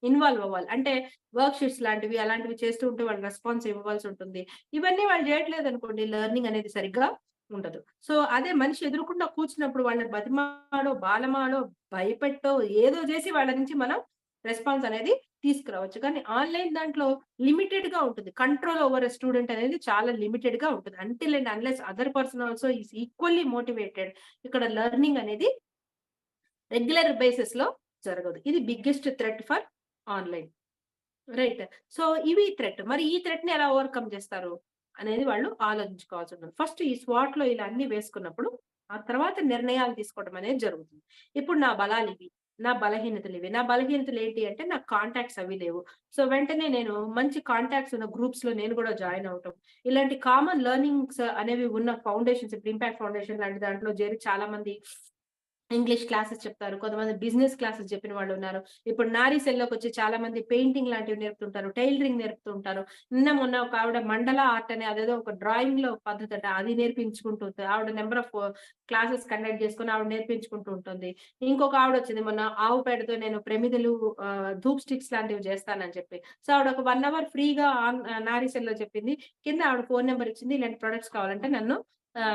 ఇన్వాల్వ్ అవ్వాలి. అంటే వర్క్ షీట్స్ లాంటివి అలాంటివి చేస్తూ ఉంటే వాళ్ళు రెస్పాన్స్ ఇవ్వాల్సి ఉంటుంది. ఇవన్నీ వాళ్ళు చేయట్లేదు అనుకోండి, లెర్నింగ్ అనేది సరిగ్గా ఉండదు. సో అదే మనిషి ఎదురుకుండా కూర్చున్నప్పుడు వాళ్ళని బతిమాడో, బాలమాడో, భయపెట్టో ఏదో చేసి వాళ్ళ నుంచి మనం రెస్పాన్స్ అనేది తీసుకురావచ్చు. కానీ ఆన్లైన్ దాంట్లో లిమిటెడ్ గా ఉంటుంది. కంట్రోల్ ఓవర్ స్టూడెంట్ అనేది చాలా లిమిటెడ్ గా ఉంటుంది. Until and unless other person also is equally motivated, ఇక్కడ లెర్నింగ్ అనేది రెగ్యులర్ బేసిస్ లో జరగదు. ఇది biggest threat for online, right? So ఇవి థ్రెట్. మరి ఈ థ్రెట్ ని ఎలా ఓవర్కమ్ చేస్తారు అనేది వాళ్ళు ఆలోచించుకోవాల్సి ఉంటుంది. ఫస్ట్ ఈ స్వాట్ లో ఇలా అన్ని వేసుకున్నప్పుడు ఆ తర్వాత నిర్ణయాలు తీసుకోవడం అనేది జరుగుతుంది. ఇప్పుడు నా బలాలు ఇవి, నా బలహీనతలు ఇవి. నా బలహీనతలు ఏంటి అంటే నాకు కాంటాక్ట్స్ అవి లేవు. సో వెంటనే నేను మంచి కాంటాక్ట్స్ ఉన్న గ్రూప్స్ లో నేను కూడా జాయిన్ అవటం. ఇలాంటి కామన్ లెర్నింగ్స్ అనేవి ఉన్న ఫౌండేషన్స్, ఇప్పుడు ఇంపాక్ట్ ఫౌండేషన్ లాంటి దాంట్లో చేరి చాలా మంది ఇంగ్లీష్ క్లాసెస్ చెప్తారు. కొంతమంది బిజినెస్ క్లాసెస్ చెప్పిన వాళ్ళు ఉన్నారు. ఇప్పుడు నారీ సెల్లోకి వచ్చి చాలా మంది పెయింటింగ్ లాంటివి నేర్పుతుంటారు, టైలరింగ్ నేర్పుతుంటారు. మొన్న ఒక ఆవిడ మండల ఆర్ట్ అనే అదేదో ఒక డ్రాయింగ్ లో పద్ధతి అంట, అది నేర్పించుకుంటూ ఆవిడ నెంబర్ ఆఫ్ క్లాసెస్ కండక్ట్ చేసుకుని ఆవిడ నేర్పించుకుంటూ ఉంటుంది. ఇంకొక ఆవిడ వచ్చింది మొన్న ఆవు పేడతో నేను ప్రమిదలు, ధూప్ స్టిక్స్ లాంటివి చేస్తానని చెప్పి. సో ఆవిడ ఒక 1 hour ఫ్రీగా నారీ సెల్లో చెప్పింది. కింద ఆవిడ ఫోన్ నెంబర్ ఇచ్చింది, ఇలాంటి ప్రొడక్ట్స్ కావాలంటే నన్ను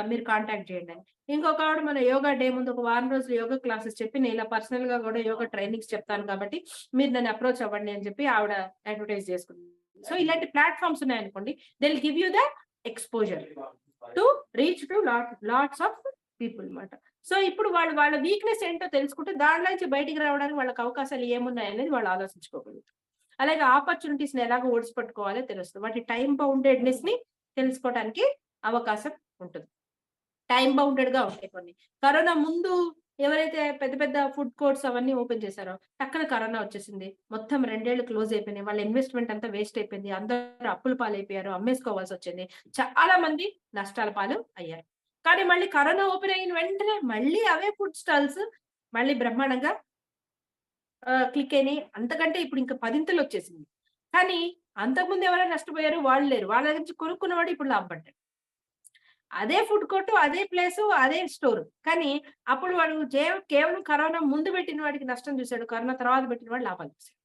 మీరు కాంటాక్ట్ చేయండి అని. ఇంకొక ఆవిడ మన యోగా డే ముందు ఒక 1 రోజులు యోగా క్లాసెస్ చెప్పి నేను ఇలా పర్సనల్ గా కూడా యోగా ట్రైనింగ్స్ చెప్తాను కాబట్టి మీరు నన్ను అప్రోచ్ అవ్వండి అని చెప్పి ఆవిడ అడ్వర్టైజ్ చేసుకుంది. సో ఇలాంటి ప్లాట్ఫామ్స్ ఉన్నాయనుకోండి, they will give you the exposure to reach to lots of people అన్నమాట. సో ఇప్పుడు వాళ్ళ వీక్నెస్ ఏంటో తెలుసుకుంటే దాంట్లో నుంచి బయటికి రావడానికి వాళ్ళకి అవకాశాలు ఏమున్నాయి అనేది వాళ్ళు ఆలోచించుకోగలుగుతారు. అలాగే ఆపర్చునిటీస్ ని ఎలాగో ఓడిసిపెట్టుకోవాలో తెలుస్తుంది. వాటి టైం బౌండెడ్నెస్ ని తెలుసుకోవడానికి అవకాశం ఉంటుంది. టైం బౌండెడ్ గా ఉంటాయి కొన్ని. కరోనా ముందు ఎవరైతే పెద్ద పెద్ద ఫుడ్ కోర్ట్స్ అవన్నీ ఓపెన్ చేశారో టక్కన కరోనా వచ్చేసింది, మొత్తం 2 ఏళ్లు క్లోజ్ అయిపోయినాయి, వాళ్ళ ఇన్వెస్ట్మెంట్ అంతా వేస్ట్ అయిపోయింది, అందరూ అప్పుల పాలైపోయారు, అమ్మేసుకోవాల్సి వచ్చింది, చాలా మంది నష్టాల పాలు అయ్యారు. కానీ మళ్ళీ కరోనా ఓపెన్ అయిన వెంటనే మళ్ళీ అవే ఫుడ్ స్టాల్స్ మళ్ళీ బ్రహ్మాండంగా క్లిక్ అయినాయి. అంతకంటే ఇప్పుడు ఇంకా 10 వచ్చేసింది. కానీ అంతకుముందు ఎవరైనా నష్టపోయారు, వాళ్ళు లేరు. వాళ్ళ దగ్గర నుంచి కొనుక్కున్నవాడు ఇప్పుడు లాభపడ్డాడు. అదే ఫుడ్ కోర్టు, అదే ప్లేసు, అదే స్టోర్. కానీ అప్పుడు వాడు కేవలం కరోనా ముందు పెట్టిన వాడికి నష్టం చూశాడు, కరోనా తర్వాత పెట్టిన వాడు లాభాలు చూశాడు.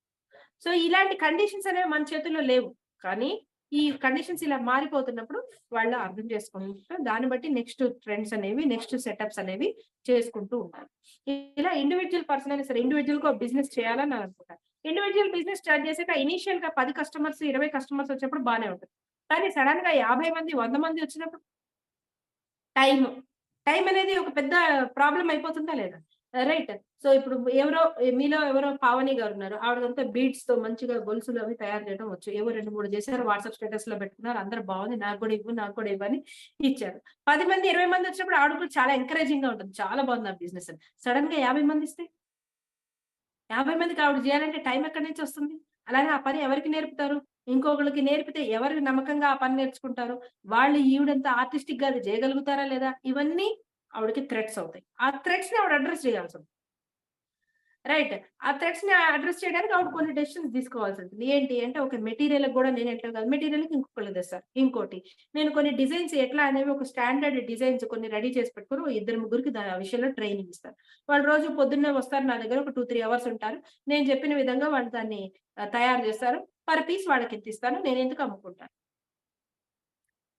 సో ఇలాంటి కండిషన్స్ అనేవి మన చేతుల్లో లేవు. కానీ ఈ కండిషన్స్ ఇలా మారిపోతున్నప్పుడు వాళ్ళు అర్థం చేసుకుంటూ దాన్ని బట్టి నెక్స్ట్ ట్రెండ్స్ అనేవి, నెక్స్ట్ సెటప్స్ అనేవి చేసుకుంటూ ఉంటారు. ఇలా ఇండివిజువల్ పర్సన్ అయినా సరే ఇండివిజువల్ గా బిజినెస్ చేయాలని నేను అనుకుంటాను. ఇండివిజువల్ బిజినెస్ స్టార్ట్ చేసాక ఇనీషియల్ గా 10 కస్టమర్స్ 20 కస్టమర్స్ వచ్చినప్పుడు బాగానే ఉంటుంది. కానీ సడన్ గా 50 మంది 100 మంది వచ్చినప్పుడు టైం అనేది ఒక పెద్ద ప్రాబ్లం అయిపోతుందా లేదా? రైట్. సో ఇప్పుడు మీలో ఎవరో పావని గారు ఉన్నారు, ఆవిడంతా బీడ్స్ తో మంచిగా గొలుసులు అవి తయారు చేయడం వచ్చు. 2, 3 చేశారు, వాట్సాప్ స్టేటస్ లో పెట్టుకున్నారు, అందరూ బాగుంది, నాకు కూడా ఇవ్వు, నాకు కూడా ఇవ్వని ఇచ్చారు. 10 మంది 20 మంది వచ్చినప్పుడు ఆవిడ కూడా చాలా ఎంకరేజింగ్ గా ఉంటుంది, చాలా బాగుంది ఆ బిజినెస్ అని. సడన్ గా 50 మంది ఇస్తే 50 మందికి ఆవిడ చేయాలంటే టైం ఎక్కడి నుంచి వస్తుంది? అలాగే ఆ పని ఎవరికి నేర్పుతారు? ఇంకొకళ్ళకి నేర్పితే ఎవరు నమ్మకంగా ఆ పని నేర్చుకుంటారు? వాళ్ళు ఈవిడంతా ఆర్టిస్టిక్ గా అది చేయగలుగుతారా లేదా? ఇవన్నీ ఆవిడకి థ్రెట్స్ అవుతాయి. ఆ థ్రెట్స్ ని ఆవిడ అడ్రస్ చేయాల్సి ఉంటుంది. రైట్. ఆ థ్రెట్స్ ని అడ్రస్ చేయడానికి ఆవిడ కొన్ని డెసిషన్స్ తీసుకోవాల్సి ఉంటుంది. ఏంటి అంటే ఒక మెటీరియల్ కూడా నేను ఎట్లా కాదు, మెటీరియల్ కి ఇంకొకళ్ళు తెస్తారు. ఇంకోటి నేను కొన్ని డిజైన్స్ ఎట్లా అనేవి ఒక స్టాండర్డ్ డిజైన్స్ కొన్ని రెడీ చేసి పెట్టుకుని 2-3కి ఆ విషయంలో ట్రైనింగ్ ఇస్తారు. వాళ్ళు రోజు పొద్దున్నే వస్తారు నా దగ్గర, ఒక 2-3 అవర్స్ ఉంటారు. నేను చెప్పిన విధంగా వాళ్ళు దాన్ని తయారు చేస్తారు. పర్ పీస్ వాళ్ళకి ఎంత ఇస్తాను, నేను ఎందుకు అమ్ముకుంటాను.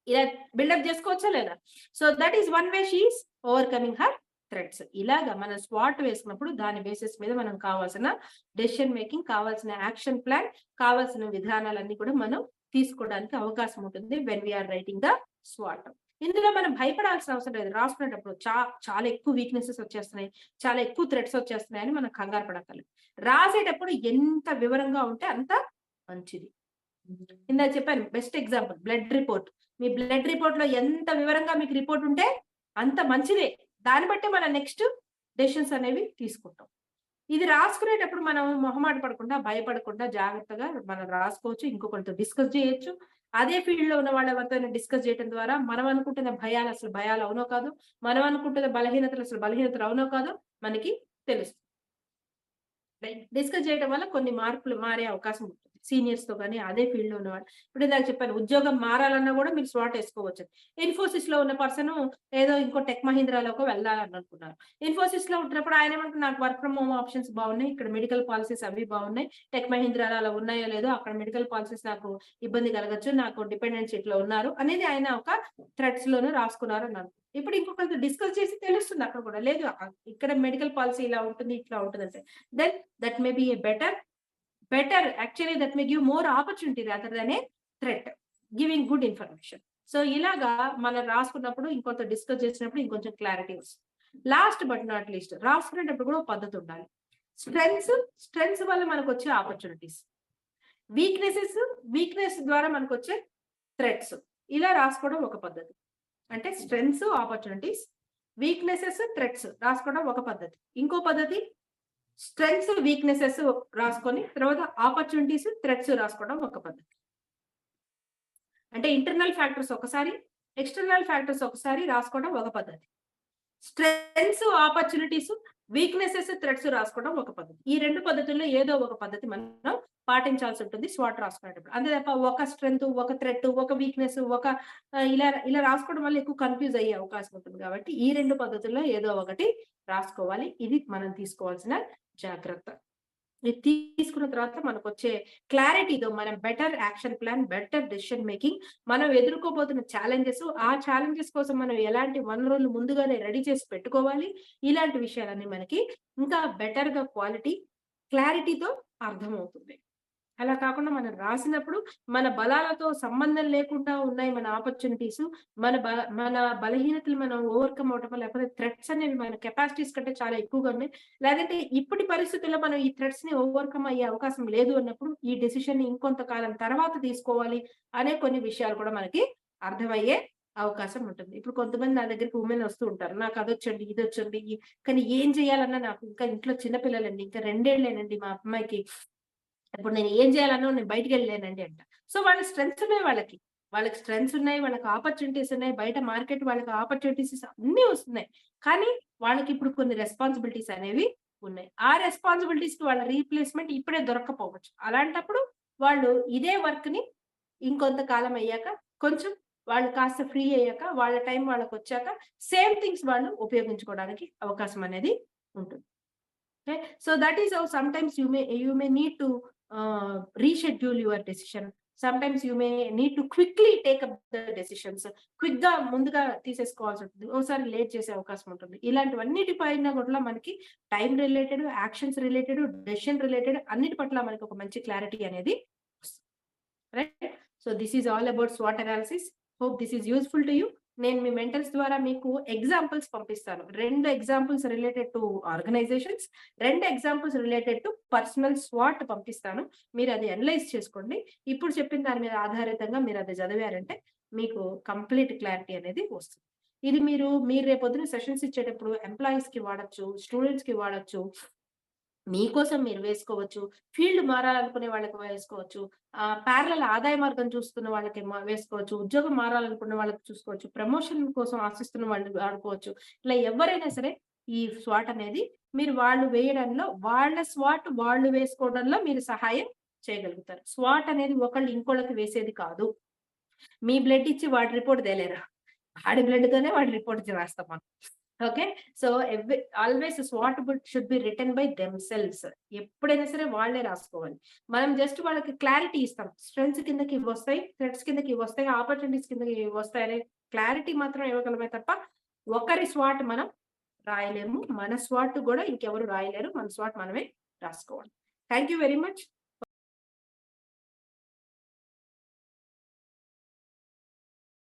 ఇలా బిల్డప్ చేసుకోవచ్చా లేదా? So that is one way she is overcoming her threats. ఇలాగా మనం స్పాట్ వేసుకున్నప్పుడు దాని బేసిస్ మీద మనం కావాల్సిన డెసిషన్ మేకింగ్, కావాల్సిన యాక్షన్ ప్లాన్, కావాల్సిన విధానాలన్నీ కూడా మనం తీసుకోవడానికి అవకాశం ఉంటుంది వెన్ వీఆర్ రైటింగ్ ద స్వాట్. ఇందులో మనం భయపడాల్సిన అవసరం లేదు. రాసుకునేటప్పుడు చాలా ఎక్కువ వీక్నెసెస్ వచ్చేస్తున్నాయి, చాలా ఎక్కువ థ్రెడ్స్ వచ్చేస్తున్నాయని మనం కంగారు పడక్కర్లేదు. రాసేటప్పుడు ఎంత వివరంగా ఉంటే అంత మంచిది. ఇందాక చెప్పాను బెస్ట్ ఎగ్జాంపుల్ బ్లడ్ రిపోర్ట్. మీ బ్లడ్ రిపోర్ట్ లో ఎంత వివరంగా మీకు రిపోర్ట్ ఉంటే అంత మంచిదే. దాన్ని బట్టి మనం నెక్స్ట్ డెసిషన్స్ అనేవి తీసుకుంటాం. ఇది రాసుకునేటప్పుడు మనం మొహమాట పడకుండా, భయపడకుండా జాగ్రత్తగా మనం రాసుకోవచ్చు. ఇంకొకరితో డిస్కస్ చేయొచ్చు. అదే ఫీల్డ్ లో ఉన్న వాళ్ళ ఎవరితో డిస్కస్ చేయడం ద్వారా మనం అనుకుంటున్న భయాలు అసలు భయాలు అవునో కాదు, మనం అనుకుంటున్న బలహీనతలు అసలు బలహీనతలు అవునో కాదో మనకి తెలుస్తుంది. డిస్కస్ చేయడం వల్ల కొన్ని మార్పులు మారే అవకాశం ఉంటుంది సీనియర్స్ తో కానీ అదే ఫీల్డ్ లో ఉన్నవాడు. ఇప్పుడు ఇందాక చెప్పాను ఉద్యోగం మారాలన్నా కూడా మీరు స్వాట్ వేసుకోవచ్చు. ఇన్ఫోసిస్ లో ఉన్న పర్సన్ ఏదో ఇంకో టెక్ మహీంద్రాలోకి వెళ్ళాలని అనుకున్నారు. ఇన్ఫోసిస్ లో ఉంటున్నప్పుడు ఆయన ఏమంటే నాకు వర్క్ ఫ్రమ్ హోమ్ ఆప్షన్స్ బాగున్నాయి, ఇక్కడ మెడికల్ పాలసీస్ అవి బాగున్నాయి, టెక్ మహీంద్రాలో అలా ఉన్నాయో లేదో, అక్కడ మెడికల్ పాలసీస్ నాకు ఇబ్బంది కలగచ్చు, నాకు డిపెండెన్స్ ఇట్లా ఉన్నారు అనేది ఆయన ఒక థ్రెడ్స్ లోనే రాసుకున్నారు అన్నారు. ఇప్పుడు ఇంకొకరితో డిస్కస్ చేసి తెలుస్తుంది అక్కడ కూడా, లేదు ఇక్కడ మెడికల్ పాలసీ ఇలా ఉంటుంది ఇట్లా ఉంటుంది అంటే then that may be a better actually that may give more opportunity rather than a threat, giving good information. So ఇలాగా మనం రాసుకున్నప్పుడు ఇంకొంత డిస్కస్ చేసినప్పుడు ఇంకొంచెం క్లారిటీ వస్తుంది. లాస్ట్ బట్ నాట్ లీస్ట్ రాసుకునేటప్పుడు కూడా పద్ధతి ఉండాలి. స్ట్రెంగ్స్ వల్ల మనకు వచ్చే ఆపర్చునిటీస్, వీక్నెస్ ద్వారా మనకు వచ్చే థ్రెట్స్, ఇలా రాసుకోవడం ఒక పద్ధతి. అంటే స్ట్రెంగ్స్, ఆపర్చునిటీస్, వీక్నెసెస్, థ్రెట్స్ రాసుకోవడం ఒక పద్ధతి. ఇంకో పద్ధతి స్ట్రెంగ్స్ వీక్నెసెస్ రాసుకొని తర్వాత ఆపర్చునిటీస్ థ్రెట్స్ రాసుకోవడం ఒక పద్ధతి. అంటే ఇంటర్నల్ ఫ్యాక్టర్స్ ఒకసారి, ఎక్స్టర్నల్ ఫ్యాక్టర్స్ ఒకసారి రాసుకోవడం ఒక పద్ధతి. స్ట్రెంగ్స్, ఆపర్చునిటీస్, వీక్నెసెస్, థ్రెట్స్ రాసుకోవడం ఒక పద్ధతి. ఈ 2 పద్ధతుల్లో ఏదో ఒక పద్ధతి మనం పాటించాల్సి ఉంటుంది స్వాట్ రాసుకునేటప్పుడు. అంతే తప్ప ఒక స్ట్రెంగ్త్, ఒక థ్రెట్, ఒక వీక్నెస్, ఒక ఇలా ఇలా రాసుకోవడం వల్ల ఎక్కువ కన్ఫ్యూజ్ అయ్యే అవకాశం ఉంటుంది. కాబట్టి ఈ 2 పద్ధతుల్లో ఏదో ఒకటి రాసుకోవాలి. ఇది మనం తీసుకోవాల్సిన జాగ్రత్త. ఇది తీసుకున్న తర్వాత మనకు వచ్చే క్లారిటీతో మనం better action plan, better decision making, మనం ఎదుర్కోబోతున్న ఛాలెంజెస్, ఆ ఛాలెంజెస్ కోసం మనం ఎలాంటి వనరులు ముందుగానే రెడీ చేసి పెట్టుకోవాలి, ఇలాంటి విషయాలన్నీ మనకి ఇంకా బెటర్ గా క్లారిటీతో అర్థమవుతుంది. అలా కాకుండా మనం రాసినప్పుడు మన బలాలతో సంబంధం లేకుండా ఉన్నాయి మన ఆపర్చునిటీస్, మన బలహీనతలు మనం ఓవర్కమ్ అవటం, లేకపోతే థ్రెట్స్ అనేవి మన కెపాసిటీస్ కంటే చాలా ఎక్కువగా ఉన్నాయి, లేదంటే ఇప్పటి పరిస్థితుల్లో మనం ఈ థ్రెట్స్ ని ఓవర్కమ్ అయ్యే అవకాశం లేదు అన్నప్పుడు ఈ డెసిషన్ ని ఇంకొంతకాలం తర్వాత తీసుకోవాలి అనే కొన్ని విషయాలు కూడా మనకి అర్థమయ్యే అవకాశం ఉంటుంది. ఇప్పుడు కొంతమంది నా దగ్గరికి ఉమెన్ వస్తూ ఉంటారు, నాకు అదొచ్చండి, ఇది వచ్చండి, కానీ ఏం చేయాలన్నా నాకు ఇంకా ఇంట్లో చిన్నపిల్లలండి, ఇంకా 2 ఏళ్ళేనండి మా అమ్మాయికి, ఇప్పుడు నేను ఏం చేయాలన్నా నేను బయటికి వెళ్ళలేనండి అంట. సో వాళ్ళ స్ట్రెంగ్స్ ఉన్నాయి, వాళ్ళకి స్ట్రెంగ్స్ ఉన్నాయి, వాళ్ళకి ఆపర్చునిటీస్ ఉన్నాయి, బయట మార్కెట్ వాళ్ళకి ఆపర్చునిటీస్ అన్ని వస్తున్నాయి. కానీ వాళ్ళకి ఇప్పుడు కొన్ని రెస్పాన్సిబిలిటీస్ అనేవి ఉన్నాయి. ఆ రెస్పాన్సిబిలిటీస్ కి వాళ్ళ రీప్లేస్మెంట్ ఇప్పుడే దొరకకపోవచ్చు. అలాంటప్పుడు వాళ్ళు ఇదే వర్క్ ని ఇంకొంతకాలం అయ్యాక, కొంచెం వాళ్ళు కాస్త ఫ్రీ అయ్యాక, వాళ్ళ టైం వాళ్ళకి వచ్చాక సేమ్ థింగ్స్ వాళ్ళు ఉపయోగించుకోవడానికి అవకాశం అనేది ఉంటుంది. Okay, so that is how sometimes you may need to reschedule your decision. Sometimes you may need to quickly take up the decisions. Quick గా ముందుగా తీసేసుకోవాల్సి ఉంటుంది, ఒకసారి లేట్ చేసే అవకాశం ఉంటుంది. ఇలాంటివన్నిటి పైన కూడా మనకి time related, actions related, decision related అన్నిటి పట్ల మనకి ఒక మంచి క్లారిటీ అనేది వస్తుంది. Right? So this is all about స్వాట్ analysis. Hope this is useful to you. నేను మీ మెంటర్స్ ద్వారా మీకు ఎగ్జాంపుల్స్ పంపిస్తాను. 2 examples related to organisations, 2 examples related to personal స్వాట్ పంపిస్తాను. మీరు అది అనలైజ్ చేసుకోండి. ఇప్పుడు చెప్పిన దాని మీద ఆధారితంగా మీరు అది చదివారంటే మీకు కంప్లీట్ క్లారిటీ అనేది వస్తుంది. ఇది మీరు రేపొద్దున సెషన్స్ ఇచ్చేటప్పుడు ఎంప్లాయీస్ కి వాడచ్చు, స్టూడెంట్స్ కి వాడచ్చు, మీకోసం మీరు వేసుకోవచ్చు, ఫీల్డ్ మారాలనుకునే వాళ్ళకి వేసుకోవచ్చు, ప్యారలల్ ఆదాయ మార్గం చూస్తున్న వాళ్ళకి వేసుకోవచ్చు, ఉద్యోగం మారాలనుకున్న వాళ్ళకి చూసుకోవచ్చు, ప్రమోషన్ కోసం ఆశిస్తున్న వాళ్ళు వాడుకోవచ్చు. ఇలా ఎవరైనా సరే ఈ స్వాట్ అనేది మీరు వాళ్ళు వేయడంలో, వాళ్ళ స్వాట్ వాళ్ళు వేసుకోవడంలో మీరు సహాయం చేయగలుగుతారు. స్వాట్ అనేది ఒకళ్ళు ఇంకోళ్ళకి వేసేది కాదు. మీ బ్లడ్ ఇచ్చి వాడి రిపోర్ట్ తేలేరా, వాడి బ్లడ్ తోనే వాడి రిపోర్ట్ రాస్తాం మనం. Okay, so always swat should be written by themselves. ఎప్పుడైనా సరే వాళ్ళే రాసుకోవాలి. మనం జస్ట్ వాళ్ళకి క్లారిటీ ఇస్తాం, స్ట్రెంగ్స్ కిందకి ఇవి వస్తాయి, థ్రెట్స్ కిందకి ఇవి వస్తాయి, ఆపర్చునిటీస్ కిందకి ఇవి వస్తాయి అనే క్లారిటీ మాత్రం ఇవ్వగలమే తప్ప ఒకరి స్వాట్ మనం రాయలేము. మన స్వాట్ కూడా ఇంకెవరు రాయలేరు. మన స్వాట్ మనమే రాసుకోవాలి. Thank you very much.